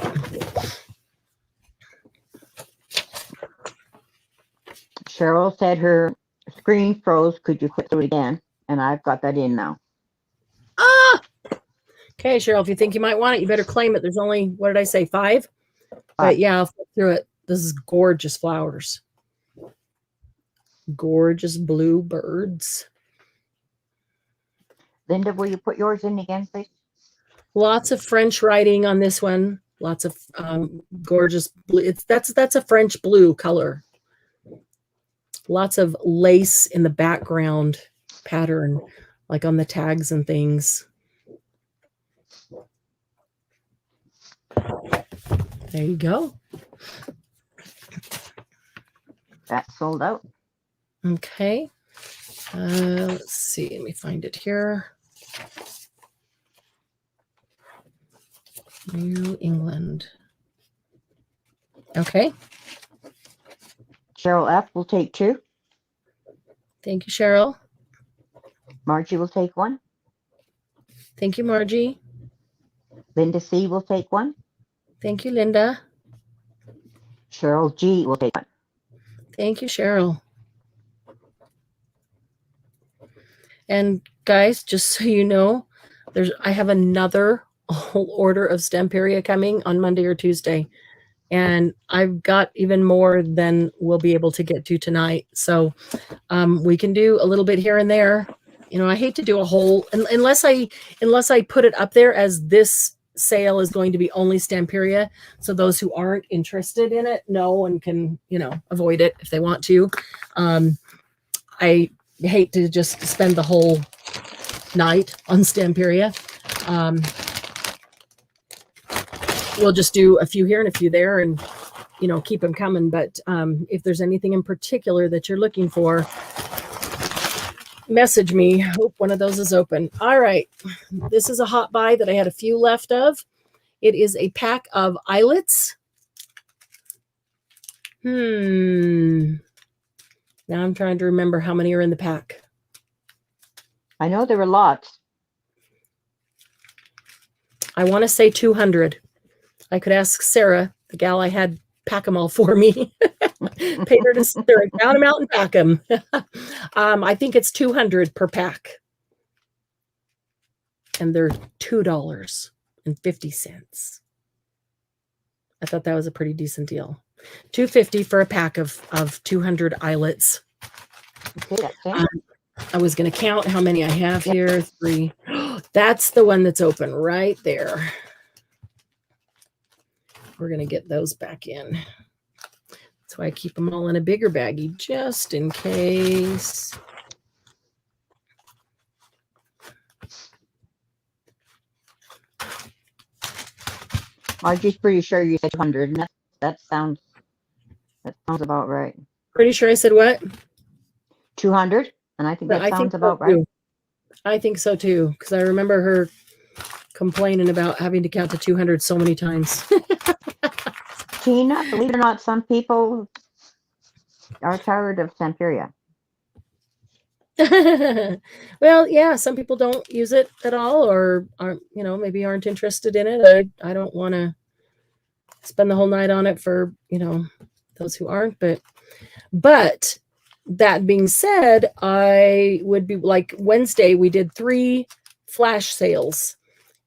Cheryl said her screen froze. Could you click through it again? And I've got that in now. Ah! Okay, Cheryl, if you think you might want it, you better claim it. There's only, what did I say, 5? But yeah, I'll flip through it. This is gorgeous flowers. Gorgeous blue birds. Linda, will you put yours in again, please? Lots of French writing on this one. Lots of gorgeous blue. That's a French blue color. Lots of lace in the background pattern, like on the tags and things. There you go. That's sold out. Okay. Let's see. Let me find it here. New England. Okay. Cheryl F will take 2. Thank you, Cheryl. Margie will take 1. Thank you, Margie. Linda C will take 1. Thank you, Linda. Cheryl G will take 1. Thank you, Cheryl. And guys, just so you know, I have another whole order of Stamperia coming on Monday or Tuesday. And I've got even more than we'll be able to get to tonight. So we can do a little bit here and there. You know, I hate to do a whole, unless I put it up there as this sale is going to be only Stamperia. So those who aren't interested in it know and can, you know, avoid it if they want to. I hate to just spend the whole night on Stamperia. We'll just do a few here and a few there and, you know, keep them coming. But if there's anything in particular that you're looking for, message me. Hope one of those is open. All right. This is a hot buy that I had a few left of. It is a pack of eyelets. Now I'm trying to remember how many are in the pack. I know there were lots. I want to say 200. I could ask Sarah, the gal I had pack them all for me. Paid her to count them out and pack them. I think it's 200 per pack. And they're $2.50. I thought that was a pretty decent deal. $2.50 for a pack of 200 eyelets. Okay, that's it. I was going to count how many I have here. 3. That's the one that's open right there. We're going to get those back in. That's why I keep them all in a bigger baggie, just in case. Margie's pretty sure you said 200, and that sounds about right. Pretty sure I said what? 200, and I think that sounds about so right. too. I think so too, because I remember her complaining about having to count to 200 so many times. Tina, believe it or not, some people are tired of Stamperia. Well, yeah, some people don't use it at all, or aren't, you know, maybe aren't interested in it. I don't want to spend the whole night on it for, you know, those who aren't. But that being said, I would be like Wednesday, we did 3 flash sales.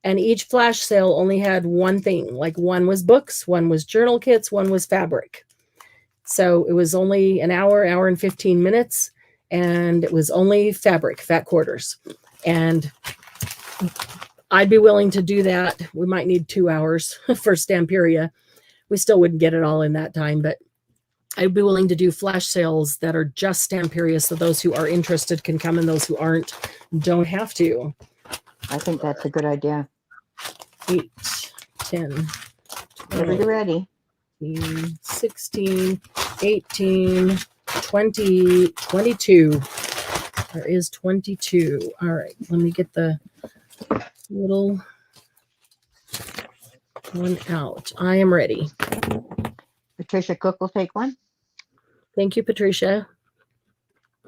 And each flash sale only had one thing. Like one was books, one was journal kits, one was fabric. So it was only an hour and 15 minutes. And it was only fabric, fat quarters. And I'd be willing to do that. We might need 2 hours for Stamperia. We still wouldn't get it all in that time, but I'd be willing to do flash sales that are just Stamperia, so those who are interested can come and those who aren't don't have to. I think that's a good idea. 8, 10, Whenever you're ready. 16, 18, 20, 22. There is 22. All right, let me get the little one out. I am ready. Patricia Cook will take 1. Thank you, Patricia.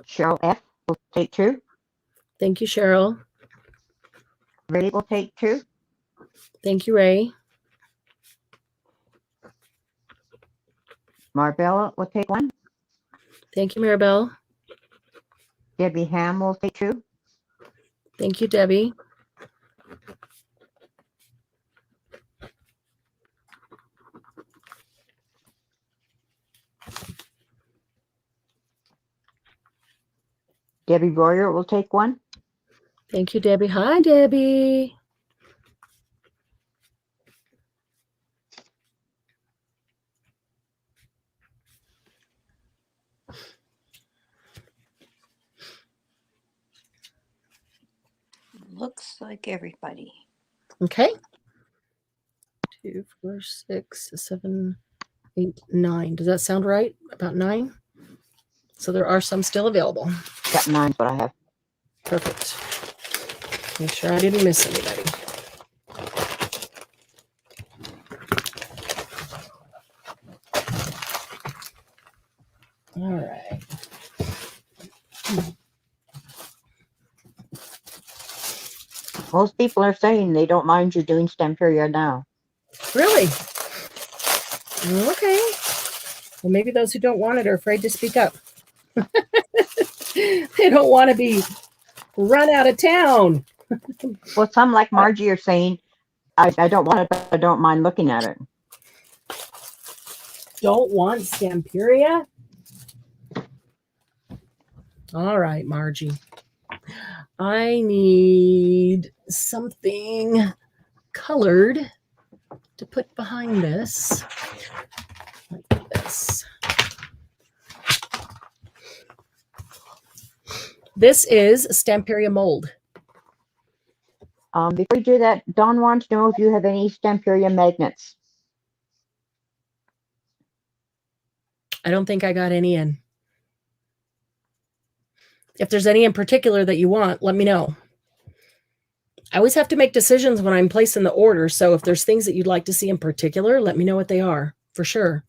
Cheryl F will take 2. Thank you, Cheryl. Ray will take 2. Thank you, Ray. Marbella will take 1. Thank you, Maribel. Debbie Ham will take 2. Thank you, Debbie. Debbie Royer will take 1. Thank you, Debbie. Hi, Debbie. Looks like everybody. Okay. 2, 4, 6, 7, 8, 9. Does that sound right? About 9? So there are some still available. Got 9, but I have. Perfect. Make sure I didn't miss anybody. All right. Most people are saying they don't mind you doing STAMPERIA now. Really? Okay. Well, maybe those who don't want it are afraid to speak up. They don't want to be run out of town. Well, some like Margie are saying, I don't want it, but I don't mind looking at it. Don't want STAMPERIA? All right, Margie. I need something colored to put behind this. Like this. This is STAMPERIA mold. Before you do that, Don wants to know if you have any STAMPERIA magnets. I don't think I got any in. If there's any in particular that you want, let me know. I always have to make decisions when I'm placing the order. So if there's things that you'd like to see in particular, let me know what they are, for sure.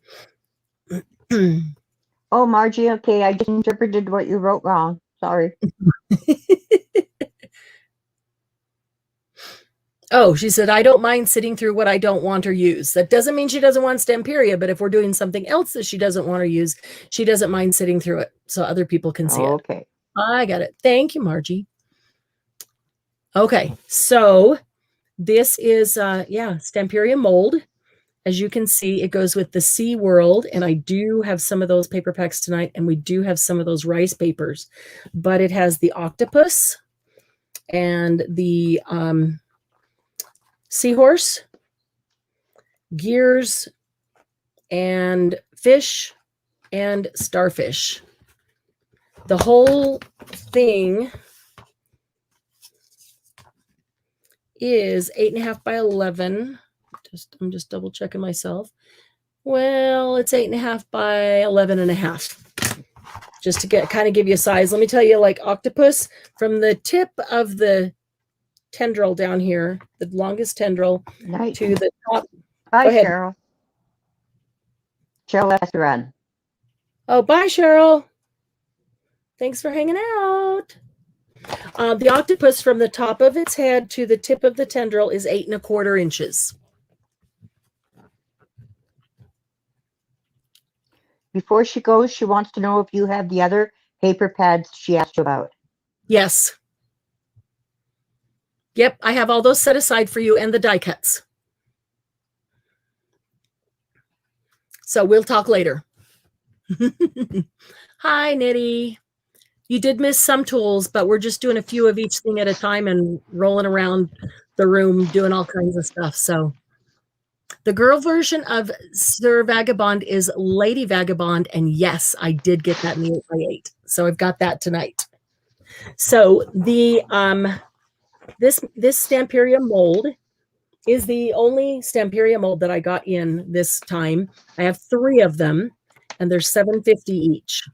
Oh, Margie, okay, I just interpreted what you wrote wrong. Sorry. Oh, she said, I don't mind sitting through what I don't want or use. That doesn't mean she doesn't want STAMPERIA, but if we're doing something else that she doesn't want or use, she doesn't mind sitting through it so other people can see it. Okay. I got it. Thank you, Margie. Okay, so this is, STAMPERIA mold. As you can see, it goes with the Sea World, and I do have some of those paper packs tonight, and we do have some of those rice papers, but it has the octopus and the seahorse, gears, and fish, and starfish. The whole thing is 8.5 by 11. I'm just double checking myself. Well, it's 8.5 by 11.5. Just to kind of give you a size. Let me tell you, like octopus, from the tip of the tendril down here, the longest tendril, Night. to the top. Bye, Go ahead. Cheryl. Cheryl has to run. Oh, bye, Cheryl. Thanks for hanging out. The octopus from the top of its head to the tip of the tendril is 8.25 inches. Before she goes, she wants to know if you have the other paper pads she asked you about. Yes. Yep, I have all those set aside for you and the die cuts. So we'll talk later. Hi, Nitty. You did miss some tools, but we're just doing a few of each thing at a time and rolling around the room doing all kinds of stuff. So the girl version of Sir Vagabond is Lady Vagabond. And yes, I did get that in the 8x8. So I've got that tonight. So the this STAMPERIA mold is the only STAMPERIA mold that I got in this time. I have 3 of them, and they're $7.50 each.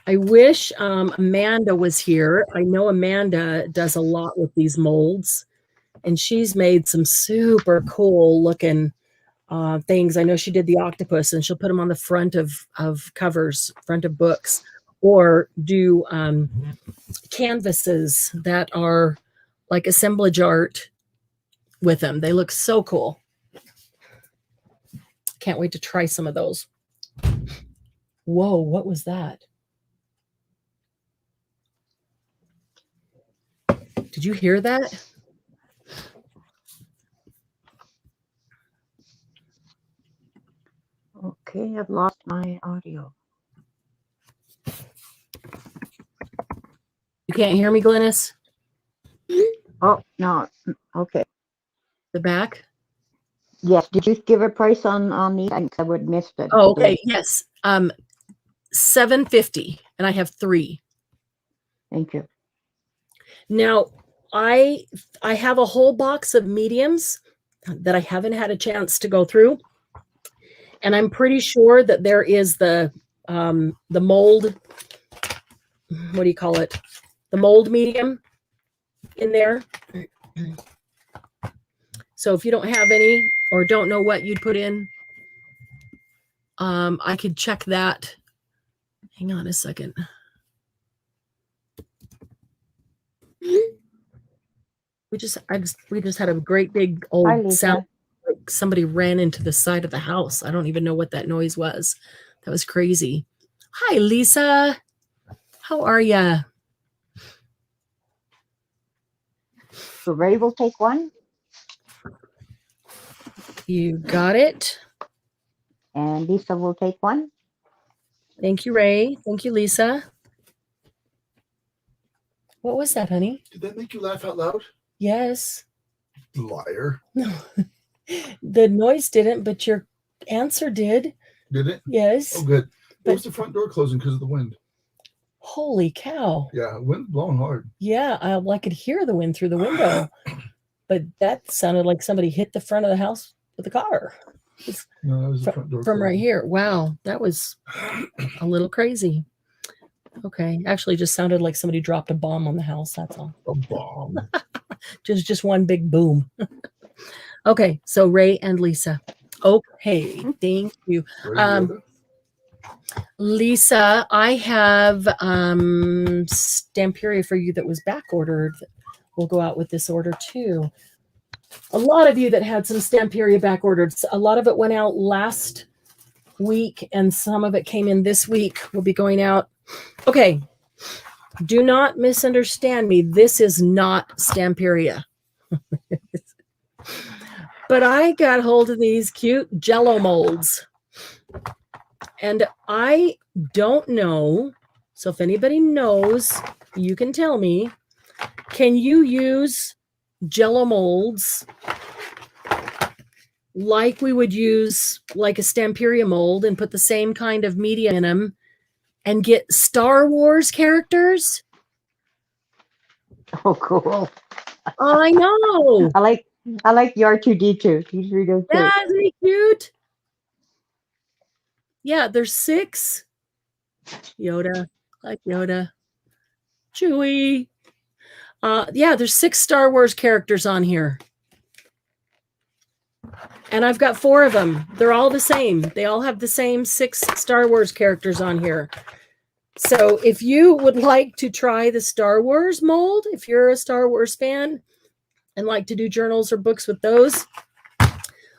I wish Amanda was here. I know Amanda does a lot with these molds, and she's made some super cool looking things. I know she did the octopus, and she'll put them on the front of covers, front of books, or do canvases that are like assemblage art with them. They look so cool. Can't wait to try some of those. Whoa, what was that? Did you hear that? Okay, I've lost my audio. You can't hear me, Glynis? Oh, no. Okay. The back? Yes. Did you give a price on these? I would have missed it. Oh, okay. Yes. $7.50, and I have 3. Thank you. Now, I have a whole box of mediums that I haven't had a chance to go through, and I'm pretty sure that there is the mold. What do you call it? The mold medium in there. So if you don't have any or don't know what you'd put in, I could check that. Hang on a second. We just had a great big Hi, old Lisa. sound like somebody ran into the side of the house. I don't even know what that noise was. That was crazy. Hi, Lisa. How are ya? So Ray will take one, You got it. and Lisa will take one. Thank you, Ray. Thank you, Lisa. What was that, honey? Did that make you laugh out loud? Yes. Liar. No. The noise didn't, but your answer did. Did it? Yes. Oh, good. But- It was the front door closing because of the wind. Holy cow. Yeah, wind blowing hard. Yeah, I could hear the wind through the window. But that sounded like somebody hit the front of the house with a car. No, that was the front door From right closing. here. Wow, that was a little crazy. Okay, actually just sounded like somebody dropped a bomb on the house, that's all. A bomb. Just one big boom. Okay, so Ray and Lisa. Okay, thank you. Yoda? Lisa, I have Stamperia for you that was back ordered. We'll go out with this order too. A lot of you that had some Stamperia back ordered. A lot of it went out last week and some of it came in this week. We'll be going out. Okay. Do not misunderstand me. This is not Stamperia. But I got hold of these cute Jello molds. And I don't know. So if anybody knows, you can tell me. Can you use Jello molds like we would use like a Stamperia mold and put the same kind of media in them and get Star Wars characters? Oh, cool. I know. I like the R2D2. He's really cute. Yeah, isn't he cute? Yeah, there's 6. Yoda, like Yoda. Chewie. Yeah, there's 6 Star Wars characters on here. And I've got 4 of them. They're all the same. They all have the same 6 Star Wars characters on here. So if you would like to try the Star Wars mold, if you're a Star Wars fan and like to do journals or books with those,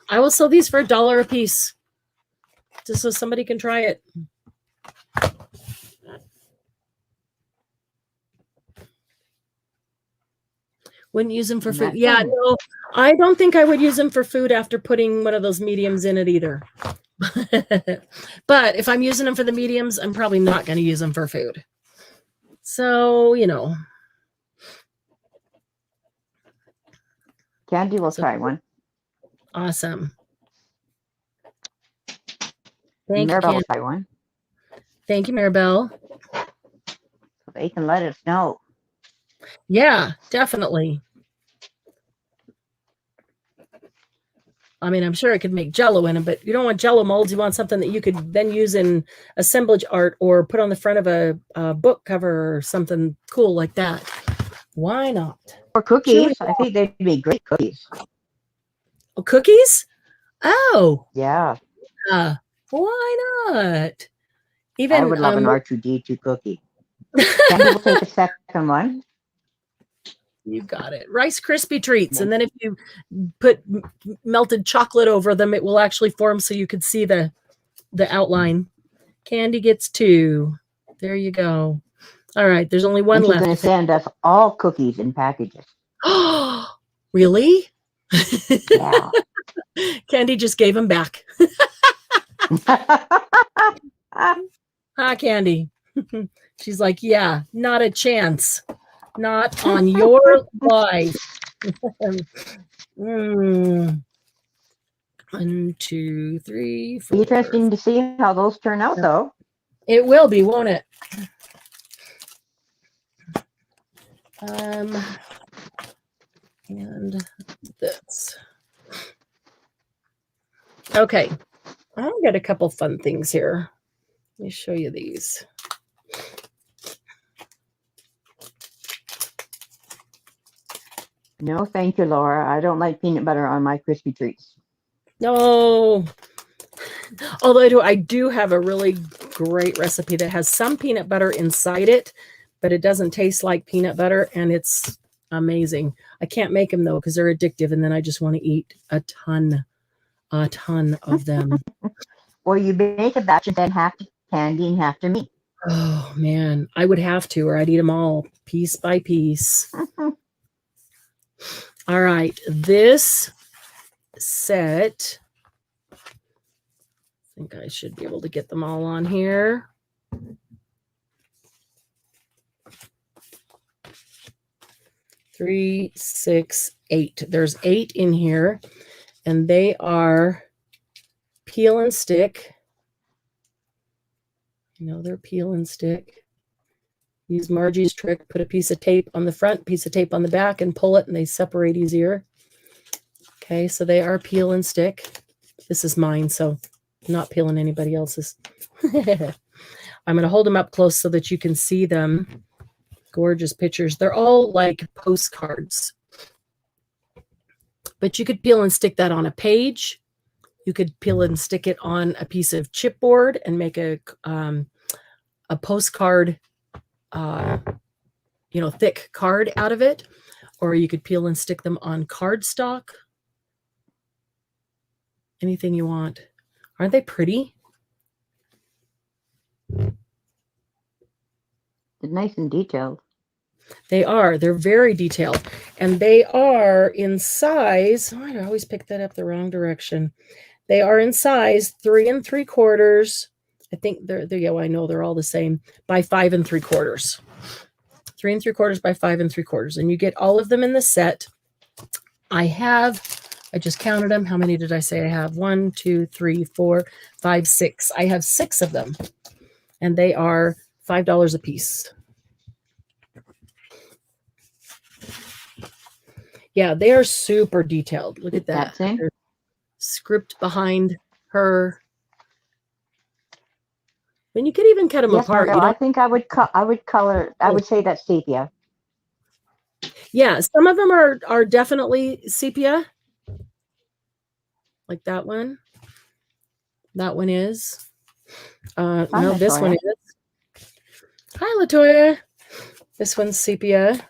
I will sell these for $1 a piece. Just so somebody can try it. Wouldn't use them for food. Yeah, no, I don't think I would use them for food after putting one of those mediums in it either. But if I'm using them for the mediums, I'm probably not going to use them for food. So, you know. Candy will try one. Awesome. Thank you, Maribel will Candy. try one. Thank you, Maribel. So they can let us know. Yeah, definitely. I mean, I'm sure I could make Jello in them, but you don't want Jello molds. You want something that you could then use in assemblage art or put on the front of a book cover or something cool like that. Why not? Or cookies. I think they'd be great cookies. Oh, cookies? Oh, Yeah. why not? I Even would love an R2D2 cookie. Candy will take a second one. You got it. Rice Krispie treats. And then if you put melted chocolate over them, it will actually form so you could see the outline. Candy gets 2. There you go. All right, there's only one And she's going to left. send us all cookies in packages. Really? Yeah. Candy just gave them back. Huh, Candy? She's like, yeah, not a chance. Not on your life. 1, 2, 3, 4. Interesting to see how those turn out, though. It will be, won't it? And this. Okay. I've got a couple fun things here. Let me show you these. No, thank you, Laura. I don't like peanut butter on my crispy treats. No. Although I do have a really great recipe that has some peanut butter inside it, but it doesn't taste like peanut butter, and it's amazing. I can't make them, though, because they're addictive, and then I just want to eat a ton of them. Or you make a batch and then half to Candy and half to me. Oh, man. I would have to, or I'd eat them all piece by piece. All right. This set, I think I should be able to get them all on here. Three, 6, 8. There's 8 in here, and they are peel and stick. You know, they're peel and stick. Use Margie's trick. Put a piece of tape on the front, piece of tape on the back, and pull it, and they separate easier. Okay, so they are peel and stick. This is mine, so I'm not peeling anybody else's. I'm going to hold them up close so that you can see them. Gorgeous pictures. They're all like postcards. But you could peel and stick that on a page. You could peel and stick it on a piece of chipboard and make a postcard, thick card out of it. Or you could peel and stick them on cardstock. Anything you want. Aren't they pretty? They're nice and detailed. They are. They're very detailed. And they are in size. Oh, I always pick that up the wrong direction. They are in size 3 3/4. I think I know they're all the same, by 5 3/4. 3 3/4 by 5 3/4. And you get all of them in the set. I just counted them. How many did I say I have? 1, 2, 3, 4, 5, 6. I have 6 of them. And they are $5 a piece. Yeah, they are super detailed. Look at that. There's script behind her. And you could even cut them apart. No, I think I would color. I would say that's sepia. Yeah, some of them are definitely sepia. Like that one. That one is. No, Latoya. This one is. Hi, Latoya. This one's sepia.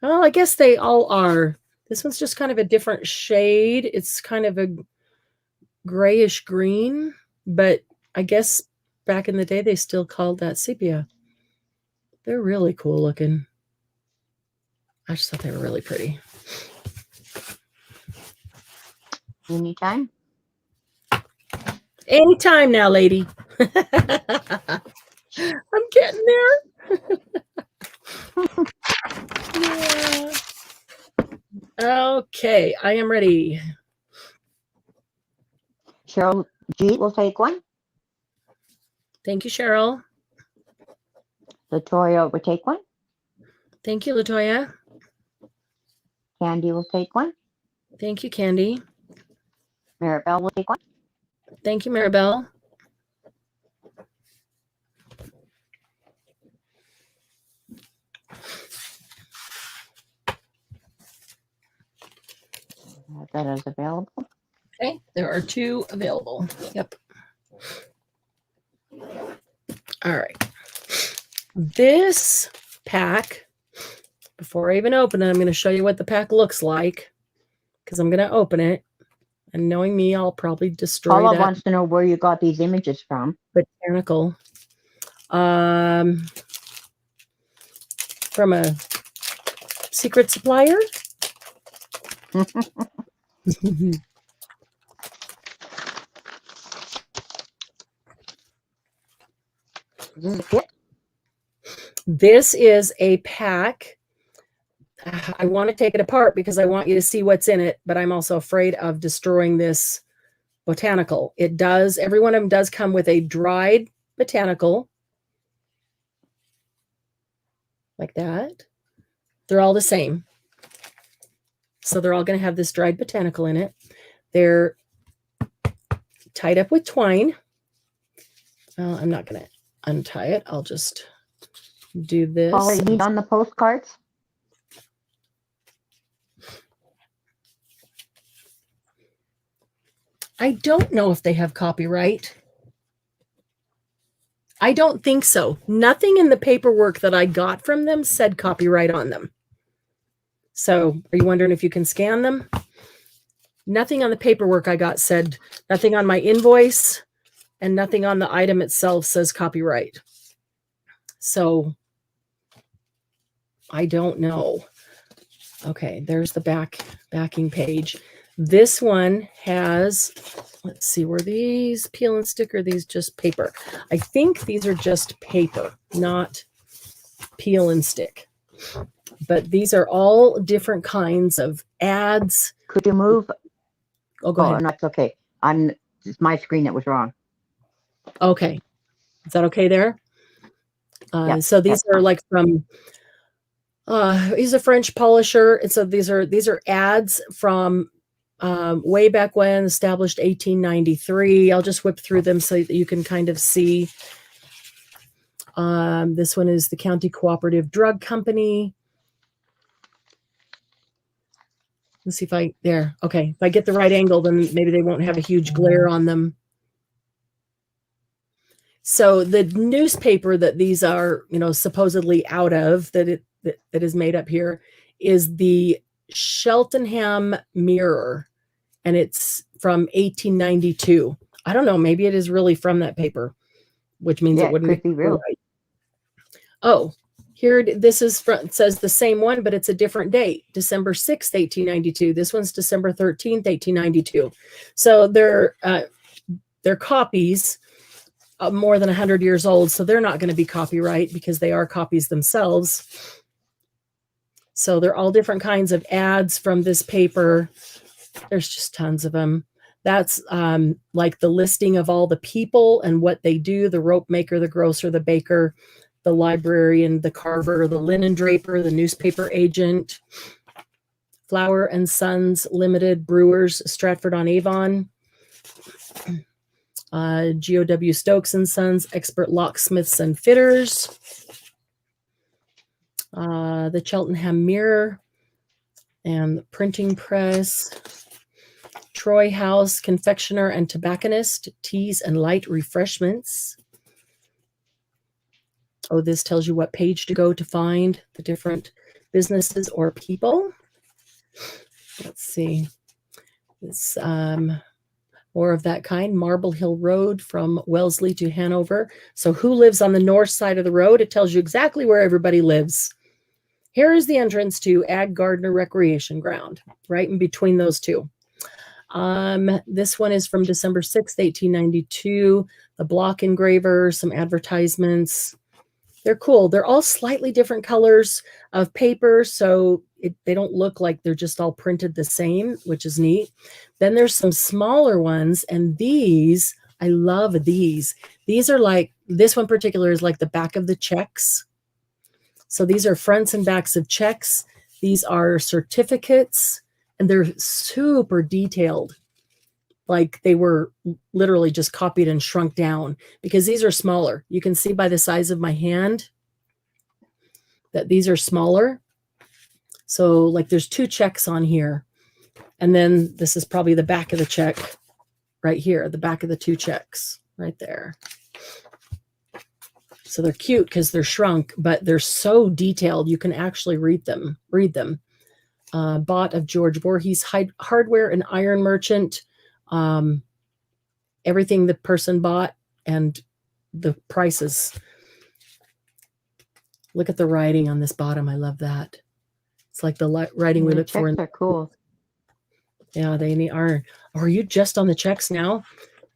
Oh, I guess they all are. This one's just kind of a different shade. It's kind of a grayish green, but I guess back in the day, they still called that sepia. They're really cool looking. I just thought they were really pretty. Anytime? Anytime now, lady. I'm getting there. Yeah. Okay, I am ready. Cheryl G will take one. Thank you, Cheryl. Latoya will take one. Thank you, Latoya. Candy will take one. Thank you, Candy. Maribel will take one. Thank you, Maribel. That is available. Okay, there are 2 available. Yep. All right. This pack, before I even open it, I'm going to show you what the pack looks like, because I'm going to open it And knowing me, I'll probably destroy Paula that wants to know where you got these images from. botanical. From a secret supplier. This is a pack. I want to take it apart because I want you to see what's in it, but I'm also afraid of destroying this botanical. It does, every one of them does come with a dried botanical. Like that. They're all the same. So they're all going to have this dried botanical in it. They're tied up with twine. I'm not going to untie it. I'll just do this. Paula, you need on the postcards? I don't know if they have copyright. I don't think so. Nothing in the paperwork that I got from them said copyright on them. So are you wondering if you can scan them? Nothing on the paperwork I got said, nothing on my invoice, and nothing on the item itself says copyright. So I don't know. Okay, there's the backing page. This one has, let's see, were these peel and stick or these just paper? I think these are just paper, not peel and stick. But these are all different kinds of ads. Could you move? Oh, go ahead. No, it's okay. It's my screen that was wrong. Okay. Is that okay there? Yeah, so these are like from, he's a French polisher. And so these are ads from way back when, established 1893. I'll just whip through them so that you can kind of see. This one is the County Cooperative Drug Company. Let's see if okay. If I get the right angle, then maybe they won't have a huge glare on them. So the newspaper that these are, supposedly out of, that is made up here, is the Cheltenham Mirror, and it's from 1892. I don't know. Maybe it is really from that paper, which means it wouldn't be real. Right. Oh, here this is from, it says the same one, but it's a different date, December 6th, 1892. This one's December 13th, 1892. So they're copies of more than 100 years old. So they're not going to be copyright because they are copies themselves. So they're all different kinds of ads from this paper. There's just tons of them. That's like the listing of all the people and what they do: the rope maker, the grocer, the baker, the librarian, the carver, the linen draper, the newspaper agent, Flower and Sons Limited, Brewers, Stratford-on-Avon, GOW Stokes and Sons, Expert Locksmiths and Fitters, the Cheltenham Mirror and the Printing Press, Troy House Confectioner and Tobacconist, Teas and Light Refreshments. Oh, this tells you what page to go to find the different businesses or people. Let's see. It's more of that kind. Marble Hill Road from Wellesley to Hanover. So who lives on the north side of the road? It tells you exactly where everybody lives. Here is the entrance to Ag Gardner Recreation Ground, right in between those two. This one is from December 6th, 1892. The block engraver, some advertisements. They're cool. They're all slightly different colors of paper, so they don't look like they're just all printed the same, which is neat. Then there's some smaller ones, and these, I love these. These are like, this one particular is like the back of the checks. So these are fronts and backs of checks. These are certificates, and they're super detailed. Like they were literally just copied and shrunk down because these are smaller. You can see by the size of my hand that these are smaller. So like there's two checks on here. And then this is probably the back of the check right here, the back of the two checks right there. So they're cute because they're shrunk, but they're so detailed you can actually read them. Bought of George Voorhees, hardware and iron merchant, everything the person bought and the prices. Look at the writing on this bottom. I love that. It's like the writing we The look for. checks are cool. Yeah, they are. Are you just on the checks now?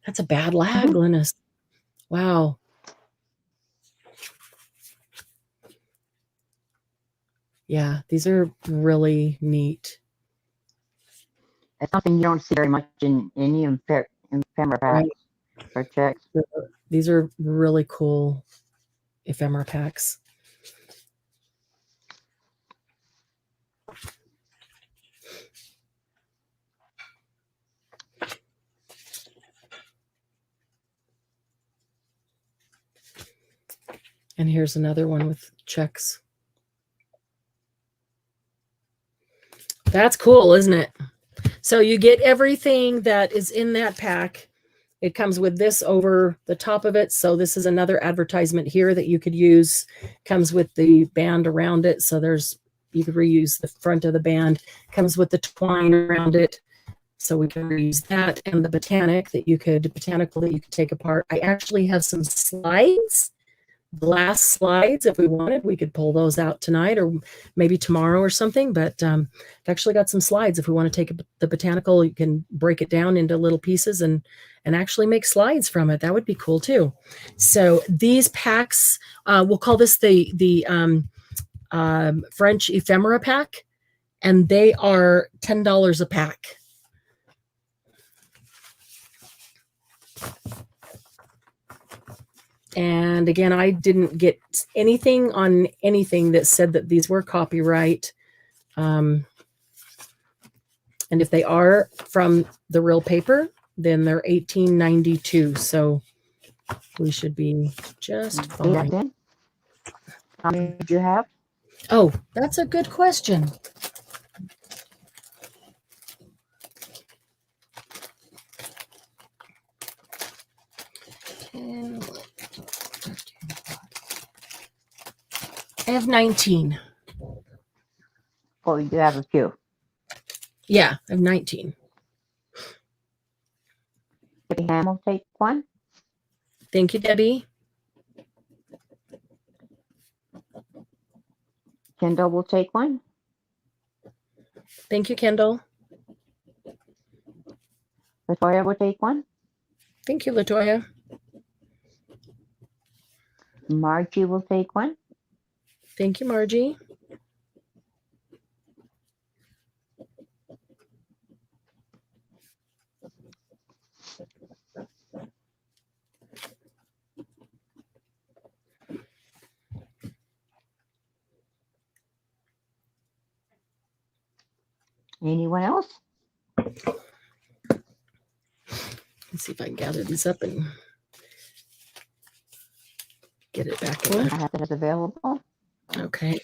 That's a bad lag, Glynis. Wow. Yeah, these are really neat. It's something you don't see very much in any ephemera packs or checks. These are really cool ephemera packs. And here's another one with checks. That's cool, isn't it? So you get everything that is in that pack. It comes with this over the top of it. So this is another advertisement here that you could use. Comes with the band around it. So you could reuse the front of the band. Comes with the twine around it. So we can reuse that, and the botanical that you could take apart. I actually have some slides, glass slides. If we wanted, we could pull those out tonight or maybe tomorrow or something. But I've actually got some slides. If we want to take the botanical, you can break it down into little pieces and actually make slides from it. That would be cool too. So these packs, we'll call this the French ephemera pack, and they are $10 a pack. And again, I didn't get anything on anything that said that these were copyright. And if they are from the real paper, then they're $18.92. So we should be just fine. How many did you have? Oh, that's a good question. I have 19. Oh, you do have a few. Yeah, I have 19. Debbie Ham will take one. Thank you, Debbie. Kendall will take one. Thank you, Kendall. Latoya will take one. Thank you, Latoya. Margie will take one. Thank you, Margie. Anyone else? Let's see if I can gather these up and get it back in. I have it available. Okay.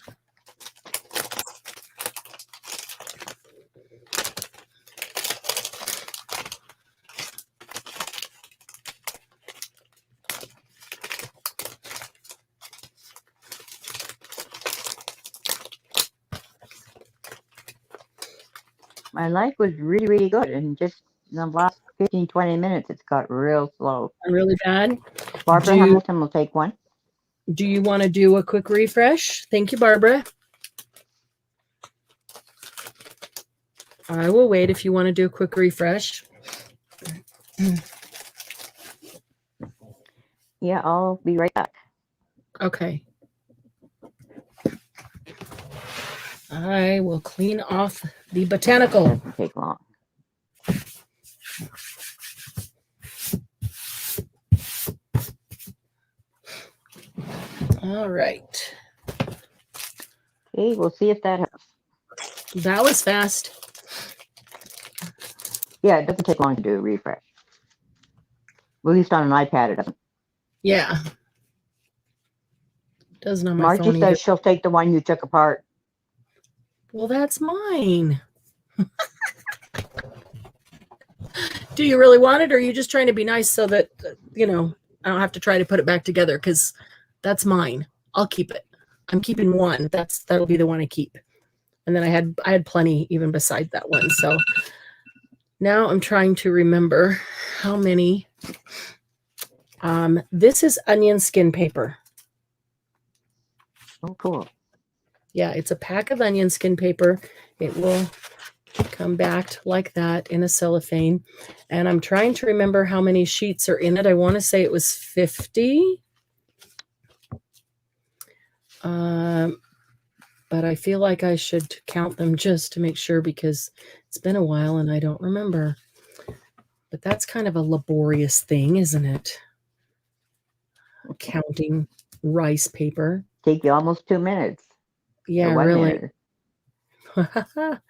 My life was really, really good. And just in the last 15, 20 minutes, it's got real slow. Really bad. Barbara Hamilton will take one. Do you want to do a quick refresh? Thank you, Barbara. I will wait if you want to do a quick refresh. Yeah, I'll be right back. Okay. I will clean off the botanical. Doesn't take long. All right. Okay, we'll see if that helps. That was fast. Yeah, it doesn't take long to do a refresh. At least on an iPad, it doesn't. Yeah. Doesn't on my Margie phone says either. she'll take the one you took apart. Well, that's mine. Do you really want it, or are you just trying to be nice so that, I don't have to try to put it back together? Because that's mine. I'll keep it. I'm keeping one. That'll be the one I keep. And then I had plenty even beside that one. So Now I'm trying to remember how many. This is onion skin paper. Oh, cool. Yeah, it's a pack of onion skin paper. It will come backed like that in a cellophane. And I'm trying to remember how many sheets are in it. I want to say it was 50. But I feel like I should count them just to make sure because it's been a while and I don't remember. But that's kind of a laborious thing, isn't it? Counting rice paper. Take you almost 2 minutes. Yeah, or 1 really. minute.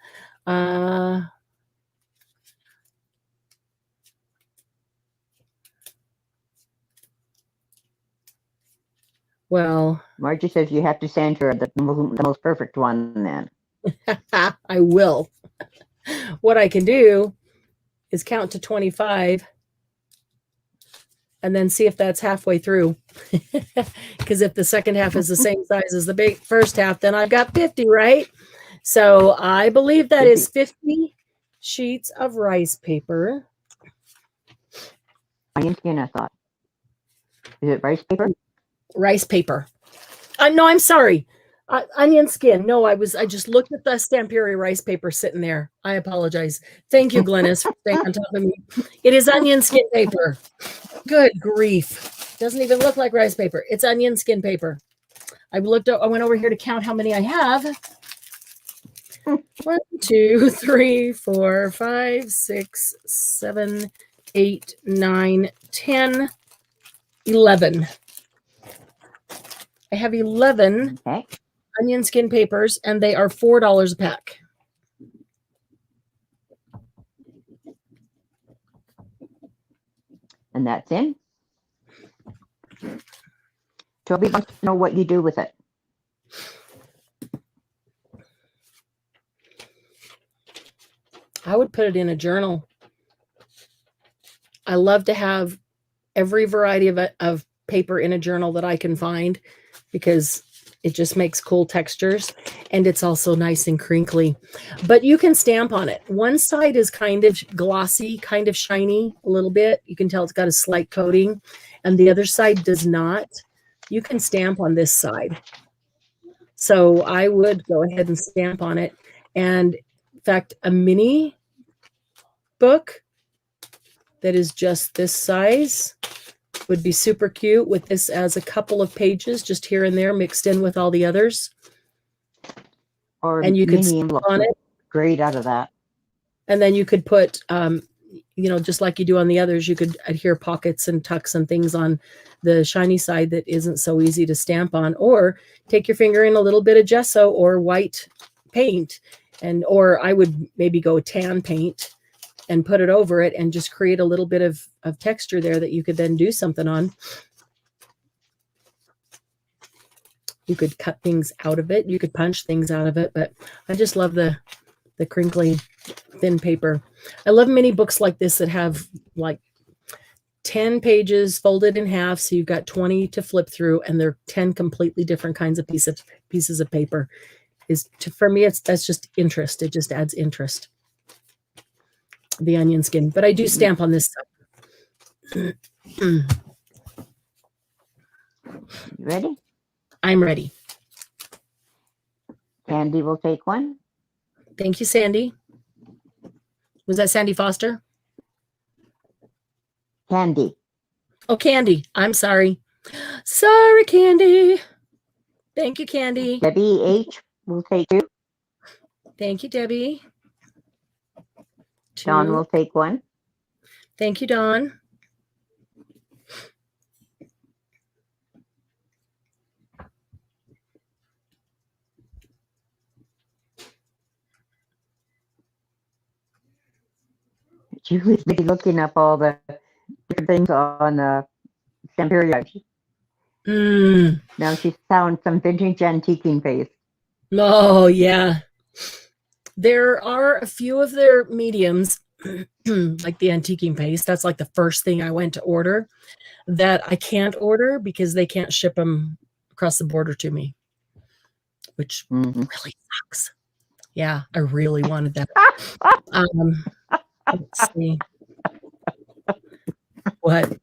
Well, Margie says you have to send her the most perfect one then. I will. What I can do is count to 25 and then see if that's halfway through. Because if the second half is the same size as the first half, then I've got 50, right? So I believe that is 50 sheets of rice paper. Onion skin, I thought. Is it rice paper? Rice paper. No, I'm sorry. Onion skin. No, I just looked at the Stamperia rice paper sitting there. I apologize. Thank you, Glennis, for staying on top of me. It is onion skin paper. Good grief. Doesn't even look like rice paper. It's onion skin paper. I went over here to count how many I have. 1, 2, 3, 4, 5, 6, 7, 8, 9, 10, 11. I have 11 onion skin papers, and they are $4 a pack. And that's in. Toby wants to know what you do with it. I would put it in a journal. I love to have every variety of paper in a journal that I can find because it just makes cool textures and it's also nice and crinkly. But you can stamp on it. One side is kind of glossy, kind of shiny a little bit. You can tell it's got a slight coating, and the other side does not. You can stamp on this side. So I would go ahead and stamp on it. And in fact, a mini book that is just this size would be super cute with this as a couple of pages just here and there mixed in with all the others. Or and you could stamp on it. Great out of that. And then you could put, just like you do on the others, you could adhere pockets and tucks and things on the shiny side that isn't so easy to stamp on, or take your finger in a little bit of gesso or white paint, or I would maybe go tan paint and put it over it and just create a little bit of texture there that you could then do something on. You could cut things out of it. You could punch things out of it, but I just love the crinkly thin paper. I love mini books like this that have like 10 pages folded in half. So you've got 20 to flip through, and they're 10 completely different kinds of pieces of paper. For me, that's just interest. It just adds interest. The onion skin, but I do stamp on this side. You ready? I'm ready. Candy will take one. Thank you, Sandy. Was that Sandy Foster? Candy. Oh, Candy. I'm sorry. Sorry, Candy. Thank you, Candy. Debbie H will take two. Thank you, Debbie. Dawn will take one. Thank you, Dawn. Julie's busy looking up all the different things on STAMPERIA. Now she's found some vintage antiquing paste. Oh, yeah. There are a few of their mediums, like the antiquing paste. That's like the first thing I went to order that I can't order because they can't ship them across the border to me, which really sucks. Yeah, I really wanted that. Let's see. What?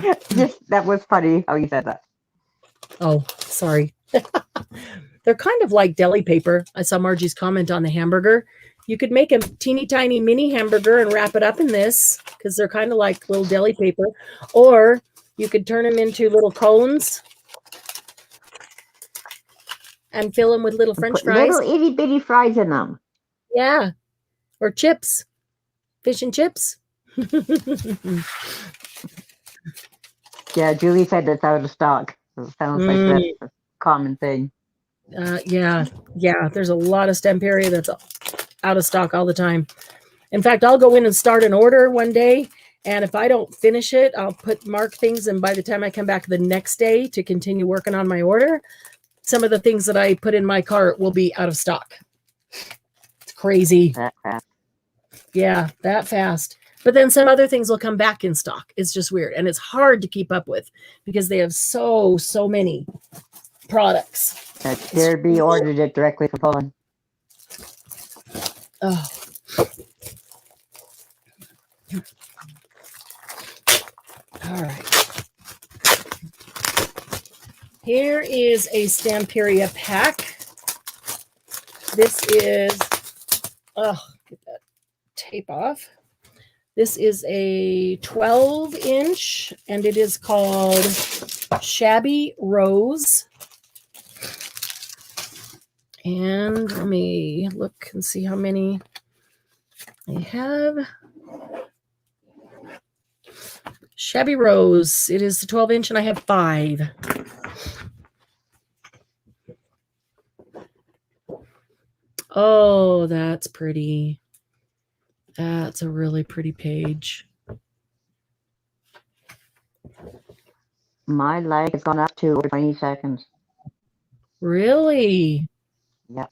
Just that was funny how you said that. Oh, sorry. They're kind of like deli paper. I saw Margie's comment on the hamburger. You could make a teeny tiny mini hamburger and wrap it up in this because they're kind of like little deli paper. Or you could turn them into little cones and fill them with little French Put fries. little itty bitty fries in them. Yeah. Or chips. Fish and chips. Yeah, Julie said that's out of stock. It sounds like that's a common thing. Yeah. There's a lot of Stamperia that's out of stock all the time. In fact, I'll go in and start an order one day, and if I don't finish it, I'll mark things, and by the time I come back the next day to continue working on my order, some of the things that I put in my cart will be out of stock. It's crazy. That fast. Yeah, that fast. But then some other things will come back in stock. It's just weird, and it's hard to keep up with because they have so many products. There be ordered it directly from Poland. Oh. All right. Here is a Stamperia pack. This is, get that tape off. This is a 12-inch, and it is called Shabby Rose. And let me look and see how many I have. Shabby Rose. It is the 12-inch, and I have 5. Oh, that's pretty. That's a really pretty page. My lag has gone up to over 20 seconds. Really? Yep.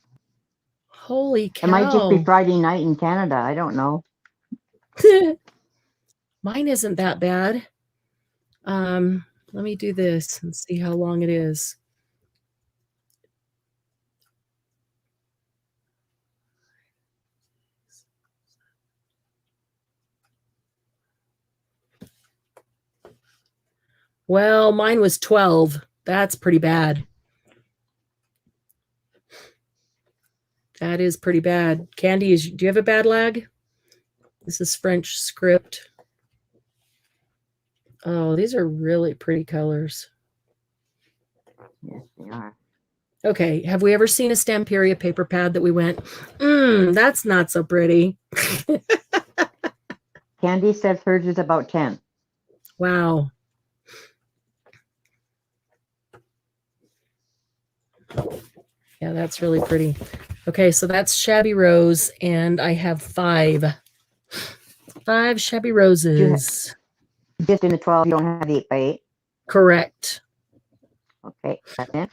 Holy cow. It might just be Friday night in Canada. I don't know. Mine isn't that bad. Let me do this and see how long it is. Well, mine was 12. That's pretty bad. That is pretty bad. Candy, do you have a bad lag? This is French script. Oh, these are really pretty colors. Yes, they are. Okay, have we ever seen a Stamperia paper pad that we went, that's not so pretty? Candy says hers is about 10. Wow. Yeah, that's really pretty. Okay, so that's Shabby Rose, and I have 5. 5 Shabby Roses. Just in the 12, you don't have the 8x8. Correct. Okay, that's it.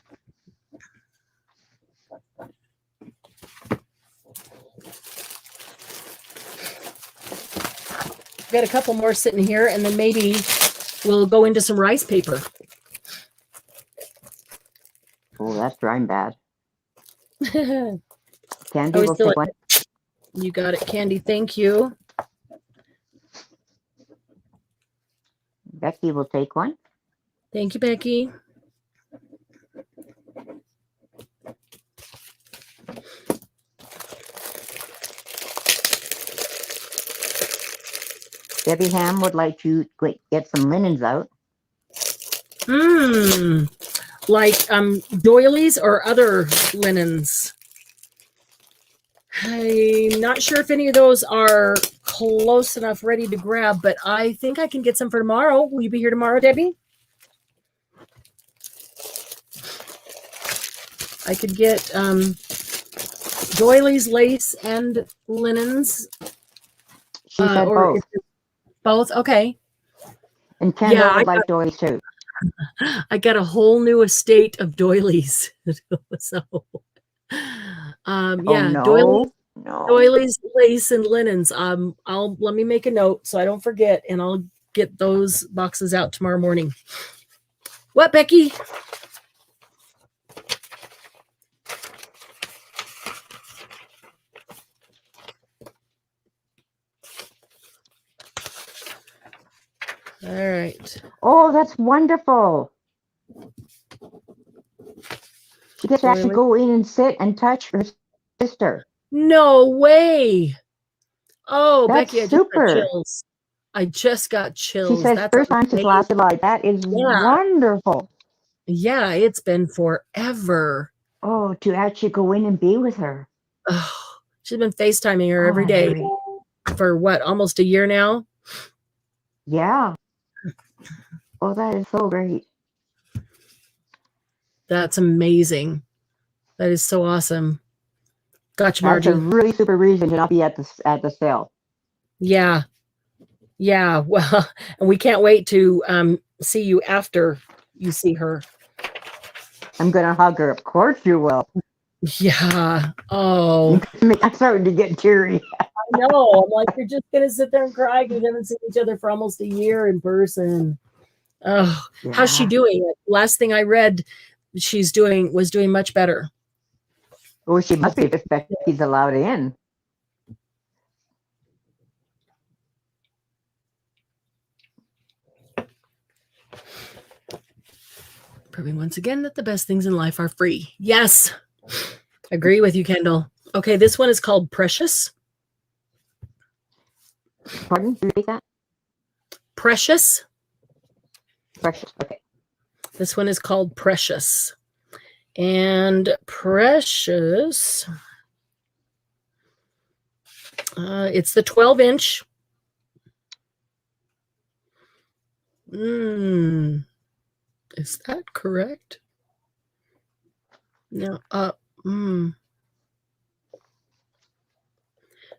I've got a couple more sitting here, and then maybe we'll go into some rice paper. Oh, that's drying bad. You Candy will take one. got it, Candy. Thank you. Becky will take one. Thank you, Becky. Debbie Ham would like to get some linens out. Like doilies or other linens. I'm not sure if any of those are close enough ready to grab, but I think I can get some for tomorrow. Will you be here tomorrow, Debbie? I could get doilies, lace, and linens. She said both. Both? Okay. And Kendall would like doilies too. I got a whole new estate of doilies. So, doilies, lace, and linens. Let me make a note so I don't forget, and I'll get those boxes out tomorrow morning. What, Becky? All right. Oh, that's wonderful. She gets to actually go in and sit and touch her sister. No way. Oh, That's Becky, I just got super. chills. I just got chills. She says That's first time since amazing. last July. That is Yeah. wonderful. Yeah, it's been forever. Oh, to actually go in and be with her. Oh, she's been FaceTiming her Oh, every day great. for what, almost a year now? Yeah. Oh, that is so great. That's amazing. That is so awesome. Gotcha, That's Margie. a really super reason to not be at the sale. Yeah. Yeah. Well, and we can't wait to see you after you see her. I'm gonna hug her. Of course you will. Yeah. Oh. I'm starting to get teary. I know. I'm like, you're just gonna sit there and cry because you haven't seen each other for almost a year in person. Oh, Yeah. how's she doing? Last thing I read, was doing much better. Oh, she must be if Becky's allowed in. Proving once again that the best things in life are free. Yes. Agree with you, Kendall. Okay, this one is called Precious. Pardon? Repeat that? Precious. Precious. Okay. This one is called Precious. And Precious, it's the 12-inch. Is that correct? No.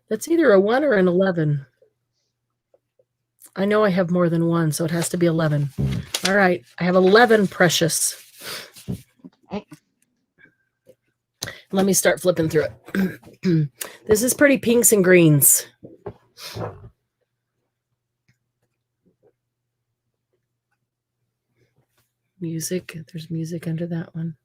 That's either a 1 or an 11. I know I have more than one, so it has to be 11. All right. I have 11 Precious. Let me start flipping through it. This is pretty pinks and greens. Music. There's music under that one.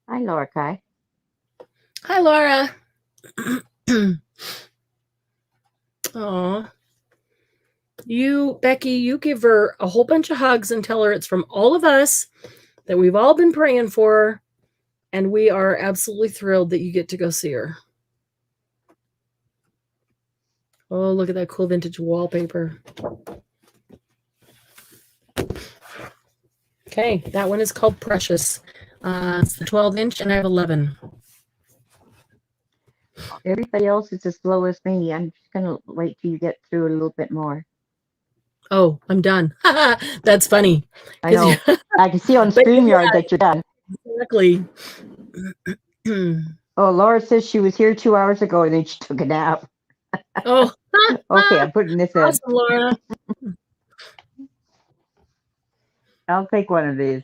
Hi, Laura Kai. Hi, Laura. Aw. Becky, you give her a whole bunch of hugs and tell her it's from all of us, that we've all been praying for her, and we are absolutely thrilled that you get to go see her. Oh, look at that cool vintage wallpaper. Okay, that one is called Precious. It's the 12-inch, and I have 11. Everybody else is as slow as me. I'm just gonna wait till you get through a little bit more. Oh, I'm done. That's funny. I know. I can see on StreamYard that you're done. Exactly. Oh, Laura says she was here 2 hours ago and then she took a nap. Oh, okay, I'm putting this in. awesome, Laura. I'll take one of these.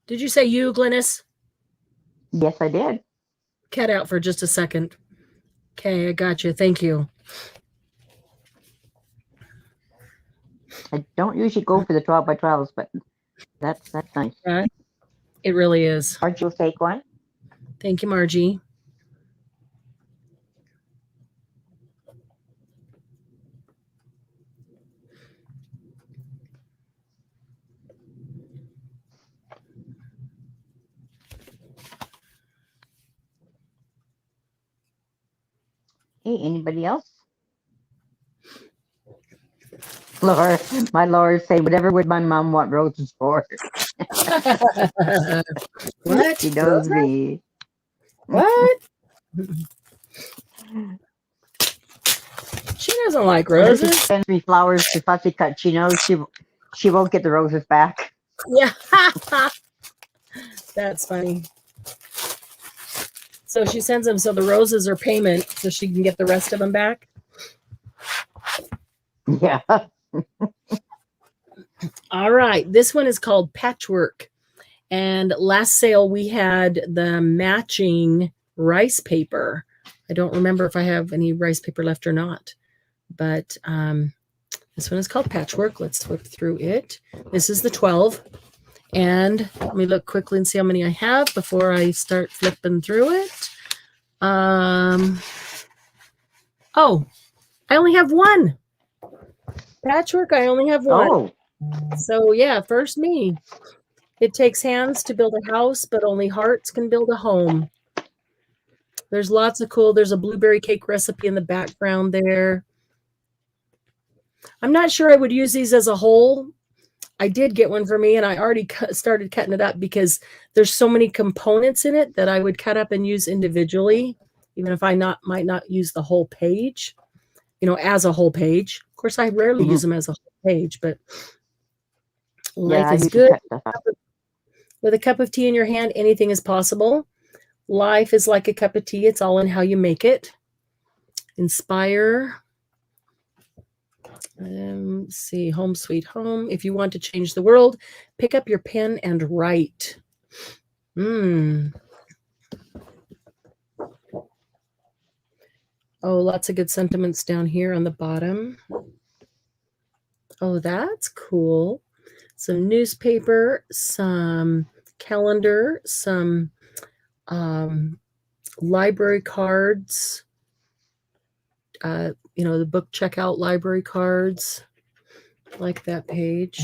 Did you say you, Glynis? Yes, I did. Cat out for just a second. Okay, I got you. Thank you. I don't usually go for the 12 by 12s, but that's nice. Yeah, it really is. Margie will take one. Thank you, Margie. Hey, anybody else? Laura, my Laura say, whatever would my mom want roses for? What? She knows me. What? She doesn't like She roses. sends me flowers to fussy cut. She knows she won't get the roses back. Yeah. That's funny. So she sends them so the roses are payment so she can get the rest of them back. Yeah. All right. This one is called Patchwork. And last sale we had the matching rice paper I don't remember if I have any rice paper left or not, but this one is called Patchwork. Let's flip through it. This is the 12. And let me look quickly and see how many I have before I start flipping through it. Oh, I only have one. Patchwork, I only have one. Oh, So yeah, first me. It takes hands to build a house, but only hearts can build a home. There's lots of cool. There's a blueberry cake recipe in the background there. I'm not sure I would use these as a whole. I did get one for me, and I already started cutting it up because there's so many components in it that I would cut up and use individually, even if I might not use the whole page, as a whole page. Of course, I rarely use them as a whole page, but life I is usually good. cut stuff up. With a cup of tea in your hand, anything is possible. Life is like a cup of tea. It's all in how you make it. Inspire. Let's see, home sweet home. If you want to change the world, pick up your pen and write. Oh, lots of good sentiments down here on the bottom. Oh, that's cool. Some newspaper, some calendar, some library cards, the book checkout library cards, like that page.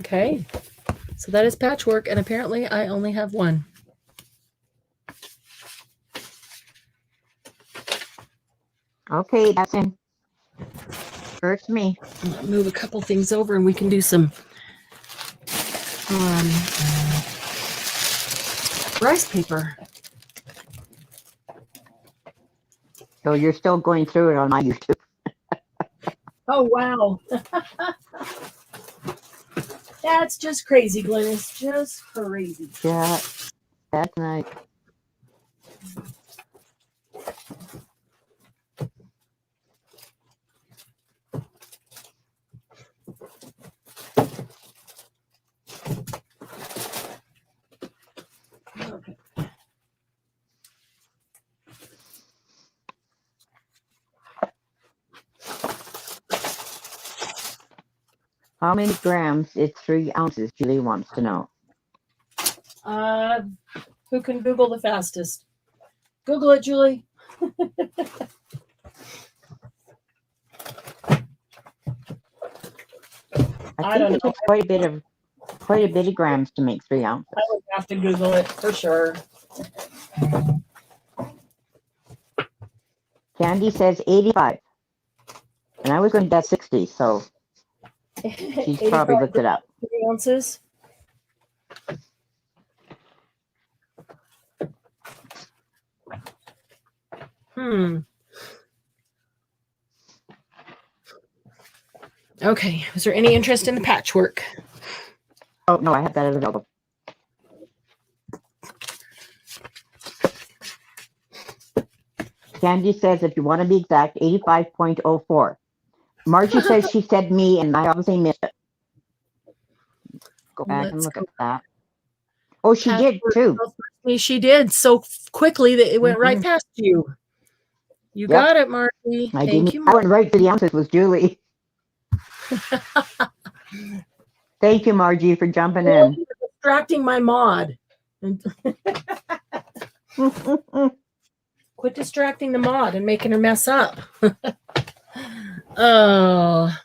Okay, so that is Patchwork, and apparently I only have one. Okay, that's in. First me. Move a couple things over and we can do some rice paper. So you're still going through it on my YouTube. Oh, wow. That's just crazy, Glennis. Just crazy. Yeah, that's nice. Okay. How many grams is 3 ounces? Julie wants to know. Who can Google the fastest? Google it, Julie. I think it takes quite a bit of grams to make 3 ounces. I would have to Google it for sure. Candy says 85. And I was going to bet 60, so she's probably looked it up. 3 ounces. Okay. Is there any interest in the patchwork? Oh, no, I have that available. Candy says, if you want to be exact, 85.04. Margie says she said me, and I obviously missed it. Go back and look at that. Oh, she did too. She did so quickly that it went right past you. You got it, Margie. Thank you, I went right to the ounces with Julie. Thank you, Margie, for jumping in. You're distracting my mod. Quit distracting the mod and making her mess up. Oh.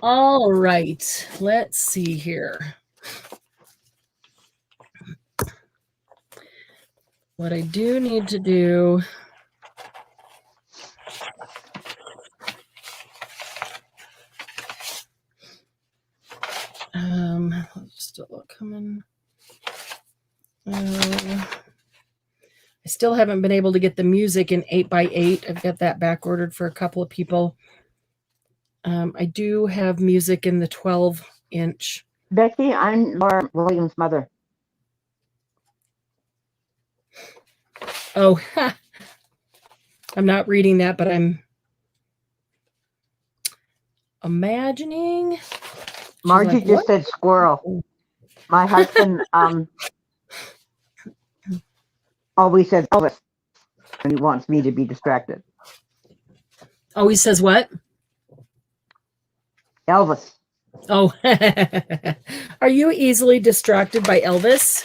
All right. Let's see here. What I do need to do. Still coming. I still haven't been able to get the music in 8x8. I've got that back ordered for a couple of people. I do have music in the 12-inch. Becky, I'm Laura Williams' mother. Oh, I'm not reading that, but I'm imagining Margie like, just what? said squirrel. My husband always says Elvis when he wants me to be distracted. Oh, he says what? Elvis. Oh, are you easily distracted by Elvis?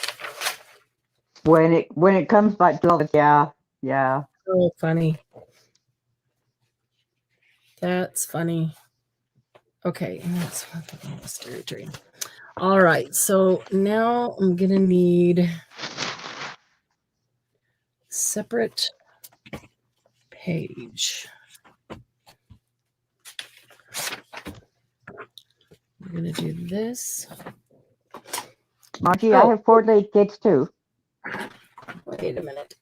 When it comes back to Elvis, yeah. Oh, funny. That's funny. Okay, that's territory. All right, so now I'm gonna need separate page. I'm gonna do this. Margie, I have 4 late kids too. Wait a minute.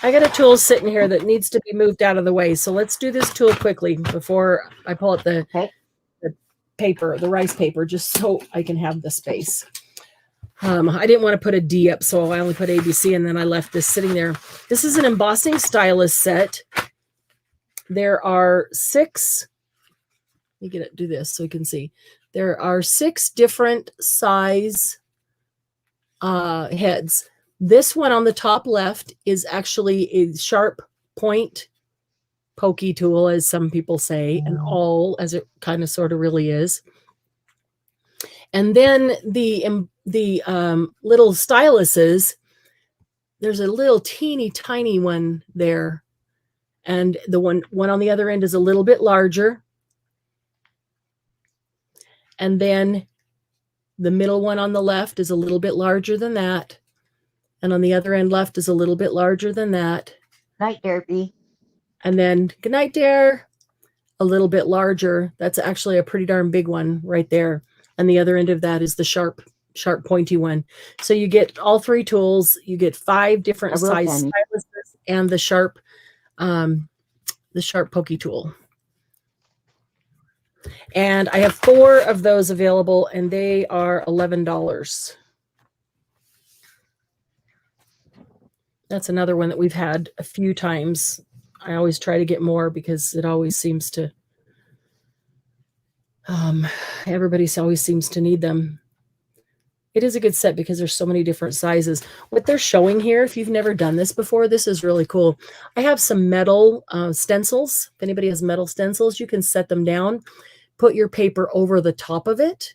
I got a tool sitting here that needs to be moved out of the way. So let's do this tool quickly before I pull up the paper, the rice paper, just so I can have the space. I didn't want to put a D up, so I only put ABC, and then I left this sitting there. This is an embossing stylus set. There are 6. Let me do this so you can see. There are 6 different size heads. This one on the top left is actually a sharp point pokey tool, as some people say, and awl, as it kind of sort of really is. And then the little styluses, there's a little teeny tiny one there, and the one on the other end is a little bit larger. And then the middle one on the left is a little bit larger than that. And on the other end left is a little bit larger than that. Night, Derby. And then, good night, Dare. A little bit larger. That's actually a pretty darn big one right there. And the other end of that is the sharp pointy one. So you get all 3 tools. You get 5 different size styluses and the sharp pokey tool. And I have 4 of those available, and they are $11. That's another one that we've had a few times. I always try to get more because it always seems to, everybody always seems to need them. It is a good set because there's so many different sizes. What they're showing here, if you've never done this before, this is really cool. I have some metal stencils. If anybody has metal stencils, you can set them down, put your paper over the top of it,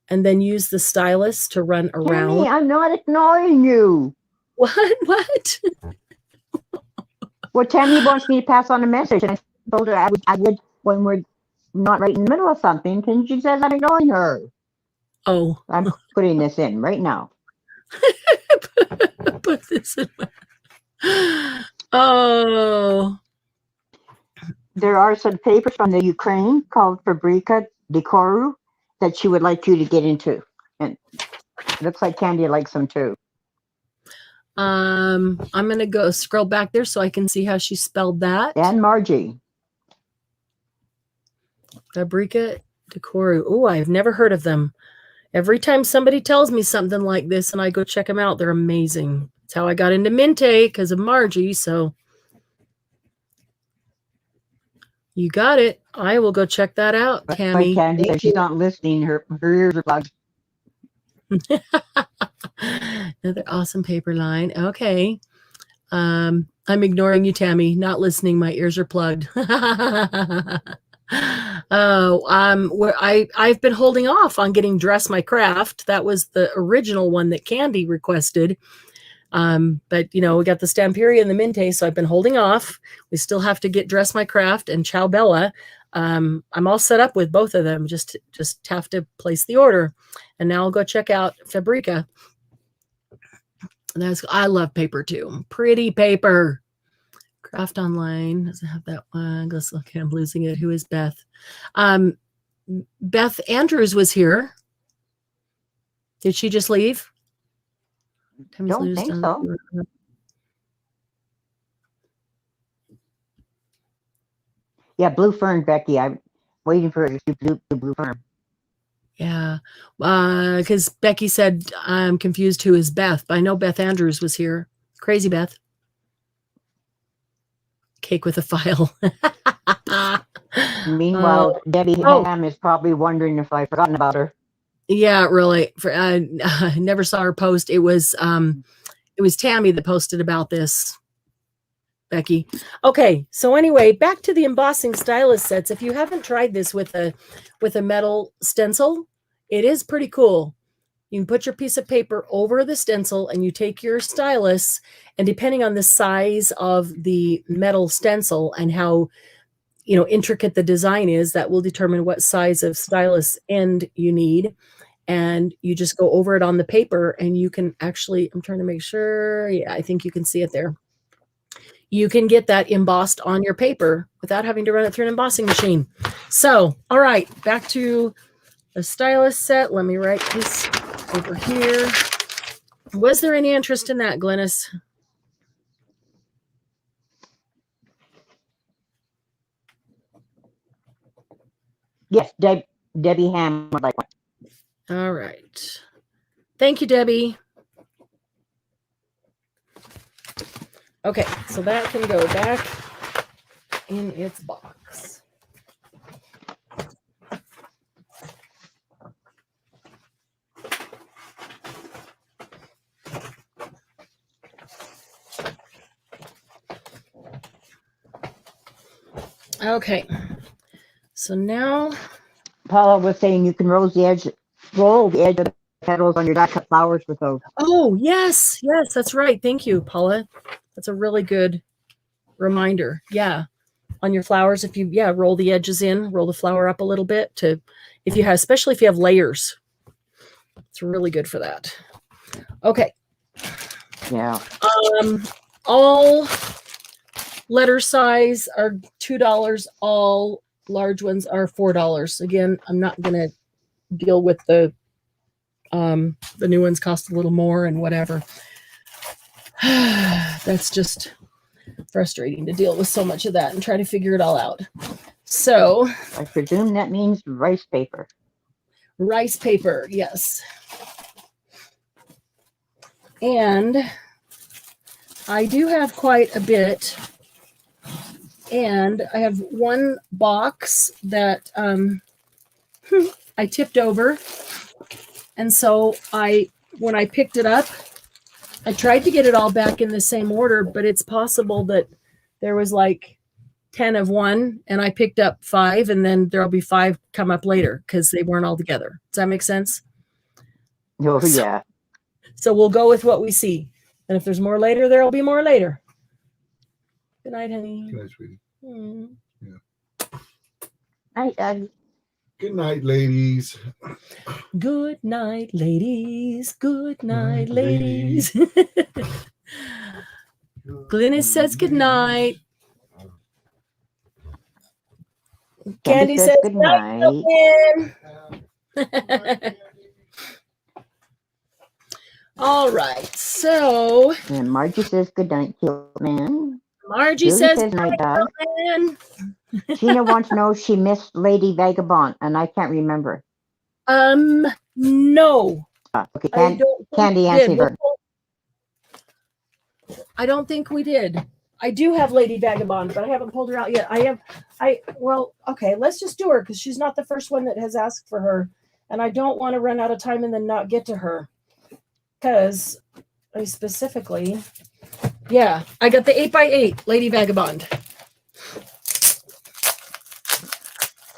and then use the stylus to run around. Tammy, I'm not ignoring you. What? Well, Tammy wants me to pass on a message, and I told her I would when we're not right in the middle of something, and she says I'm ignoring her. Oh. I'm putting this in right now. Put this in. Oh. There are some papers from the Ukraine called Fabrica Decoru that she would like you to get into. And it looks like Candy likes them too. I'm going to go scroll back there so I can see how she spelled that. And Margie. Fabrica Decoru. Oh, I've never heard of them. Every time somebody tells me something like this and I go check them out, they're amazing. That's how I got into MINTAY, because of Margie. So you got it. I will go check that out, Tammy. Candy says she's not listening. Her ears are plugged. Another awesome paper line. Okay. I'm ignoring you, Tammy. Not listening. My ears are plugged. I've been holding off on getting Dress My Craft. That was the original one that Candy requested. But we got the Stamperia and the MINTAY, so I've been holding off. We still have to get Dress My Craft and Ciao Bella. I'm all set up with both of them. Just have to place the order. And now I'll go check out Fabrica. I love paper too. Pretty paper. Craft Online doesn't have that one. Okay, I'm losing it. Who is Beth? Beth Andrews was here. Did she just leave? Don't think so. Yeah, Blue Fern, Becky. I'm waiting for her to do Blue Fern. Yeah, because Becky said I'm confused who is Beth, but I know Beth Andrews was here. Crazy Beth. Cake with a file. Meanwhile, Debbie oh. Ham is probably wondering if I've forgotten about her. Yeah, really. I never saw her post. It was Tammy that posted about this, Becky. Okay, so anyway, back to the embossing stylus sets. If you haven't tried this with a metal stencil, it is pretty cool. You can put your piece of paper over the stencil and you take your stylus, and depending on the size of the metal stencil and how intricate the design is, that will determine what size of stylus end you need. And you just go over it on the paper, and you can actually, I'm trying to make sure. Yeah, I think you can see it there. You can get that embossed on your paper without having to run it through an embossing machine. So, all right, back to the stylus set. Let me write this over here. Was there any interest in that, Glynis? Yes, Debbie Ham would like one. All right. Thank you, Debbie. Okay, so that can go back in its box. Okay, so now Paula was saying you can roll the edge of the petals on your die cut flowers with those. Oh, yes, that's right. Thank you, Paula. That's a really good reminder. Yeah, on your flowers, if you roll the edges in, roll the flower up a little bit especially if you have layers. It's really good for that. Okay. Yeah. All letter size are $2. All large ones are $4. Again, I'm not going to deal with the new ones cost a little more and whatever. That's just frustrating to deal with so much of that and try to figure it all out. So I presume that means rice paper. Rice paper, yes. And I do have quite a bit. And I have one box that I tipped over. And so when I picked it up, I tried to get it all back in the same order, but it's possible that there was like 10 of one and I picked up 5, and then there'll be 5 come up later because they weren't all together. Does that make sense? Oh, yeah. So we'll go with what we see. And if there's more later, there'll be more later. Good night, honey. Good night, sweetie. Good night, ladies. Good night, ladies. Good night, ladies. Glynis says good night. Candy says good night. All right, so. And Margie says good night, man. Margie Julie says good night, Dad. man. Sheena wants to know if she missed Lady Vagabond, and I can't remember. No. Okay, Candy answered her. I don't think we did. I do have Lady Vagabond, but I haven't pulled her out yet. Well, okay, let's just do her because she's not the first one that has asked for her. And I don't want to run out of time and then not get to her. Because I specifically, I got the 8x8 Lady Vagabond.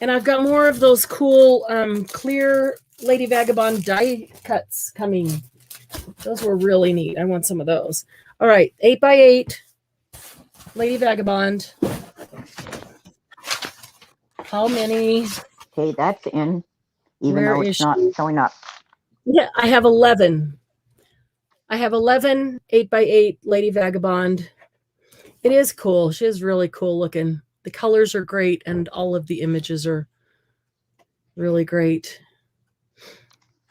And I've got more of those cool clear Lady Vagabond die cuts coming. Those were really neat. I want some of those. All right, 8x8 Lady Vagabond. How many? Okay, that's in, even though it's not showing up. Yeah, I have 11. I have 11 8x8 Lady Vagabond. It is cool. She is really cool looking. The colors are great, and all of the images are really great.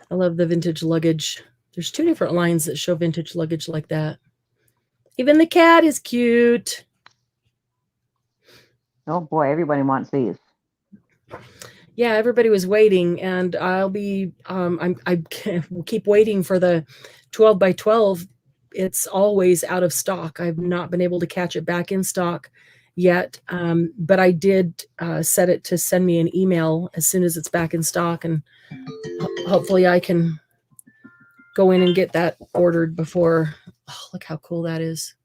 I love the vintage luggage. There's 2 different lines that show vintage luggage like that. Even the cat is cute. Oh boy, everybody wants these. Yeah, everybody was waiting, and I'll be. I keep waiting for the 12x12. It's always out of stock. I've not been able to catch it back in stock, yet, but I did set it to send me an email as soon as it's back in stock, and hopefully I can go in and get that ordered before. Oh, look how cool that is.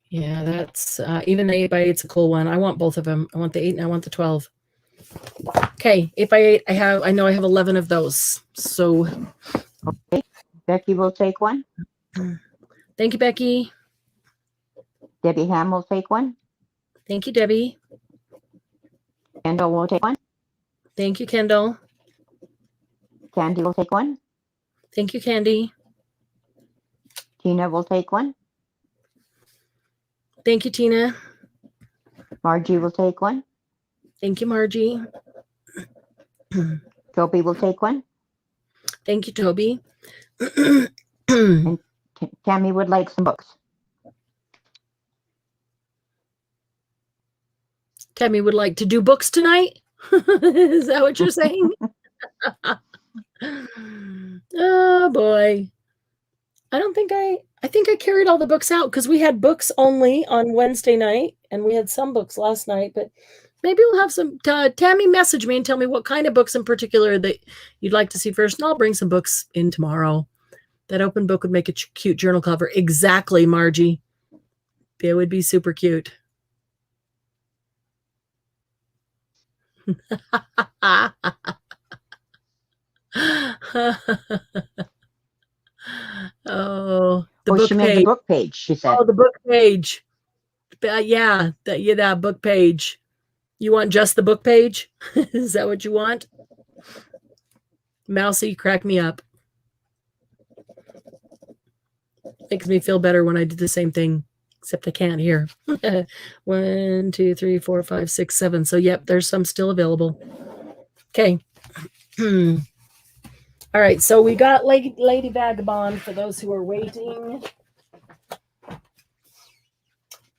Yeah, that's even the 8x8's a cool one. I want both of them. I want the 8 and I want the 12. Okay, 8x8, I know I have 11 of those. So Okay. Becky will take one. thank you, Becky. Debbie Ham will take one. Thank you, Debbie. Kendall will take one. Thank you, Kendall. Candy will take one. Thank you, Candy. Tina will take one. Thank you, Tina. Margie will take one. Thank you, Margie. Toby will take one. Thank you, Toby. And Tammy would like some books. Tammy would like to do books tonight. Is that what you're saying? Oh boy. I think I carried all the books out because we had books only on Wednesday night and we had some books last night, but maybe we'll have some. Tammy, message me and tell me what kind of books in particular that you'd like to see first, and I'll bring some books in tomorrow. That open book would make a cute journal cover. Exactly, Margie. It would be super cute. Oh, the book She meant page. the book page, she said. Oh, the book page. Yeah, that book page. You want just the book page? Is that what you want? Mousy, crack me up. Makes me feel better when I do the same thing, except I can't hear. 1, 2, 3, 4, 5, 6, 7. So, yep, there's some still available. Okay. All right, so we got Lady Vagabond for those who are waiting.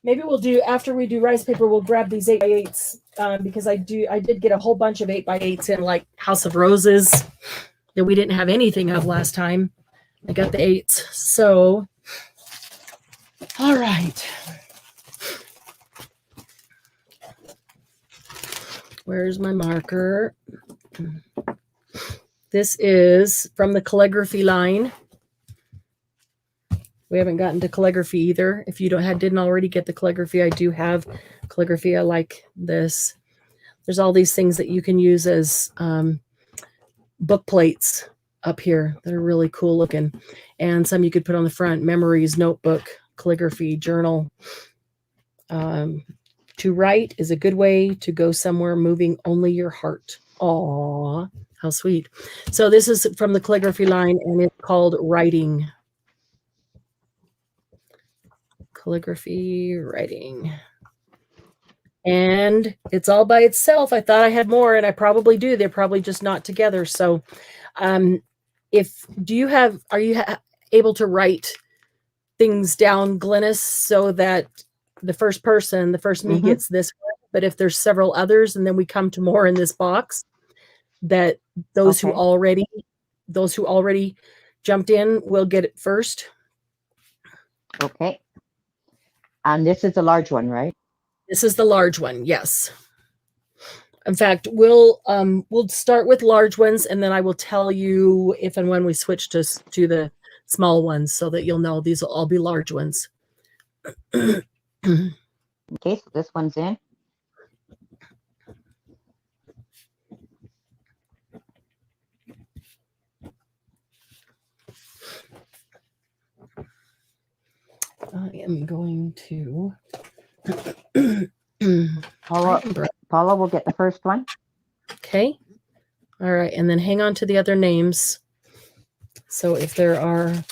Maybe we'll do, after we do rice paper, we'll grab these 8x8s because I did get a whole bunch of 8x8s in, like House of Roses that we didn't have anything of last time. I got the 8s. So, all right. Where's my marker? This is from the calligraphy line. We haven't gotten to calligraphy either. If you didn't already get the calligraphy, I do have calligraphy. I like this. There's all these things that you can use as book plates up here that are really cool looking. And some you could put on the front: memories, notebook, calligraphy, journal. To write is a good way to go somewhere moving only your heart. Aww, how sweet. So this is from the calligraphy line, and it's called Writing. Calligraphy, writing. And it's all by itself. I thought I had more, and I probably do. They're probably just not together. So are you able to write things down, Glynis, so that the first person, the first me gets this one, but if there's several others and then we come to more in this box, that those who already jumped in will get it first. Okay. And this is the large one, right? This is the large one, yes. In fact, we'll start with large ones, and then I will tell you if and when we switch to the small ones, so that you'll know these will all be large ones. Okay, so this one's in. I am going to. Paula will get the first one. Okay. All right, and then hang on to the other names. So if there are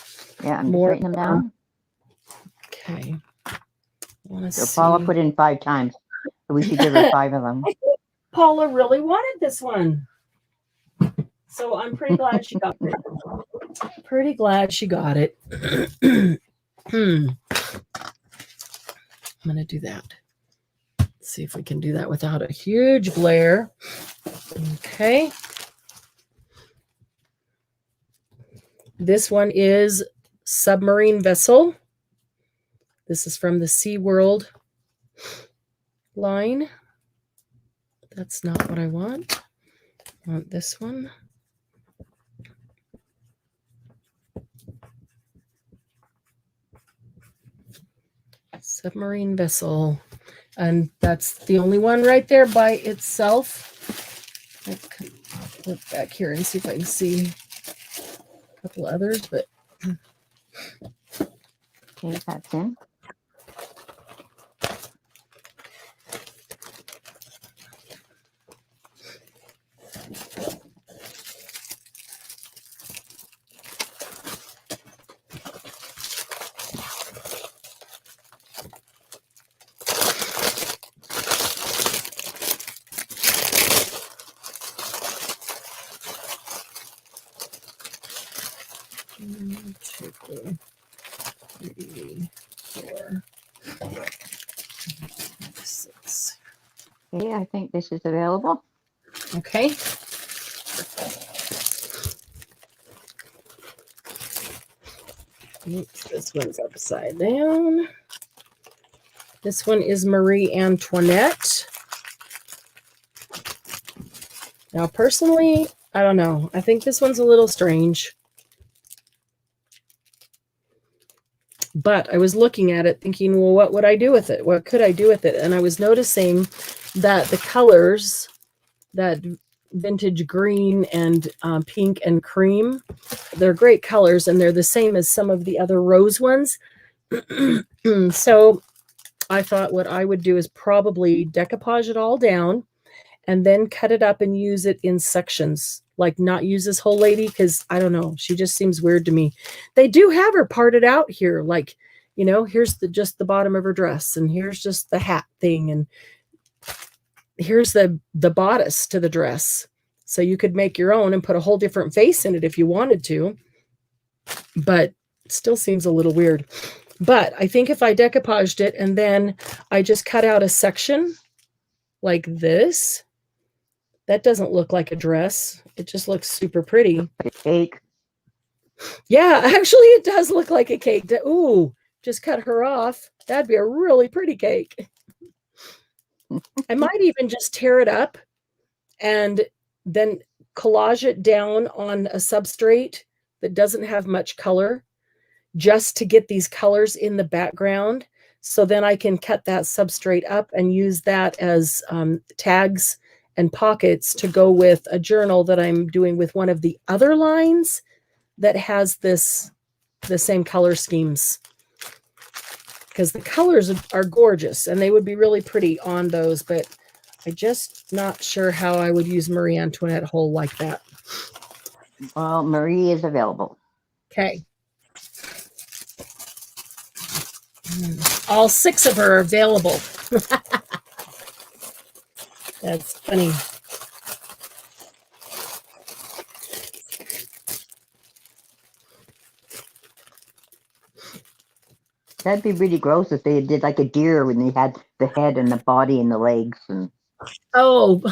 I'm more, writing them down. Okay. So Paula put in 5 times, so we should give her 5 of them. Paula really wanted this one, so I'm pretty glad she got it. Pretty glad she got it. I'm gonna do that. Let's see if we can do that without a huge glare. Okay. This one is submarine vessel. This is from the SeaWorld line. That's not what I want. I want this one. Submarine vessel. And that's the only one right there by itself. I'll look back here and see if I can see a couple others, but Okay, that's in. One, two, three, 4, 6. Okay, I think this is available. Okay. Oops, this one's upside down. This one is Marie Antoinette. Now, personally, I don't know. I think this one's a little strange. But I was looking at it thinking, well, what would I do with it? What could I do with it? And I was noticing that the colors, that vintage green and pink and cream, they're great colors, and they're the same as some of the other rose ones. So I thought what I would do is probably decoupage it all down and then cut it up and use it in sections. Like not use this whole lady because I don't know. She just seems weird to me. They do have her parted out here. Like, you know, here's just the bottom of her dress, and here's just the hat thing, and here's the bodice to the dress. So you could make your own and put a whole different face in it if you wanted to. But it still seems a little weird. But I think if I decoupaged it and then I just cut out a section like this, that doesn't look like a dress. It just looks super pretty. A cake. Yeah, actually it does look like a cake. Ooh, just cut her off. That'd be a really pretty cake. I might even just tear it up and then collage it down on a substrate that doesn't have much color, just to get these colors in the background. So then I can cut that substrate up and use that as tags and pockets to go with a journal that I'm doing with one of the other lines that has the same color schemes. Because the colors are gorgeous and they would be really pretty on those, but I just not sure how I would use Marie Antoinette whole like that. Well, Marie is available. Okay. All 6 of her are available. That's funny. That'd be really gross if they did like a deer when they had the head and the body and the legs. And Oh,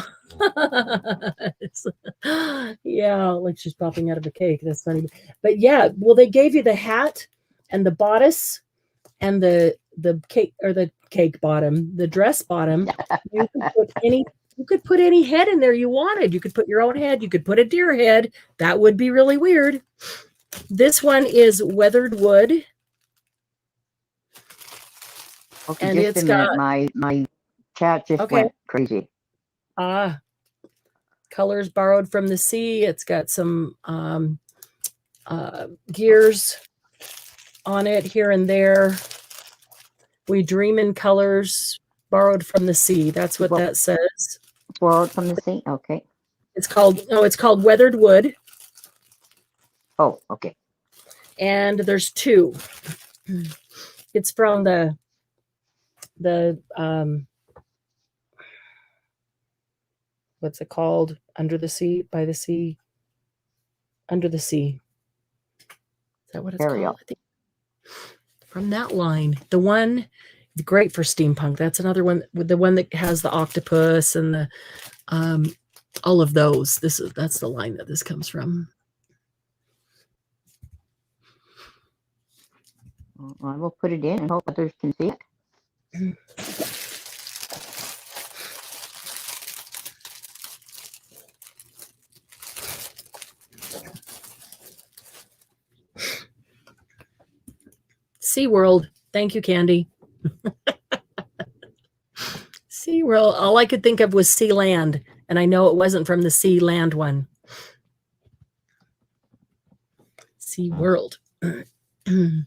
yeah, like she's popping out of a cake. That's funny. But yeah, well, they gave you the hat and the bodice and the cake, or the cake bottom, the dress bottom. You could put any head in there you wanted. You could put your own head. You could put a deer head. That would be really weird. This one is weathered wood. okay, And just it's a minute. My chat just went crazy. Colors borrowed from the sea. It's got some gears on it here and there. We dream in colors borrowed from the sea. That's what that says. Borrowed from the sea. Okay. It's called weathered wood. Oh, okay. And there's 2. It's from the what's it called? Under the sea, by the sea, under the sea. Is that what it's Ariel. called? I think. From that line, the one great for steampunk. That's another one, with the one that has the octopus and the all of those. That's the line that this comes from. I will put it in and hope others can see it. SeaWorld. Thank you, Candy. SeaWorld. All I could think of was Sealand, and I know it wasn't from the Sealand one. SeaWorld. Do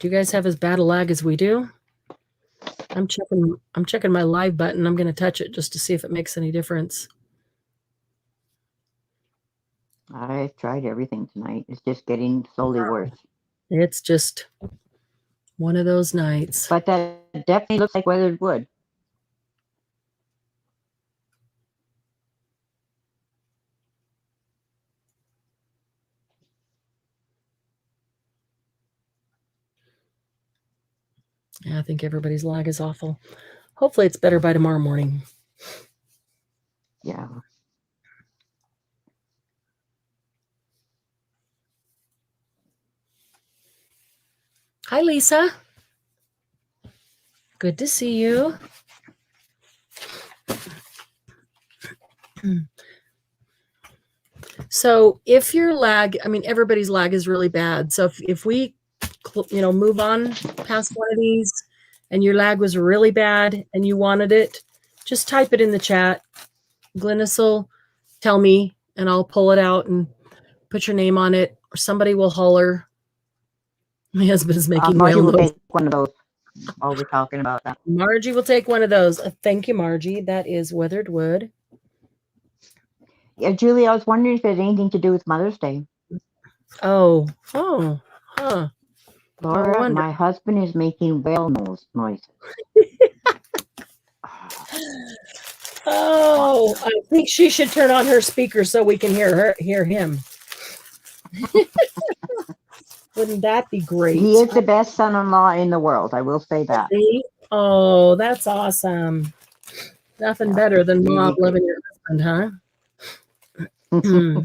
you guys have as bad a lag as we do? I'm checking my live button. I'm going to touch it just to see if it makes any difference. I tried everything tonight. It's just getting slowly worse. It's just one of those nights. But that definitely looks like weathered wood. Yeah, I think everybody's lag is awful. Hopefully it's better by tomorrow morning. Yeah. Hi, Lisa. Good to see you. So if your lag, I mean, everybody's lag is really bad. So if we, move on past one of these and your lag was really bad and you wanted it, just type it in the chat. Glynis will tell me and I'll pull it out and put your name on it, or somebody will holler. My husband is making Margie whale will noise. take one of those while we're talking about that. Margie will take one of those. Thank you, Margie. That is weathered wood. Yeah, Julie, I was wondering if it had anything to do with Mother's Day. Huh. Laura, wonder. my husband is making whale noises. Oh, I think she should turn on her speaker so we can hear him. Wouldn't that be great? He is the best son-in-law in the world. I will say that. Oh, that's awesome. Nothing better than mom loving your husband, huh?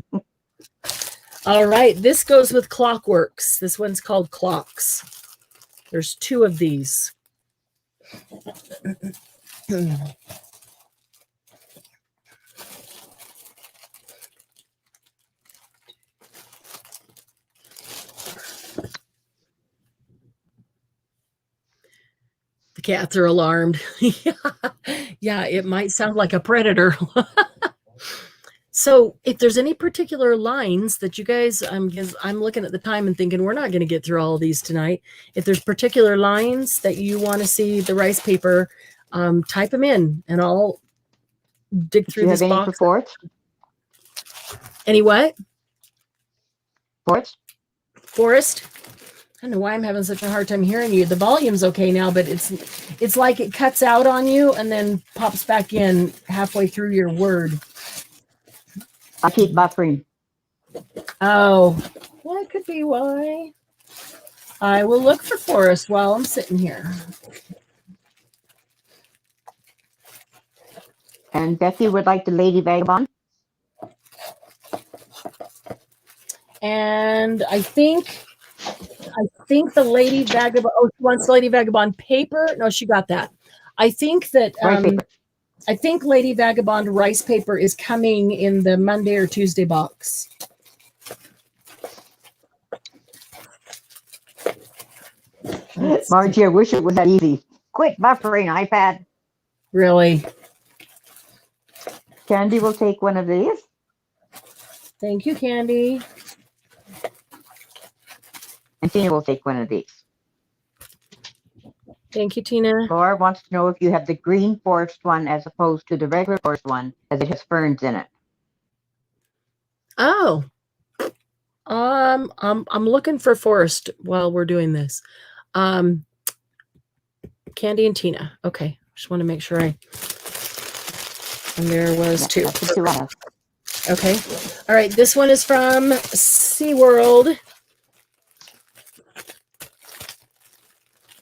All right. This goes with Clockworks. This one's called Clocks. There's 2 of these. The cats are alarmed. Yeah, it might sound like a predator. So if there's any particular lines that you guys, I'm looking at the time and thinking we're not going to get through all of these tonight. If there's particular lines that you want to see the rice paper, type them in and I'll dig through this box. For Forrest? Any what? Forrest? I don't know why I'm having such a hard time hearing you. The volume's okay now, but it's like it cuts out on you and then pops back in halfway through your word. I keep buffering. Oh, that could be why. I will look for Forrest while I'm sitting here. And Becky would like the Lady Vagabond. And I think the Lady Vagabond, she wants Lady Vagabond paper. No, she got that. I think that I think Lady Vagabond rice paper is coming in the Monday or Tuesday box. Margie, I wish it was that easy. Quit buffering, iPad. Really? Candy will take one of these. Thank you, Candy. And Tina will take one of these. Thank you, Tina. Laura wants to know if you have the green forest one as opposed to the regular forest one, as it has ferns in it. Oh. I'm looking for Forrest while we're doing this. Candy and Tina. Okay. Just want to make sure and there was 2. That's the 2 I have. Okay. All right. This one is from SeaWorld.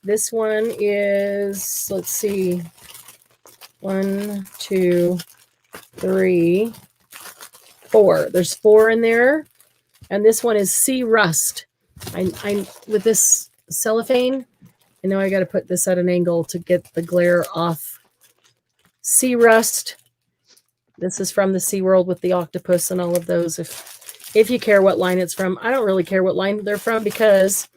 This one is, let's see, 1, 2, 3, 4. There's 4 in there. And this one is Sea Rust. I with this cellophane, I know I got to put this at an angle to get the glare off. Sea Rust. This is from the SeaWorld with the octopus and all of those. If you care what line it's from, I don't really care what line they're from because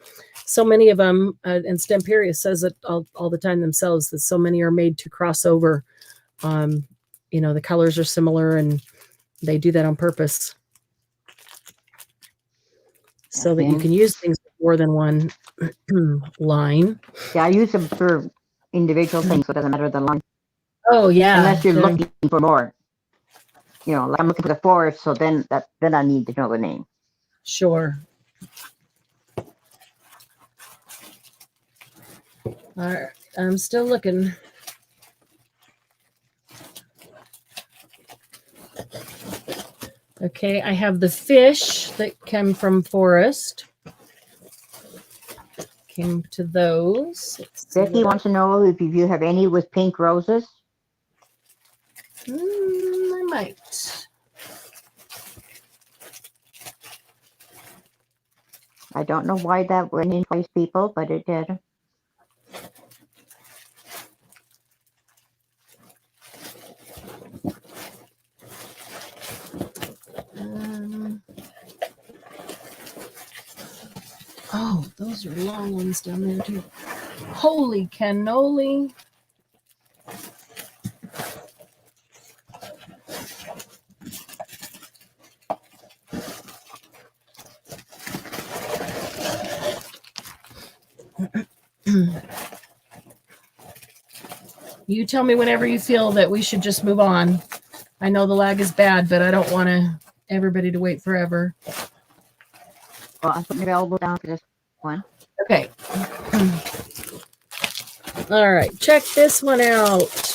so many of them, and STAMPERIA says it all the time themselves, that so many are made to cross over. The colors are similar and they do that on purpose so that you can use things with more than one line. Yeah, I use them for individual things, so it doesn't matter the line. Oh, yeah. Unless you're looking for more. Like I'm looking for the forest, so then I need to know the name. Sure. All right, I'm still looking. Okay, I have the fish that came from forest. Came to those. Becky wants to know if you have any with pink roses. I might. I don't know why that went in twice, people, but it did. Oh, those are long ones down there too. Holy cannoli. You tell me whenever you feel that we should just move on. I know the lag is bad, but I don't want everybody to wait forever. Well, I'm putting available down for this one. Okay. All right, check this one out.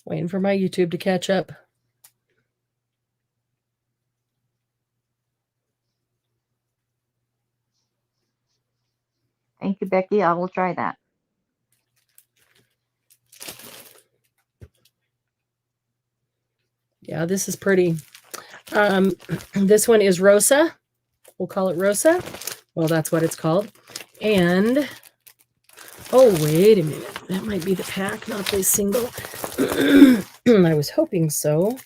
Waiting for my YouTube to catch up. Thank you, Becky. I will try that. Yeah, this is pretty. This one is Rosa. We'll call it Rosa. Well, that's what it's called. And, oh, wait a minute. That might be the pack, not the single. I was hoping so.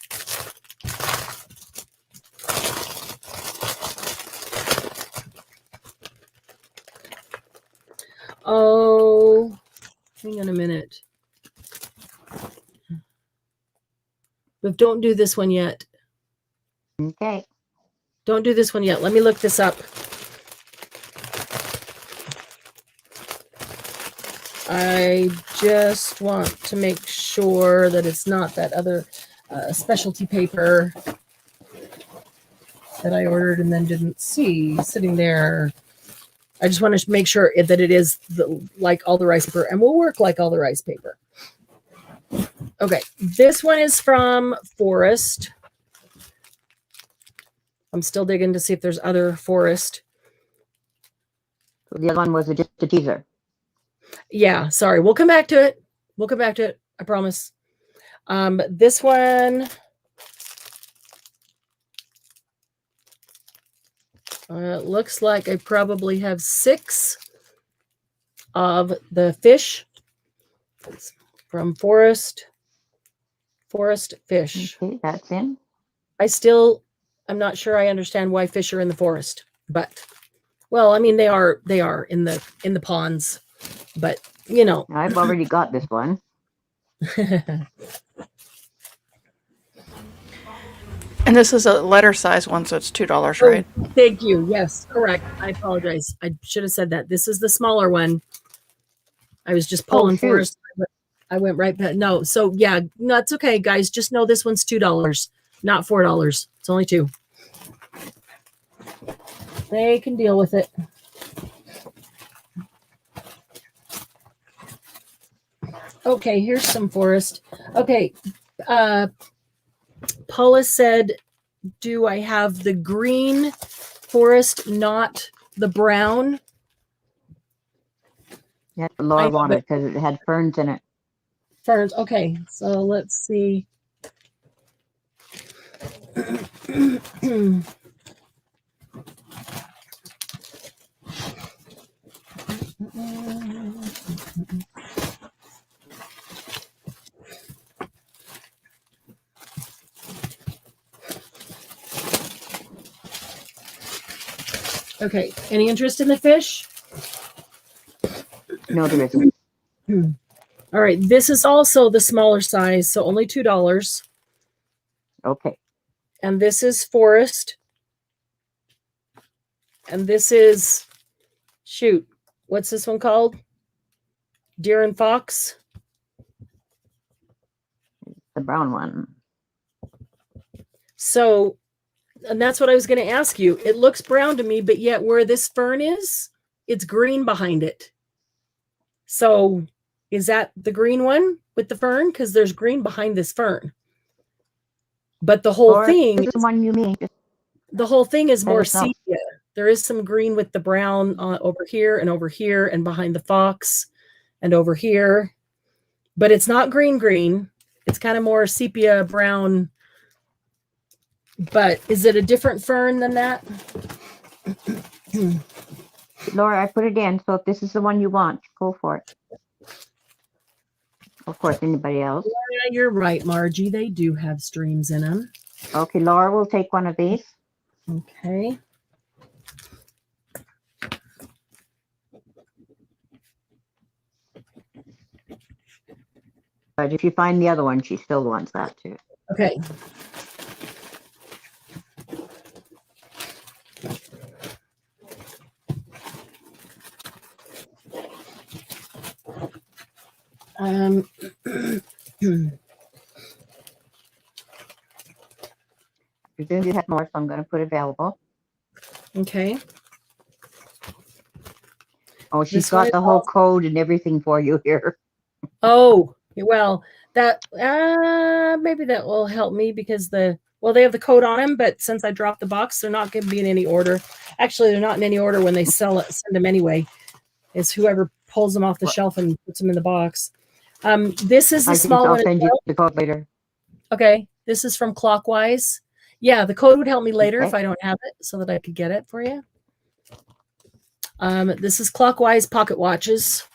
Oh, hang on a minute. But don't do this one yet. Okay. Don't do this one yet. Let me look this up. I just want to make sure that it's not that other specialty paper that I ordered and then didn't see sitting there. I just want to make sure that it is like all the rice paper and will work like all the rice paper. Okay, this one is from Forest. I'm still digging to see if there's other Forest. The other one was just a teaser. Yeah, sorry. We'll come back to it. We'll come back to it. I promise. This one. It looks like I probably have 6 of the fish. It's from Forest Fish. Okay, that's in. I'm not sure I understand why fish are in the forest, but well, I mean they are in the ponds, but you know. I've already got this one. And this is a letter size one, so it's $2, right? Oh, thank you. Yes, correct. I apologize. I should have said that. This is the smaller one. I was just pulling Forest. I went right back. No, so yeah, no, it's okay, guys. Just know this one's $2, not $4. It's only 2. They can deal with it. Okay, here's some Forest. Okay, Paula said do I have the green forest, not the brown? Yeah, I Laura know, wanted but because it had ferns in it. ferns. Okay, so let's see. Okay, any interest in the fish? No, there isn't. All right, this is also the smaller size, so only $2. Okay. And this is forest. And this is, shoot, what's this one called? Deer and fox. The brown one. So, and that's what I was going to ask you. It looks brown to me, but yet where this fern is, it's green behind it. So, is that the green one with the fern? Because there's green behind this fern. But the whole Or thing, this is the one you mean. Just the whole thing is let more us know. sepia. There is some green with the brown over here and behind the fox and over here. But it's not green. It's kind of more sepia brown. But is it a different fern than that? Laura, I put it in, so if this is the one you want, go for it. Of course, anybody else. Yeah, you're right, Margie. They do have streams in them. Okay, Laura will take one of these. Okay. But if you find the other one, she still wants that too. Okay. Presume you have more, so I'm going to put available. Okay. Oh, she's This one got is the whole code and everything for you here. Oh, well, that maybe that will help me because they have the code on them, but since I dropped the box, they're not going to be in any order. Actually, they're not in any order when they send them anyway. It's whoever pulls them off the shelf and puts them in the box. This is the small I'll one. send you the code later. Okay, this is from Clockwise. Yeah, the code would help me later Okay. if I don't have it, so that I could get it for you. This is Clockwise pocket watches.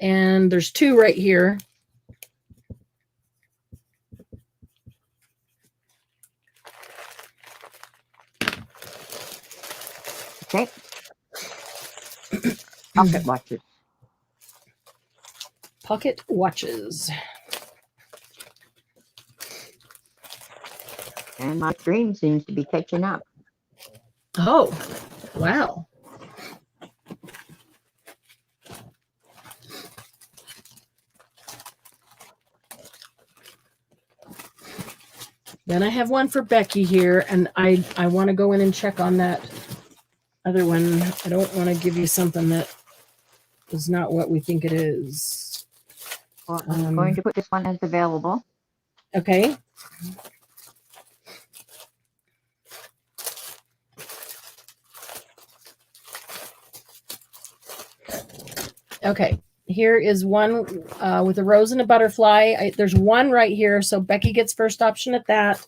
And there's two right here. Okay. Pocket watches. Pocket watches. And my stream seems to be catching up. Oh, wow. Then I have one for Becky here, and I want to go in and check on that other one. I don't want to give you something that is not what we think it is. Well, I'm going to put this one as available. Okay. Okay. Here is one with a rose and a butterfly. There's one right here, so Becky gets first option at that.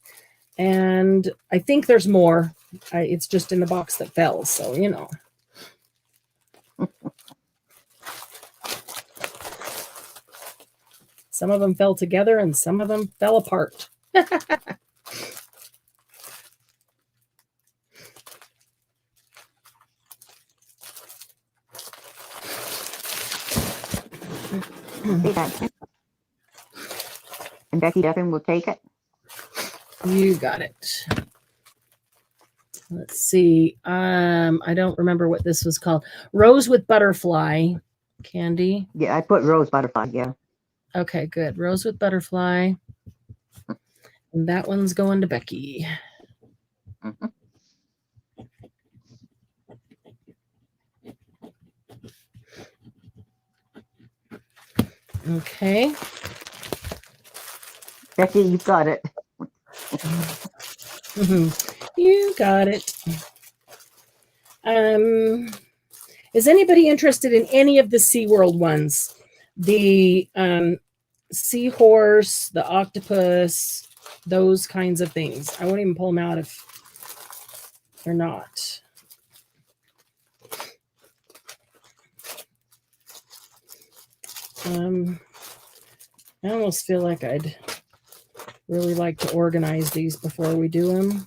And I think there's more. It's just in the box that fell, so you know. Some of them fell together and some of them fell apart. And Becky Duffin will take it. You got it. Let's see. I don't remember what this was called. Rose with butterfly. Candy. Yeah, I put rose butterfly, yeah. Okay, good. Rose with butterfly. And that one's going to Becky. Mm-hmm. Okay. Becky, you've got it. You got it. Is anybody interested in any of the SeaWorld ones? The seahorse, the octopus, those kinds of things. I won't even pull them out if they're not. I almost feel like I'd really like to organize these before we do them.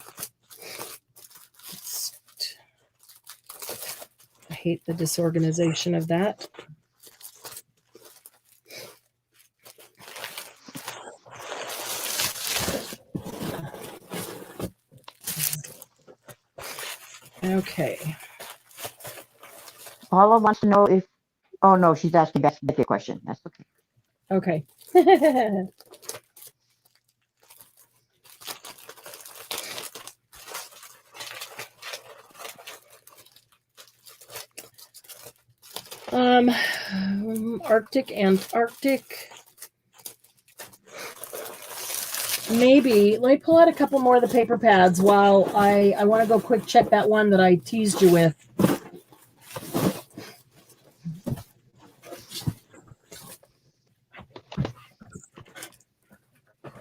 I hate the disorganization of that. Okay. Paula wants to know if. Oh no, she's asking Becky a question. That's okay. Okay. Arctic, Antarctic. Maybe. Let me pull out a couple more of the paper pads while I want to go quick check that one that I teased you with.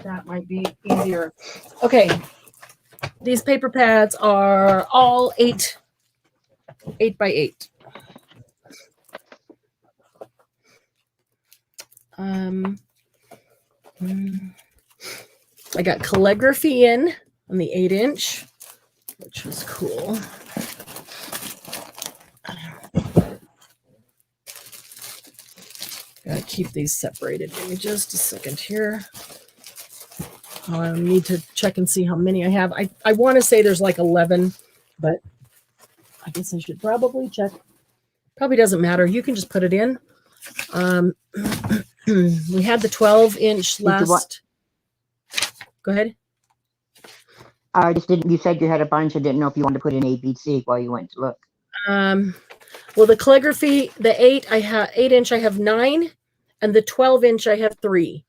That might be easier. Okay. These paper pads are all 8 by 8. I got calligraphy in on the 8-inch, which was cool. Gotta keep these separated. Give me just a second here. I need to check and see how many I have. I want to say there's like 11, but I guess I should probably check. Probably doesn't matter. You can just put it in. We had the 12-inch last. Go ahead. I just didn't. You said you had a bunch. I didn't know if you wanted to put in A, B, C while you went to look. Well, the calligraphy, the 8-inch, I have 9, and the 12-inch, I have 3.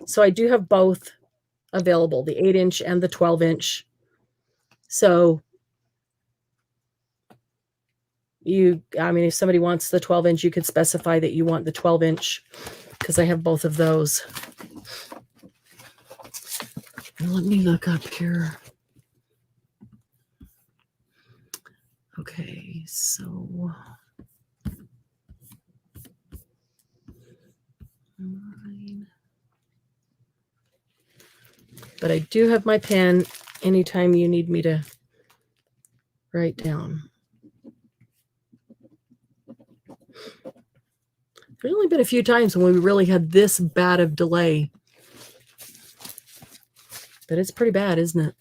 So I do have both available, the 8-inch and the 12-inch. So if somebody wants the 12-inch, you could specify that you want the 12-inch because I have both of those. Let me look up here. Okay, so but I do have my pen anytime you need me to write down. There's only been a few times when we really had this bad of delay. But it's pretty bad, isn't it?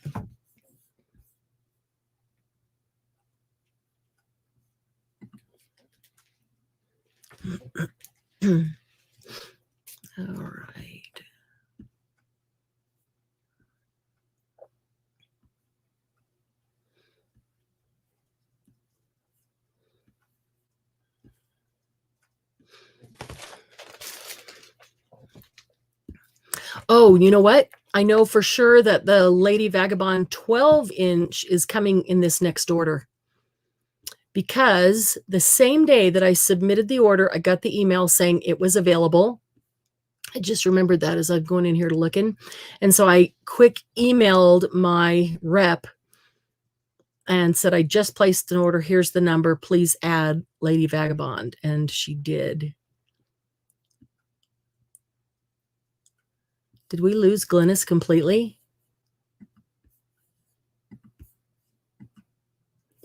All right. Oh, you know what? I know for sure that the Lady Vagabond 12-inch is coming in this next order. Because the same day that I submitted the order, I got the email saying it was available. I just remembered that as I'm going in here to look in. And so I quick emailed my rep and said, I just placed an order. Here's the number. Please add Lady Vagabond. And she did. Did we lose Glynis completely?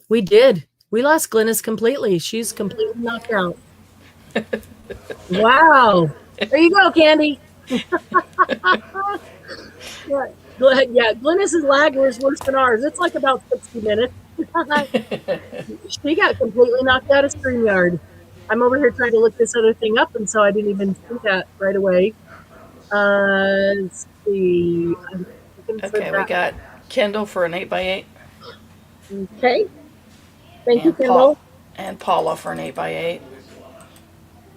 We did. We lost Glynis completely. She's completely knocked out. Wow. There you go, Candy. Yeah, Glynis's lag was worse than ours. It's like about 60 minutes. She got completely knocked out of StreamYard. I'm over here trying to look this other thing up, and so I didn't even see that right away. Let's see. Okay, we got Kendall for an 8 by 8. Okay. Thank you, Kendall. And Paula for an 8 by 8.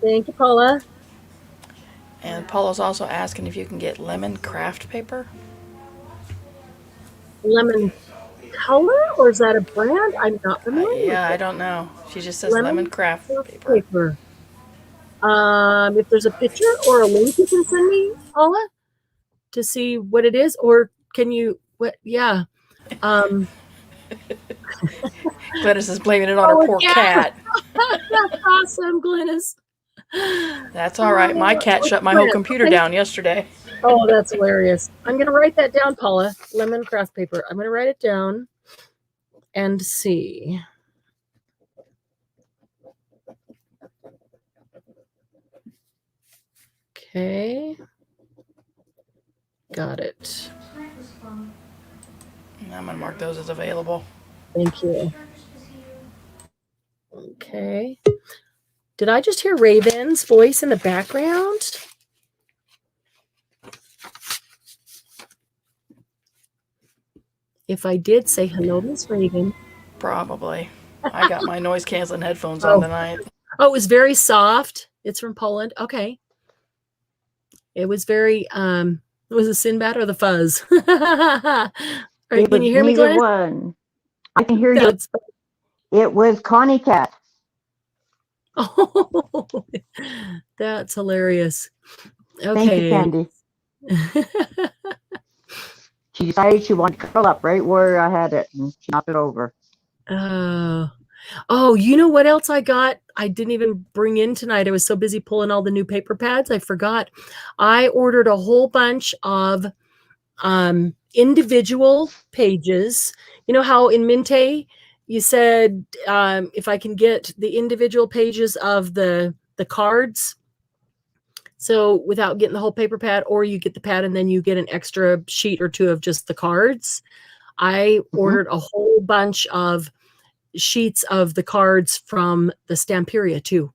Thank you, Paula. And Paula's also asking if you can get lemon craft paper. Lemon color, or is that a brand? I'm not familiar with Yeah, I it. don't know. She just says lemon craft paper. paper. If there's a picture or a link you can send me, Paula, to see what it is, or can you? What? Yeah. Glennis is blaming it on her poor cat. That's awesome, Glennis. That's all right. My cat What's shut my the whole brand? computer Okay. down yesterday. Oh, that's hilarious. I'm going to write that down, Paula. Lemon craft paper. I'm going to write it down and see. Okay. Got it. I'm going to mark those as available. Thank you. Okay. Did I just hear Raven's voice in the background? If I did, say hello, Miss Raven. Probably. I got my noise canceling headphones on tonight. Oh, it was very soft. It's from Poland. Okay. It was very, was it Sinbad or the Fuzz? Can you hear me, Glenn? One. I can hear you. It was Connie Cat. Oh, that's hilarious. Okay. Thank you, Candy. She decided she wanted to curl up right where I had it, and she knocked it over. Oh, you know what else I got? I didn't even bring in tonight. I was so busy pulling all the new paper pads, I forgot. I ordered a whole bunch of individual pages. You know how in MINTAY you said if I can get the individual pages of the cards, so without getting the whole paper pad, or you get the pad and then you get an extra sheet or two of just the cards. I ordered a whole bunch of sheets of the cards from the STAMPERIA too.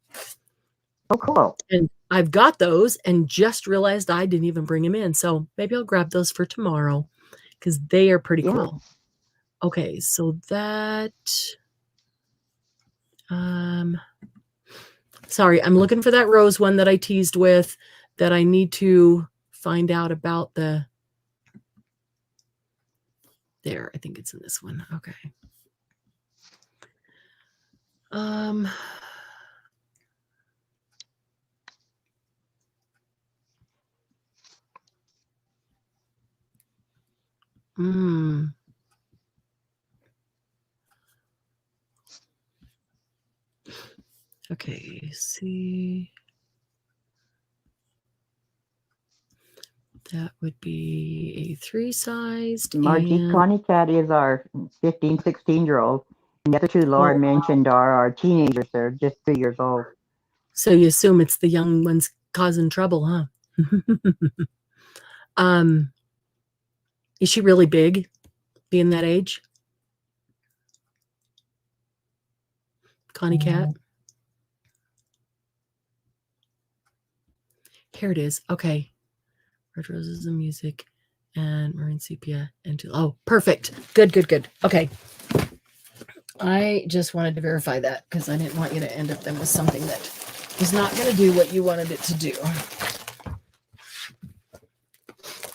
Oh, cool. And I've got those and just realized I didn't even bring them in. So maybe I'll grab those for tomorrow because they are pretty cool. Okay, so that, sorry, I'm looking for that rose one that I teased with that I need to find out about the, there, I think it's in this one. Okay. Okay, see. That would be a 3-sized. Margie, Connie Cat is our 15, 16-year-old. And the other two Laura mentioned are our teenagers. They're just 3 years old. So you assume it's the young ones causing trouble, huh? Is she really big, being that age? Connie Cat? Here it is. Okay. Red Roses and Music and Marine Sepia and oh, perfect. Good, good, good. Okay. I just wanted to verify that because I didn't want you to end up then with something that is not going to do what you wanted it to do.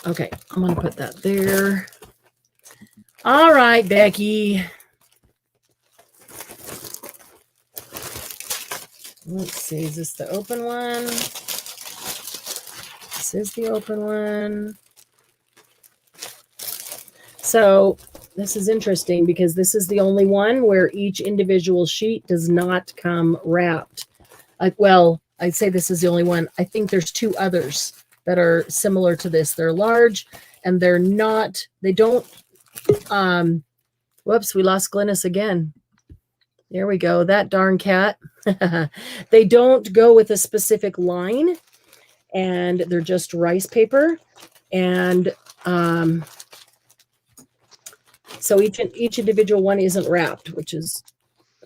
Okay, I'm going to put that there. All right, Becky. Let's see, is this the open one? This is the open one. So this is interesting because this is the only one where each individual sheet does not come wrapped. Well, I'd say this is the only one. I think there's 2 others that are similar to this. They're large and they're not, they don't, whoops, we lost Glennis again. There we go. That darn cat. They don't go with a specific line and they're just rice paper. And so each individual one isn't wrapped, which is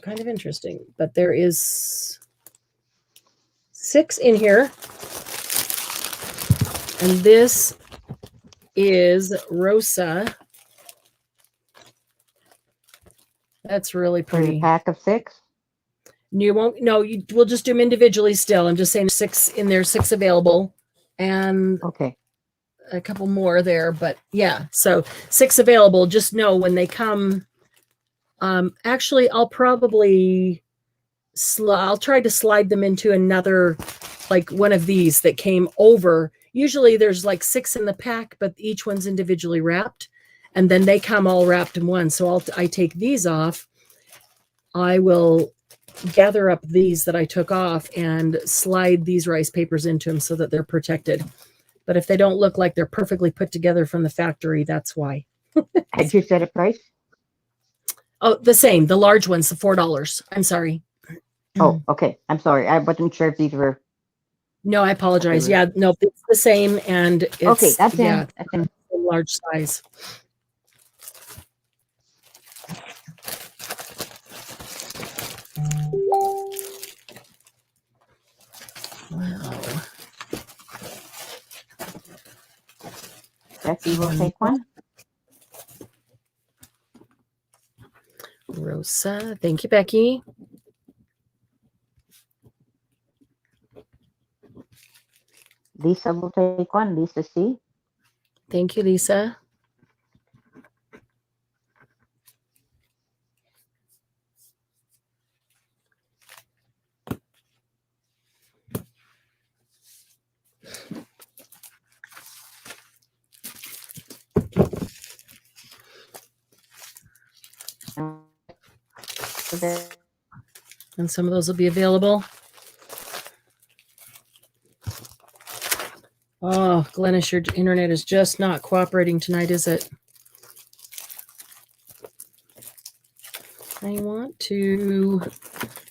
kind of interesting. But there is 6 in here. And this is Rosa. That's really pretty. A pack of 6? You won't, no, we'll just do them individually still. I'm just saying 6 in there, 6 available. and Okay. a couple more there, but yeah, so 6 available. Just know when they come. Actually, I'll probably I'll try to slide them into another, like one of these that came over. Usually there's like 6 in the pack, but each one's individually wrapped, and then they come all wrapped in one. So I take these off. I will gather up these that I took off and slide these rice papers into them so that they're protected. But if they don't look like they're perfectly put together from the factory, that's why. Had you set a price? Oh, the same. The large ones, the $4. I'm sorry. Oh, okay. I'm sorry. I wasn't sure if these were. No, I apologize. Yeah, no, it's the same, and it's Okay, that's yeah, in. That's in. large size. Wow. Becky will take one. Rosa, thank you, Becky. Lisa will take one. Lisa C. Thank you, Lisa. And some of those will be available. Oh, Glennis, your internet is just not cooperating tonight, is it? I want to,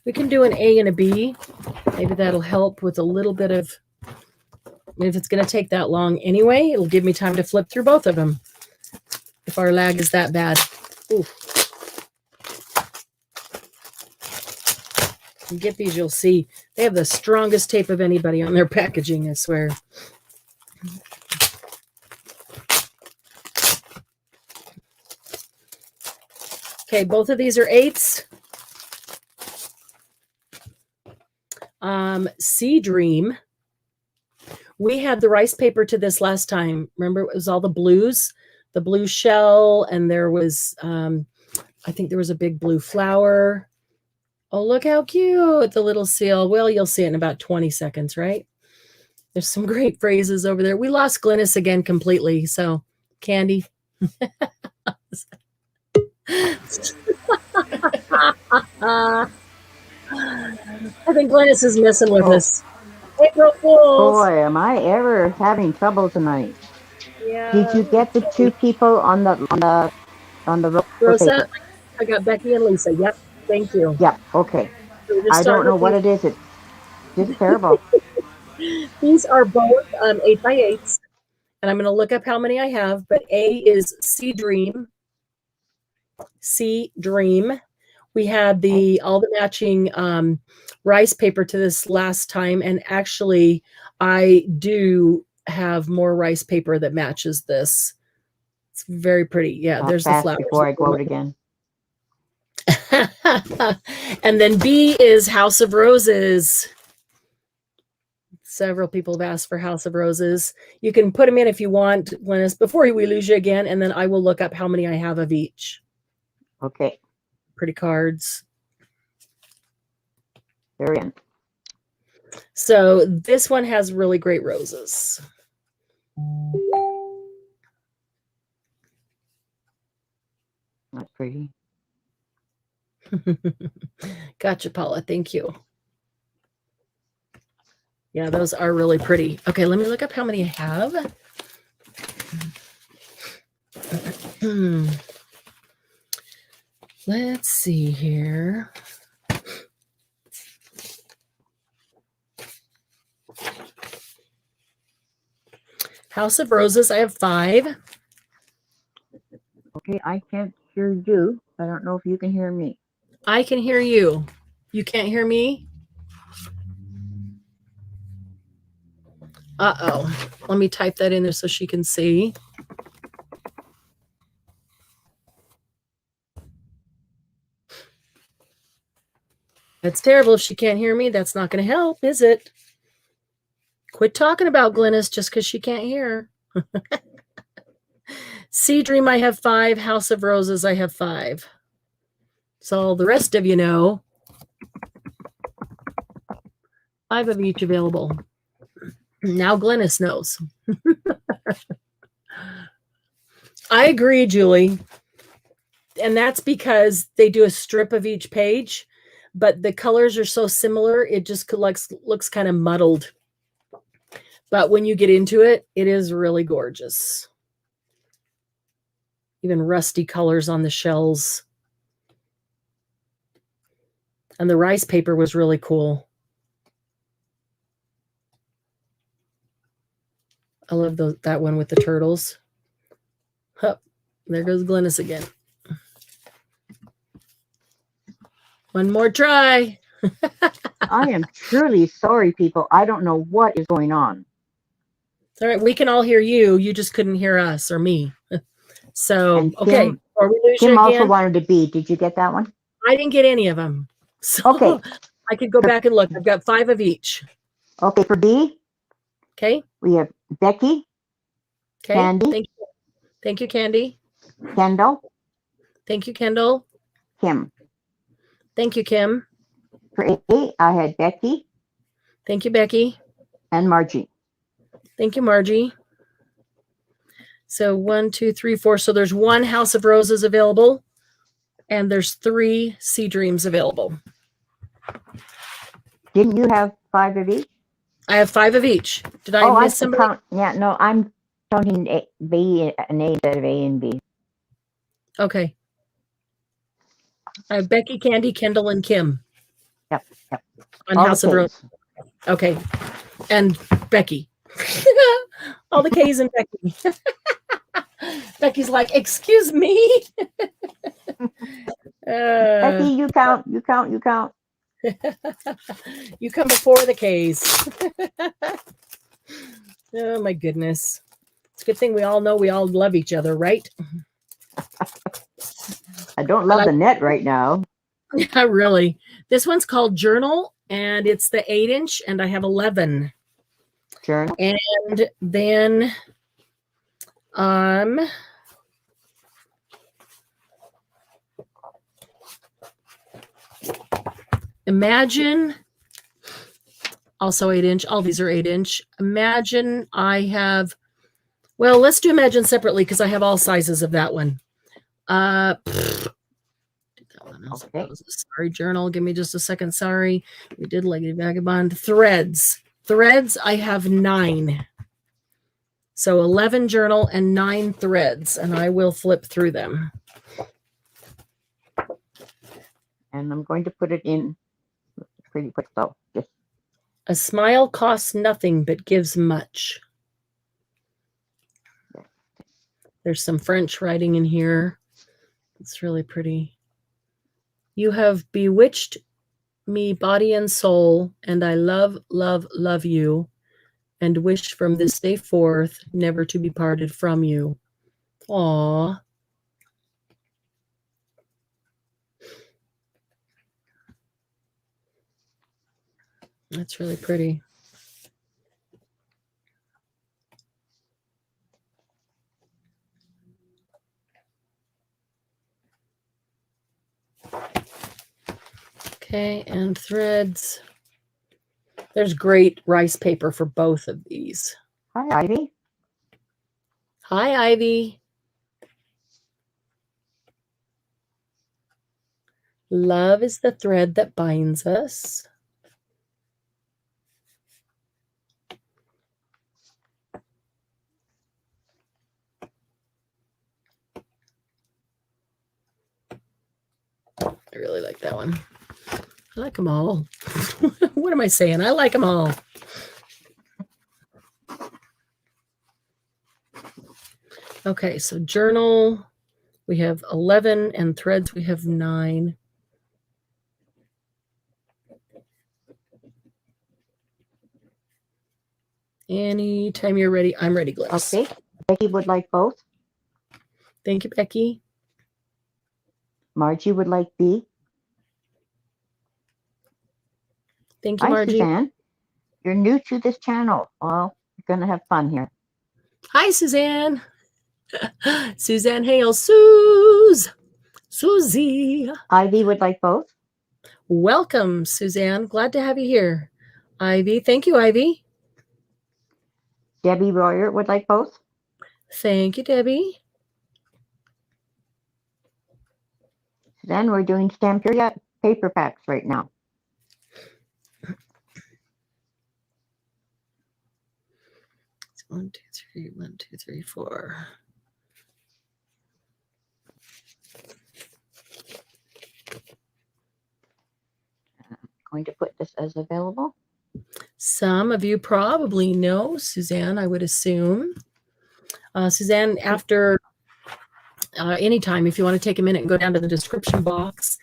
we can do an A and a B. Maybe that'll help with a little bit of, if it's going to take that long anyway, it'll give me time to flip through both of them. If our lag is that bad. Ooh. You get these, you'll see they have the strongest tape of anybody on their packaging, I swear. Okay, both of these are 8s. Sea Dream. We had the rice paper to this last time. Remember, it was all the blues, the blue shell, and there was, I think there was a big blue flower. Oh, look how cute, the little seal. Well, you'll see it in about 20 seconds, right? There's some great phrases over there. We lost Glennis again completely, so Candy. I think Glennis is messing with us. April Fools. Boy, am I ever having trouble tonight. Yeah. Did you get the 2 people on the Rosa? I got Becky and Lisa. Yep. Thank you. Yeah. Okay. So I don't know what it is. It's just terrible. These are both 8x8s, and I'm going to look up how many I have. But A is Sea Dream. Sea Dream. We had all the matching rice paper to this last time, and actually, I do have more rice paper that matches this. It's very pretty. Yeah, there's the flowers. Before I quote again. And then B is House of Roses. Several people have asked for House of Roses. You can put them in if you want, Glennis, before we lose you again, and then I will look up how many I have of each. Okay. Pretty cards. They're in. So this one has really great roses. That's pretty. Gotcha, Paula. Thank you. Yeah, those are really pretty. Okay, let me look up how many I have. Let's see here. House of Roses, I have 5. Okay, I can't hear you. I don't know if you can hear me. I can hear you. You can't hear me? Uh-oh. Let me type that in there so she can see. That's terrible if she can't hear me. That's not going to help, is it? Quit talking about Glynis just because she can't hear. Sea Dream, I have 5. House of Roses, I have 5. So the rest of you know. 5 of each available. Now Glynis knows. I agree, Julie. And that's because they do a strip of each page, but the colors are so similar, it just looks kind of muddled. But when you get into it, it is really gorgeous. Even rusty colors on the shells. And the rice paper was really cool. I love that one with the turtles. Huh, there goes Glynis again. One more try. I am truly sorry, people. I don't know what is going on. All right, we can all hear you. You just couldn't hear us or me. So, And okay. Before we lose you Kim also again, wanted to be. Did you get that one? I didn't get any of them. So Okay. I could go back and look. I've got 5 of each. Okay, for B, Okay. we have Becky, Okay. Candy. Thank you. Thank you, Candy. Kendall, Thank you, Kendall. Kim. Thank you, Kim. For A, I had Becky Thank you, Becky. and Margie. Thank you, Margie. So 1, 2, 3, 4. So there's 1 House of Roses available, and there's 3 Sea Dreams available. Didn't you have 5 of each? I have 5 of each. Did I miss somebody? Count. Yeah, no, I'm counting B and A instead of A and B. Okay. I have Becky, Candy, Kendall, and Kim. Yep. On All House the of Roses. Ks. Okay. And Becky. All the K's and Becky. Becky's like, excuse me. Becky, you count. You count. You come before the K's. Oh my goodness. It's a good thing we all know we all love each other, right? I don't love the net right now. Yeah, really. This one's called Journal, and it's the 8-inch, and I have 11. Journal. And then imagine, also 8-inch. All these are 8-inch. Imagine I have, well, let's do Imagine separately because I have all sizes of that one. Okay. Sorry, Journal. Give me just a second. Sorry. We did Lady Vagabond. Threads. I have 9. So 11 Journal and 9 Threads, and I will flip through them. And I'm going to put it in pretty quick though. Just A smile costs nothing but gives much. There's some French writing in here. It's really pretty. You have bewitched me body and soul, and I love, love, love you, and wish from this day forth never to be parted from you. Aww. That's really pretty. Okay, and threads. There's great rice paper for both of these. hi, Ivy. Hi, Ivy. Love is the thread that binds us. I really like that one. I like them all. What am I saying? I like them all. Okay, so journal, we have 11, and threads, we have 9. Anytime you're ready, I'm ready, Glynis. Okay. Becky would like both. Thank you, Becky. Margie would like B. Thank you, Hi, Margie. Suzanne. you're new to this channel, well, you're going to have fun here. Hi, Suzanne. Suzanne Hale. Susie. Ivy would like both. Welcome, Suzanne. Glad to have you here. Ivy. Thank you, Ivy. Debbie Royer would like both. Thank you, Debbie. Then we're doing Stamperia paper packs right now. One, two, three, 4. Going to put this as available. Some of you probably know Suzanne, I would assume. Suzanne, after anytime, if you want to take a minute and go down to the description box,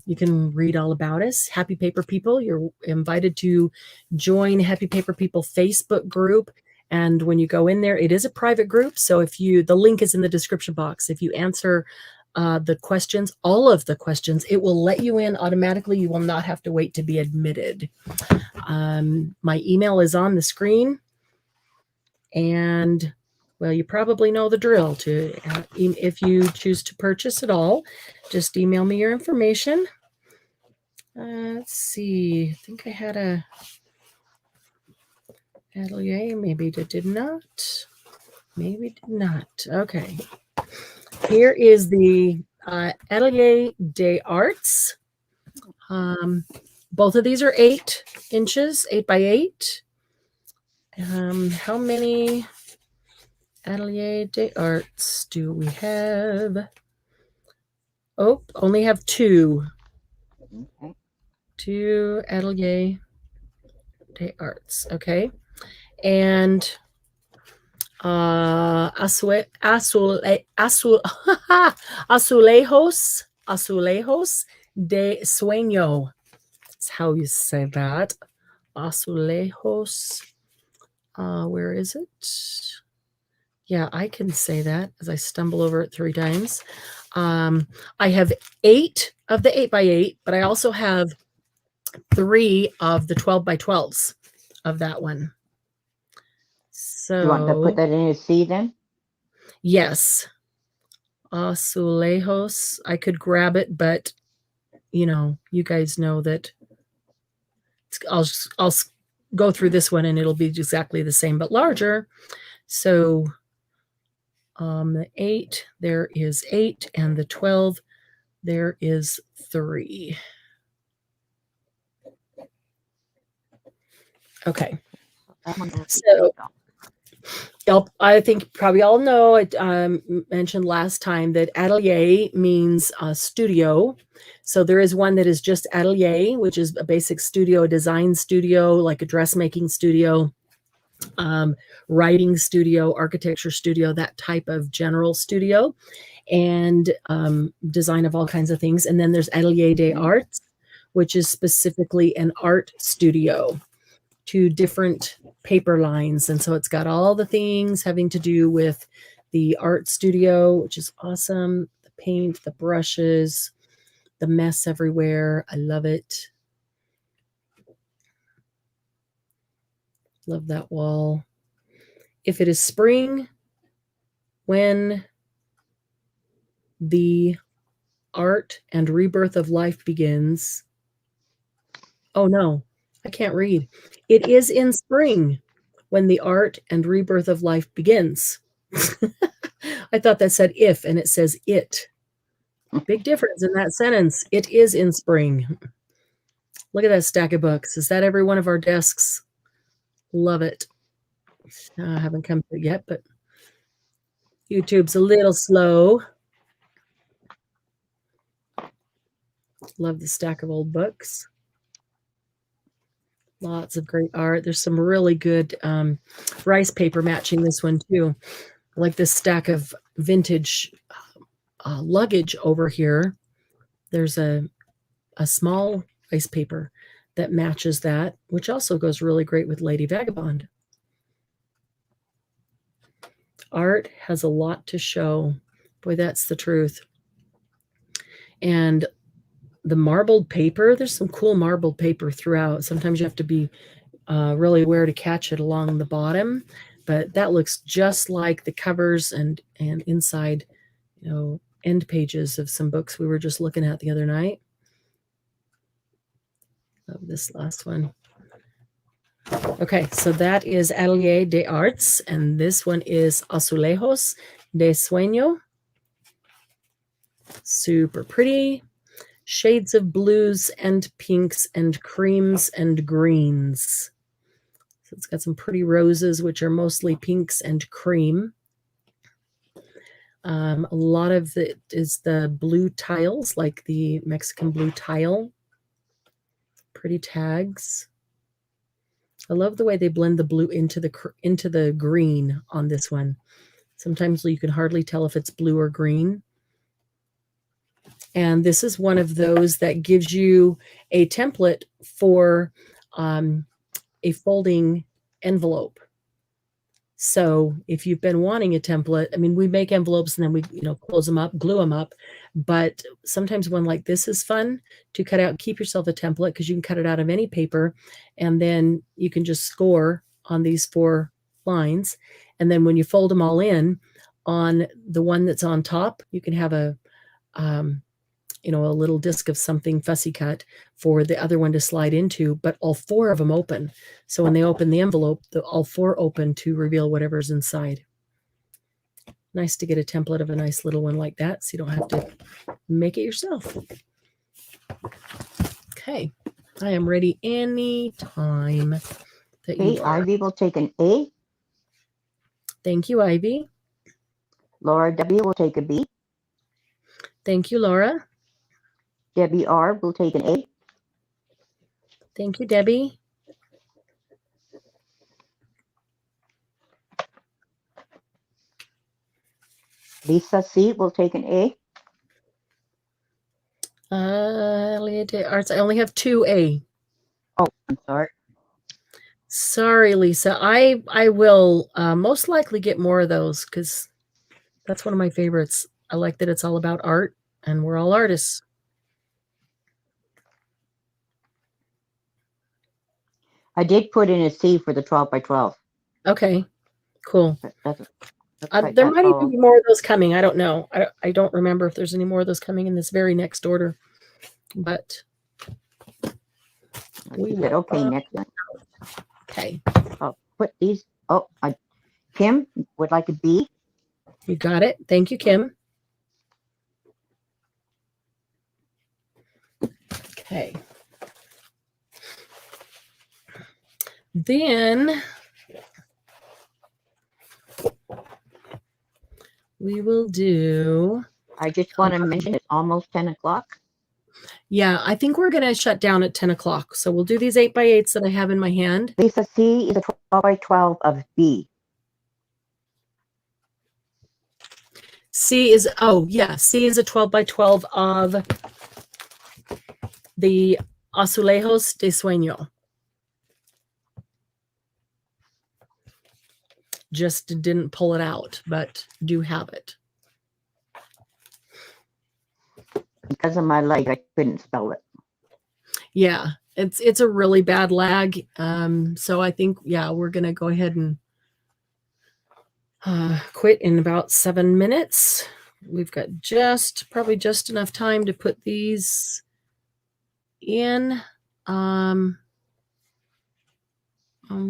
you can read all about us. Happy Paper People, you're invited to join Happy Paper People Facebook group. And when you go in there, it is a private group. So if you, the link is in the description box. If you answer the questions, all of the questions, it will let you in automatically. You will not have to wait to be admitted. My email is on the screen. And well, you probably know the drill. If you choose to purchase at all, just email me your information. Let's see. I think I had a atelier. Maybe it did not. Maybe it did not. Okay. Here is the Atelier des Arts. Both of these are 8 inches, 8 by 8. How many Atelier des Arts do we have? Oh, only have 2. Okay. 2 Atelier des Arts. Okay. And azulejos de sueño. That's how you say that. Azulejos. Where is it? Yeah, I can say that as I stumble over it 3 times. I have 8 of the 8 by 8, but I also have 3 of the 12 by 12s of that one. So You want to put that in a C then? yes. Azulejos. I could grab it, but you know, you guys know that I'll go through this one and it'll be exactly the same, but larger. So the 8, there is 8, and the 12, there is 3. Okay. So I think probably all know, I mentioned last time that atelier means studio. So there is one that is just atelier, which is a basic studio, a design studio, like a dressmaking studio, writing studio, architecture studio, that type of general studio, and design of all kinds of things. And then there's Atelier des Arts, which is specifically an art studio. 2 different paper lines. And so it's got all the things having to do with the art studio, which is awesome. The paint, the brushes, the mess everywhere. I love it. Love that wall. If it is spring, when the art and rebirth of life begins. Oh no, I can't read. It is in spring when the art and rebirth of life begins. I thought that said if, and it says it. Big difference in that sentence. It is in spring. Look at that stack of books. Is that every one of our desks? Love it. I haven't come to it yet, but YouTube's a little slow. Love the stack of old books. Lots of great art. There's some really good rice paper matching this one too. I like this stack of vintage luggage over here. There's a small rice paper that matches that, which also goes really great with Lady Vagabond. Art has a lot to show. Boy, that's the truth. And the marbled paper, there's some cool marbled paper throughout. Sometimes you have to be really where to catch it along the bottom. But that looks just like the covers and inside, end pages of some books we were just looking at the other night. Love this last one. Okay, so that is Atelier de Arts, and this one is Azulejos de Sueño. Super pretty. Shades of blues and pinks and creams and greens. So it's got some pretty roses, which are mostly pinks and cream. A lot of it is the blue tiles, like the Mexican blue tile. Pretty tags. I love the way they blend the blue into the green on this one. Sometimes you can hardly tell if it's blue or green. And this is one of those that gives you a template for a folding envelope. So if you've been wanting a template, I mean, we make envelopes and then we, close them up, glue them up. But sometimes one like this is fun to cut out, keep yourself a template because you can cut it out of any paper. And then you can just score on these 4 lines. And then when you fold them all in on the one that's on top, you can have a little disc of something fussy cut for the other one to slide into, but all 4 of them open. So when they open the envelope, all 4 open to reveal whatever's inside. Nice to get a template of a nice little one like that, so you don't have to make it yourself. Okay, I am ready anytime that you Okay, are. Ivy will take an A. Thank you, Ivy. Laura W. will take a B. Thank you, Laura. Debbie R. will take an A. Thank you, Debbie. Lisa C. will take an A. Arts. I only have 2A. Oh, I'm sorry. Sorry, Lisa. I will most likely get more of those because that's one of my favorites. I like that it's all about art, and we're all artists. I did put in a C for the 12 by 12. Okay, cool. That's There might even be more of those coming. I don't know. I don't remember if there's any more of those coming in this very next order. But we said, okay, next one. Okay. I'll put these. Oh, Kim would like a B. You got it. Thank you, Kim. Okay. Then we will do. I just want to mention it's almost 10 o'clock. Yeah, I think we're going to shut down at 10 o'clock. So we'll do these 8x8s that I have in my hand. Lisa C is a 12 by 12 of B. C is, C is a 12 by 12 of the Azulejos de Sueño. Just didn't pull it out, but do have it. Because of my leg, I couldn't spell it. Yeah, it's a really bad lag. So I think, we're going to go ahead and quit in about 7 minutes. We've got probably just enough time to put these in. I'm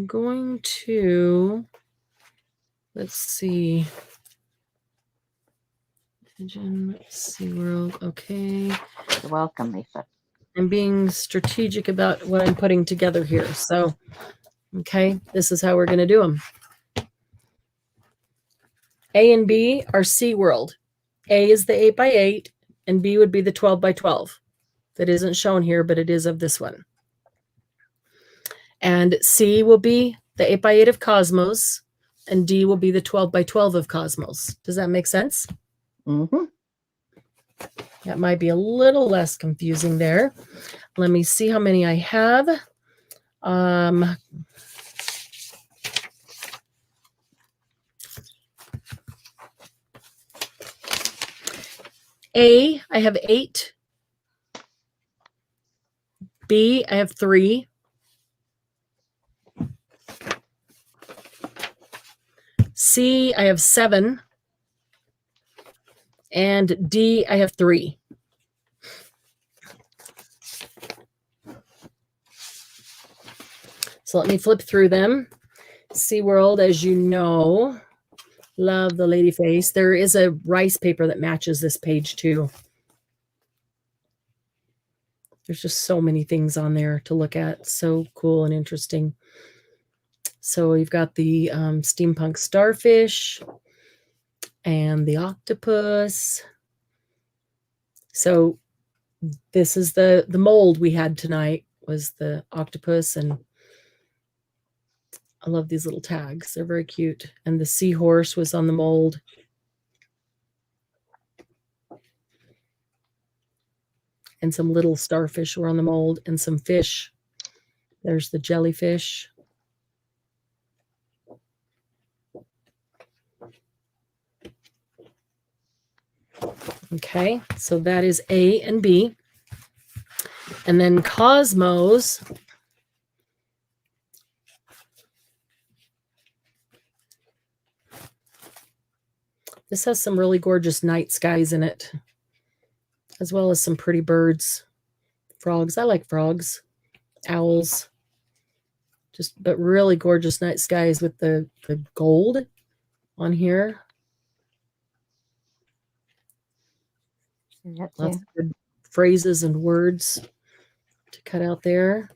going to, let's see. SeaWorld, okay. You're welcome, Lisa. I'm being strategic about what I'm putting together here. So, okay, this is how we're going to do them. A and B are SeaWorld. A is the 8x8, and B would be the 12 by 12. That isn't shown here, but it is of this one. And C will be the 8x8 of Cosmos, and D will be the 12 by 12 of Cosmos. Does that make sense? Mm-hmm. That might be a little less confusing there. Let me see how many I have. A, I have 8. B, I have 3. C, I have 7. And D, I have 3. So let me flip through them. SeaWorld, as you know, love the lady face. There is a rice paper that matches this page too. There's just so many things on there to look at. So cool and interesting. So you've got the steampunk starfish and the octopus. So this is the mold we had tonight, was the octopus, and I love these little tags. They're very cute. And the seahorse was on the mold. And some little starfish were on the mold, and some fish. There's the jellyfish. Okay, so that is A and B. And then Cosmos. This has some really gorgeous night skies in it, as well as some pretty birds. Frogs. I like frogs. Owls. But really gorgeous night skies with the gold on here. Lots of good phrases and words to cut out there.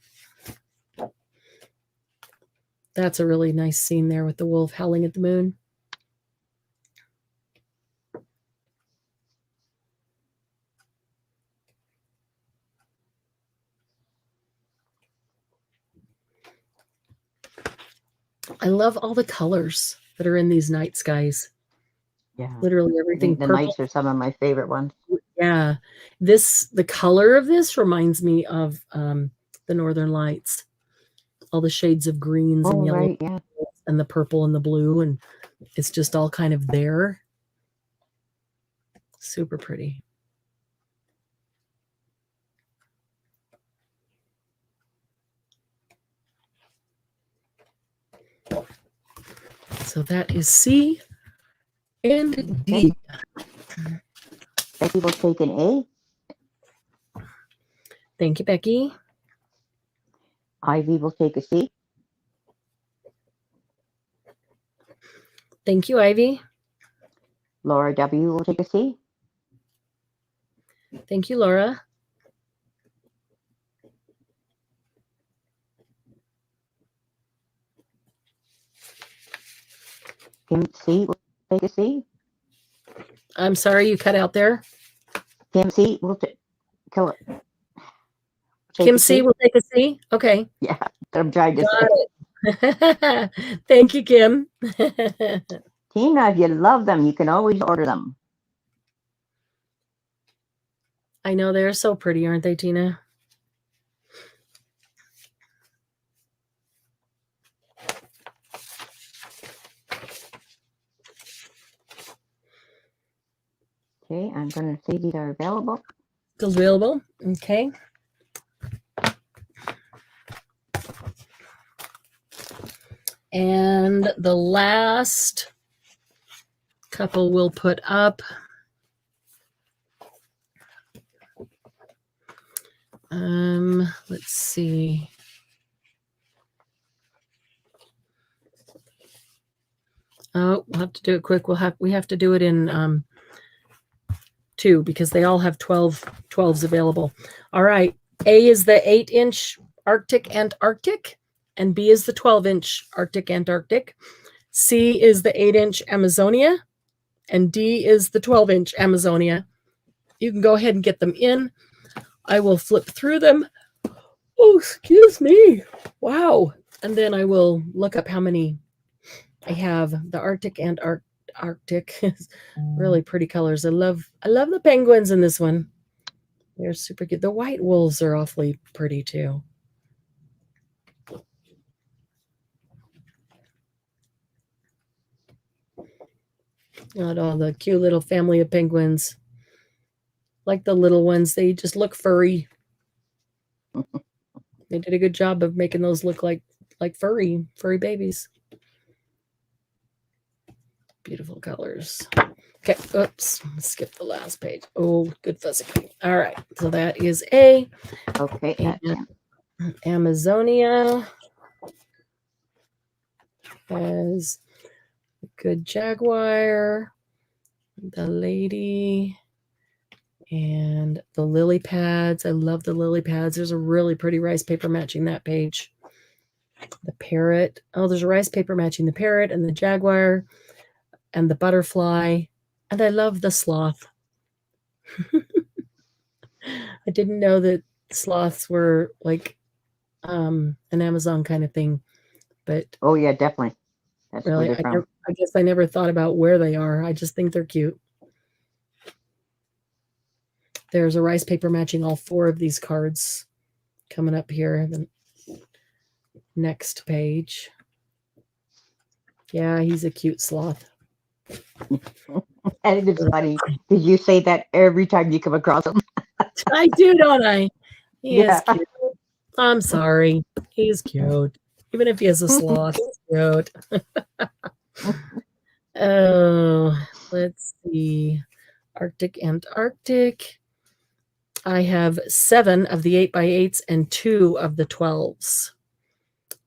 That's a really nice scene there with the wolf howling at the moon. I love all the colors that are in these night skies. Yeah. Literally everything. The nights are some of my favorite ones. Yeah. The color of this reminds me of the Northern Lights. All the shades of greens and yellow, right, yeah. And the purple and the blue, and it's just all kind of there. Super pretty. So that is C and D. Becky will take an A. Thank you, Becky. Ivy will take a C. Thank you, Ivy. Laura W. will take a C. Thank you, Laura. Kim C. will take a C. I'm sorry, you cut out there. Kim C. will take a Kim C. will take a C. Okay. Yeah, I'm trying to Got say. it. Thank you, Kim. Tina, if you love them, you can always order them. I know they're so pretty, aren't they, Tina? Okay, I'm going to say these are available. Still available. Okay. And the last couple we'll put up. Let's see. Oh, we'll have to do it quick. We have to do it in 2 because they all have 12s available. All right. A is the 8-inch Arctic Antarctic, and B is the 12-inch Arctic Antarctic. C is the 8-inch Amazonia, and D is the 12-inch Amazonia. You can go ahead and get them in. I will flip through them. Oh, excuse me. Wow. And then I will look up how many I have. The Arctic and Arctic. Really pretty colors. I love the penguins in this one. They're super cute. The white wolves are awfully pretty too. Not all the cute little family of penguins. Like the little ones, they just look furry. They did a good job of making those look like furry babies. Beautiful colors. Okay, oops, skip the last page. Oh, good fussing. All right, so that is A. Okay, And that's Amazonia has a good jaguar, the lady, and the lily pads. I love the lily pads. There's a really pretty rice paper matching that page. The parrot. Oh, there's a rice paper matching the parrot and the jaguar and the butterfly. And I love the sloth. I didn't know that sloths were like an Amazon kind of thing, but oh yeah, definitely. That's where really, they're from. I guess I never thought about where they are. I just think they're cute. There's a rice paper matching all 4 of these cards coming up here. The next page. Yeah, he's a cute sloth. And it's funny because you say that every time you come across them. I do, don't I? He is Yeah. cute. I'm sorry. He's cute. Even if he is a sloth, he's cute. Oh, let's see. Arctic, Antarctic. I have 7 of the 8x8s and 2 of the 12s.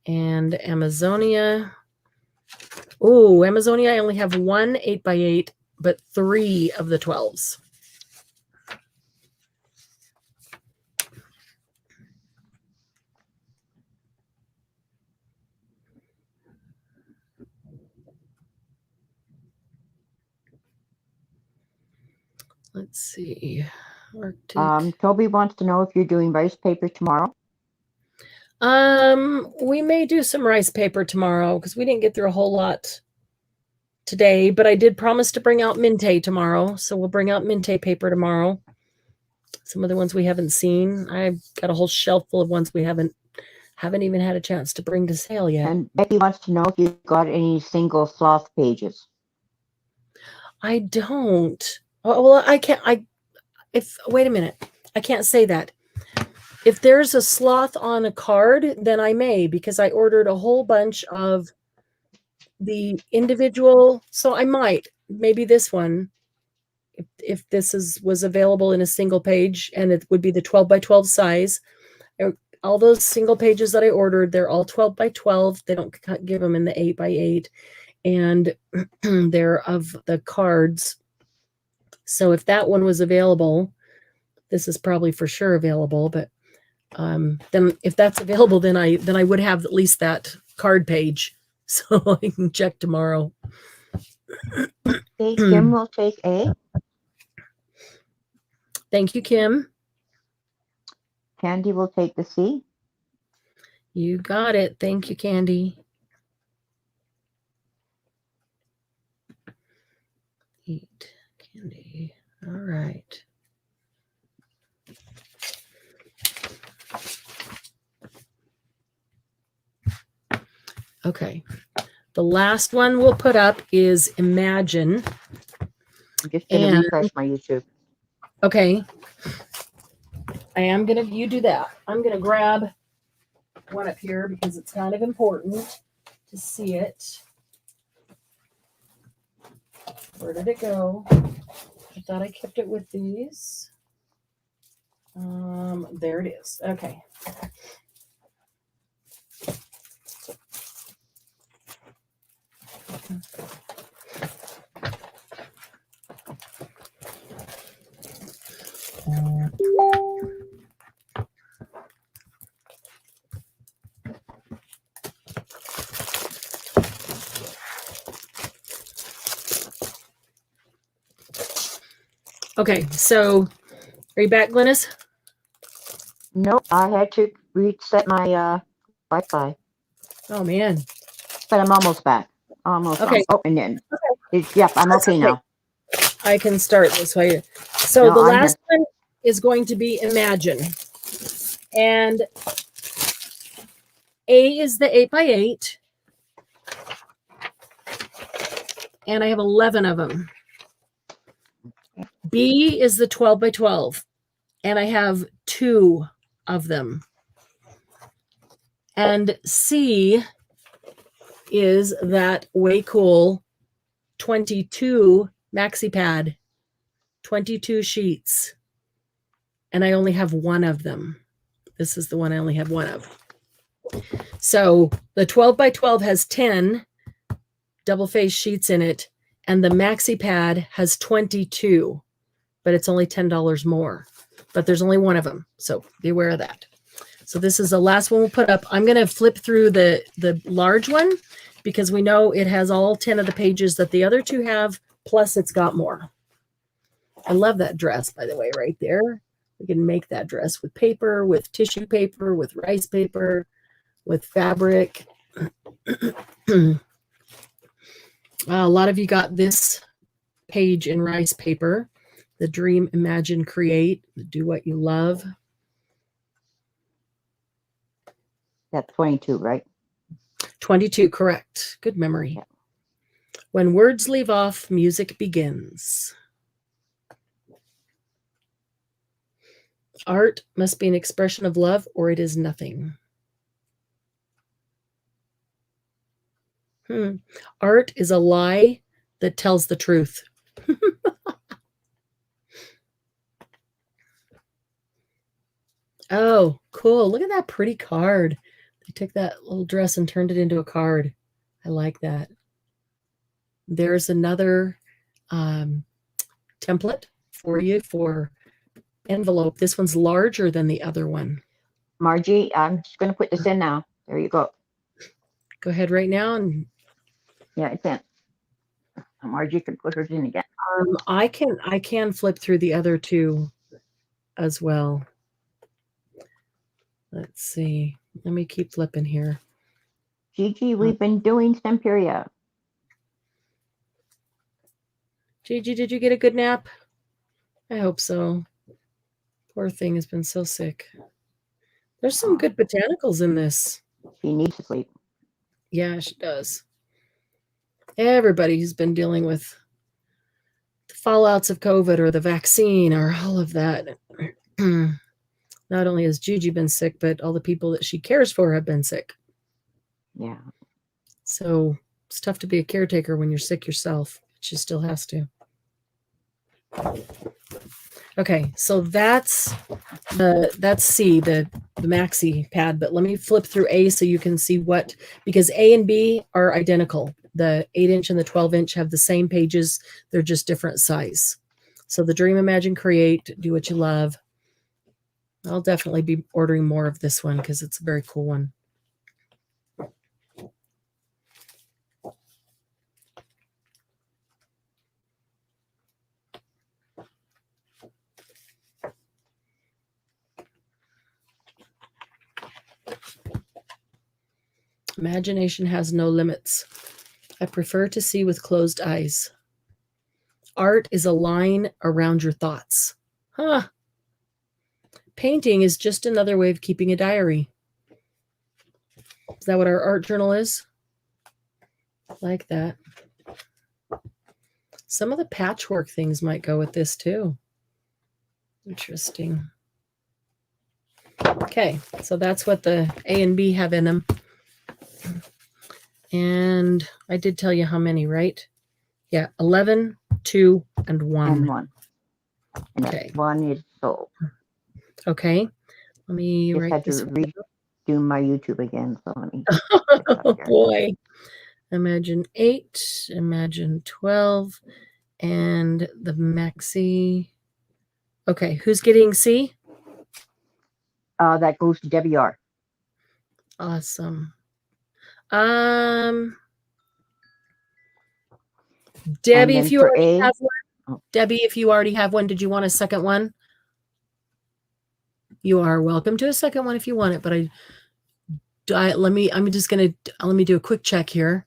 And Amazonia. Oh, Amazonia, I only have 1 8x8, but 3 of the 12s. Let's see. Arctic. Toby wants to know if you're doing rice paper tomorrow. We may do some rice paper tomorrow because we didn't get through a whole lot today, but I did promise to bring out MINTAY tomorrow, so we'll bring out MINTAY paper tomorrow. Some of the ones we haven't seen. I've got a whole shelf full of ones we haven't even had a chance to bring to sale yet. And Becky wants to know if you've got any single sloth pages. I don't. Well, I can't. Wait a minute. I can't say that. If there's a sloth on a card, then I may, because I ordered a whole bunch of the individual. So I might, maybe this one, if this was available in a single page, and it would be the 12x12 size. All those single pages that I ordered, they're all 12x12. They don't give them in the 8x8, and they're of the cards. So if that one was available, this is probably for sure available, but then if that's available, then I would have at least that card page, so I can check tomorrow. Okay, Kim will take A. Thank you, Kim. Candy will take the C. You got it. Thank you, Candy. 8, Candy. All right. Okay. The last one we'll put up is Imagine. I'm just going to refresh my YouTube. Okay. You do that. I'm going to grab one up here because it's kind of important to see it. Where did it go? I thought I kept it with these. There it is. Okay. Okay, so are you back, Glynis? Nope, I had to reset my Wi-Fi, Oh man. but I'm almost back. Almost. Okay. Oh, and then, yep, I'm That's okay okay. now. I can start this way. So No, the I'm last one is going to be Imagine. And A is the 8x8. And I have 11 of them. B is the 12x12. And I have 2 of them. And C is that way cool 22 maxi pad, 22 sheets, and I only have one of them. This is the one I only have one of. So the 12 by 12 has 10 double face sheets in it, and the maxi pad has 22, but it's only $10 more. But there's only one of them, so be aware of that. So this is the last one we'll put up. I'm going to flip through the large one because we know it has all 10 of the pages that the other two have, plus it's got more. I love that dress, by the way, right there. We can make that dress with paper, with tissue paper, with rice paper, with fabric. A lot of you got this page in rice paper. The Dream, Imagine, Create, Do What You Love. That's 22, right? 22, correct. Good memory. Yeah. When words leave off, music begins. Art must be an expression of love, or it is nothing. Art is a lie that tells the truth. Oh, cool. Look at that pretty card. They took that little dress and turned it into a card. I like that. There's another template for you for envelope. This one's larger than the other one. Margie, I'm just going to put this in now. There you go. Go ahead right now. And Yeah, it's in. Margie can put hers in again. I can flip through the other two as well. Let's see. Let me keep flipping here. Gigi, we've been doing Stamperia. Gigi, did you get a good nap? I hope so. Poor thing has been so sick. There's some good botanicals in this. She needs to sleep. Yeah, she does. Everybody who's been dealing with the fallouts of COVID or the vaccine or all of that. Not only has Gigi been sick, but all the people that she cares for have been sick. Yeah. So it's tough to be a caretaker when you're sick yourself. She still has to. Okay, so that's C, the maxi pad, but let me flip through A so you can see what, because A and B are identical. The 8-inch and the 12-inch have the same pages. They're just different size. So the Dream, Imagine, Create, Do What You Love. I'll definitely be ordering more of this one because it's a very cool one. Imagination has no limits. I prefer to see with closed eyes. Art is a line around your thoughts. Huh. Painting is just another way of keeping a diary. Is that what our art journal is? Like that. Some of the patchwork things might go with this too. Interesting. Okay, so that's what the A and B have in them. And I did tell you how many, right? Yeah, 11, 2, and 1. And 1. And Okay. 1 is sold. Okay. Let me Just write had this. to redo my YouTube again, so let me. Oh boy. Imagine 8, Imagine 12, and the maxi. Okay, who's getting C? That goes to Debbie R. Awesome. Debbie, if you already have one. Debbie, if you already have one, did you want a second one? You are welcome to a second one if you want it, but let me do a quick check here.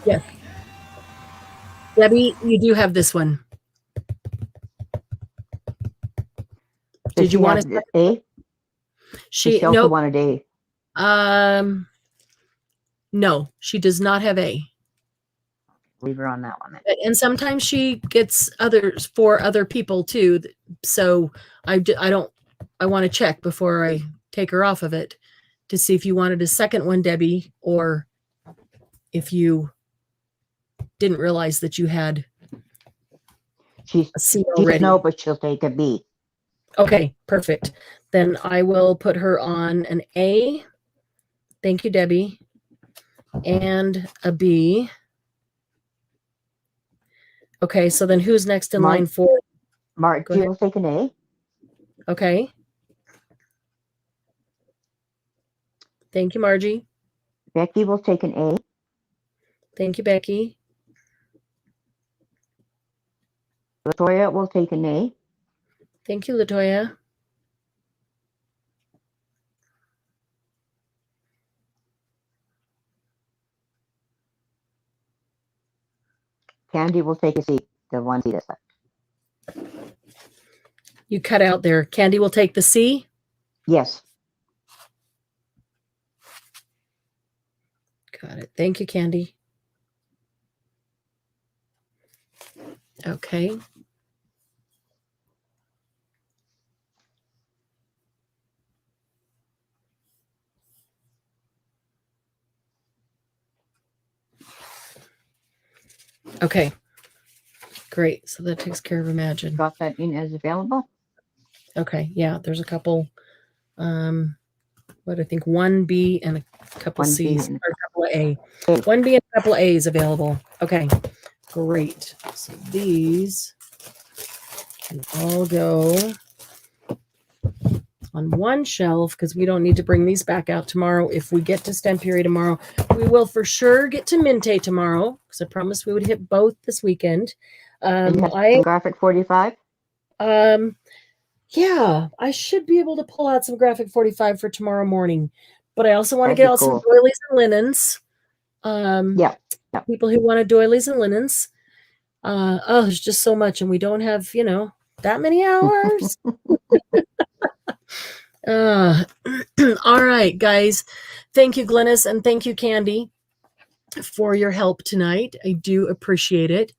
Yes. Debbie, you do have this one. Did you want a A? She also nope. wanted A. No, she does not have A. Leave her on that one then. And sometimes she gets others for other people too. So I want to check before I take her off of it to see if you wanted a second one, Debbie, or if you didn't realize that you had She a C said already. no, but she'll take a B. Okay, perfect. Then I will put her on an A. Thank you, Debbie. And a B. Okay, so then who's next in line for? Go Margie ahead. will take an A. Okay. Thank you, Margie. Becky will take an A. Thank you, Becky. Latoya will take an A. Thank you, Latoya. Candy will take a C. The one C that's left. You cut out there. Candy will take the C. Yes. Got it. Thank you, Candy. Okay. Okay. Great. So that takes care of Imagine. Got that in as available. Okay. Yeah. There's a couple. What I think 1B and a couple 1B C's and- or a couple of A. 1B and a couple of A's available. Okay. Great. So these can all go on one shelf because we don't need to bring these back out tomorrow. If we get to STAMPERIA tomorrow, we will for sure get to MINTAY tomorrow because I promised we would hit both this weekend. And you have some graphic 45. Yeah, I should be able to pull out some graphic 45 for tomorrow morning, but I also want to That'd get be out some cool. doilies and linens. Yeah. People who want doilies and linens. Oh, there's just so much, and we don't have, that many hours. All right, guys. Thank you, Glynis, and thank you, Candy, for your help tonight. I do appreciate it.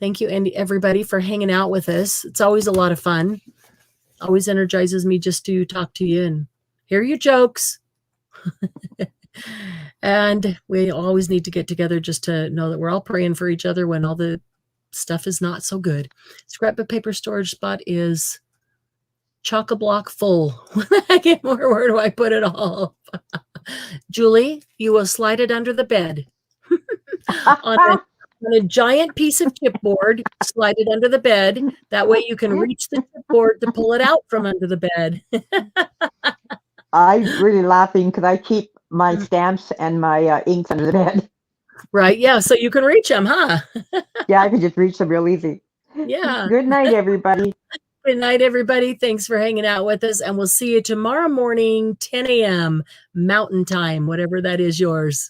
Thank you, Andy, everybody, for hanging out with us. It's always a lot of fun. Always energizes me just to talk to you and hear your jokes. And we always need to get together just to know that we're all praying for each other when all the stuff is not so good. Scrapbook paper storage spot is chock-a-block full. When I get more, where do I put it all? Julie, you will slide it under the bed. on a giant piece of chipboard, slide it under the bed. That way you can reach the chipboard to pull it out from under the bed. I'm really laughing because I keep my stamps and my inks under the bed. Right. Yeah. So you can reach them, huh? Yeah, I can just reach them real easy. Yeah. Good night, everybody. Good night, everybody. Thanks for hanging out with us. And we'll see you tomorrow morning, 10 a.m. Mountain Time, whatever that is yours.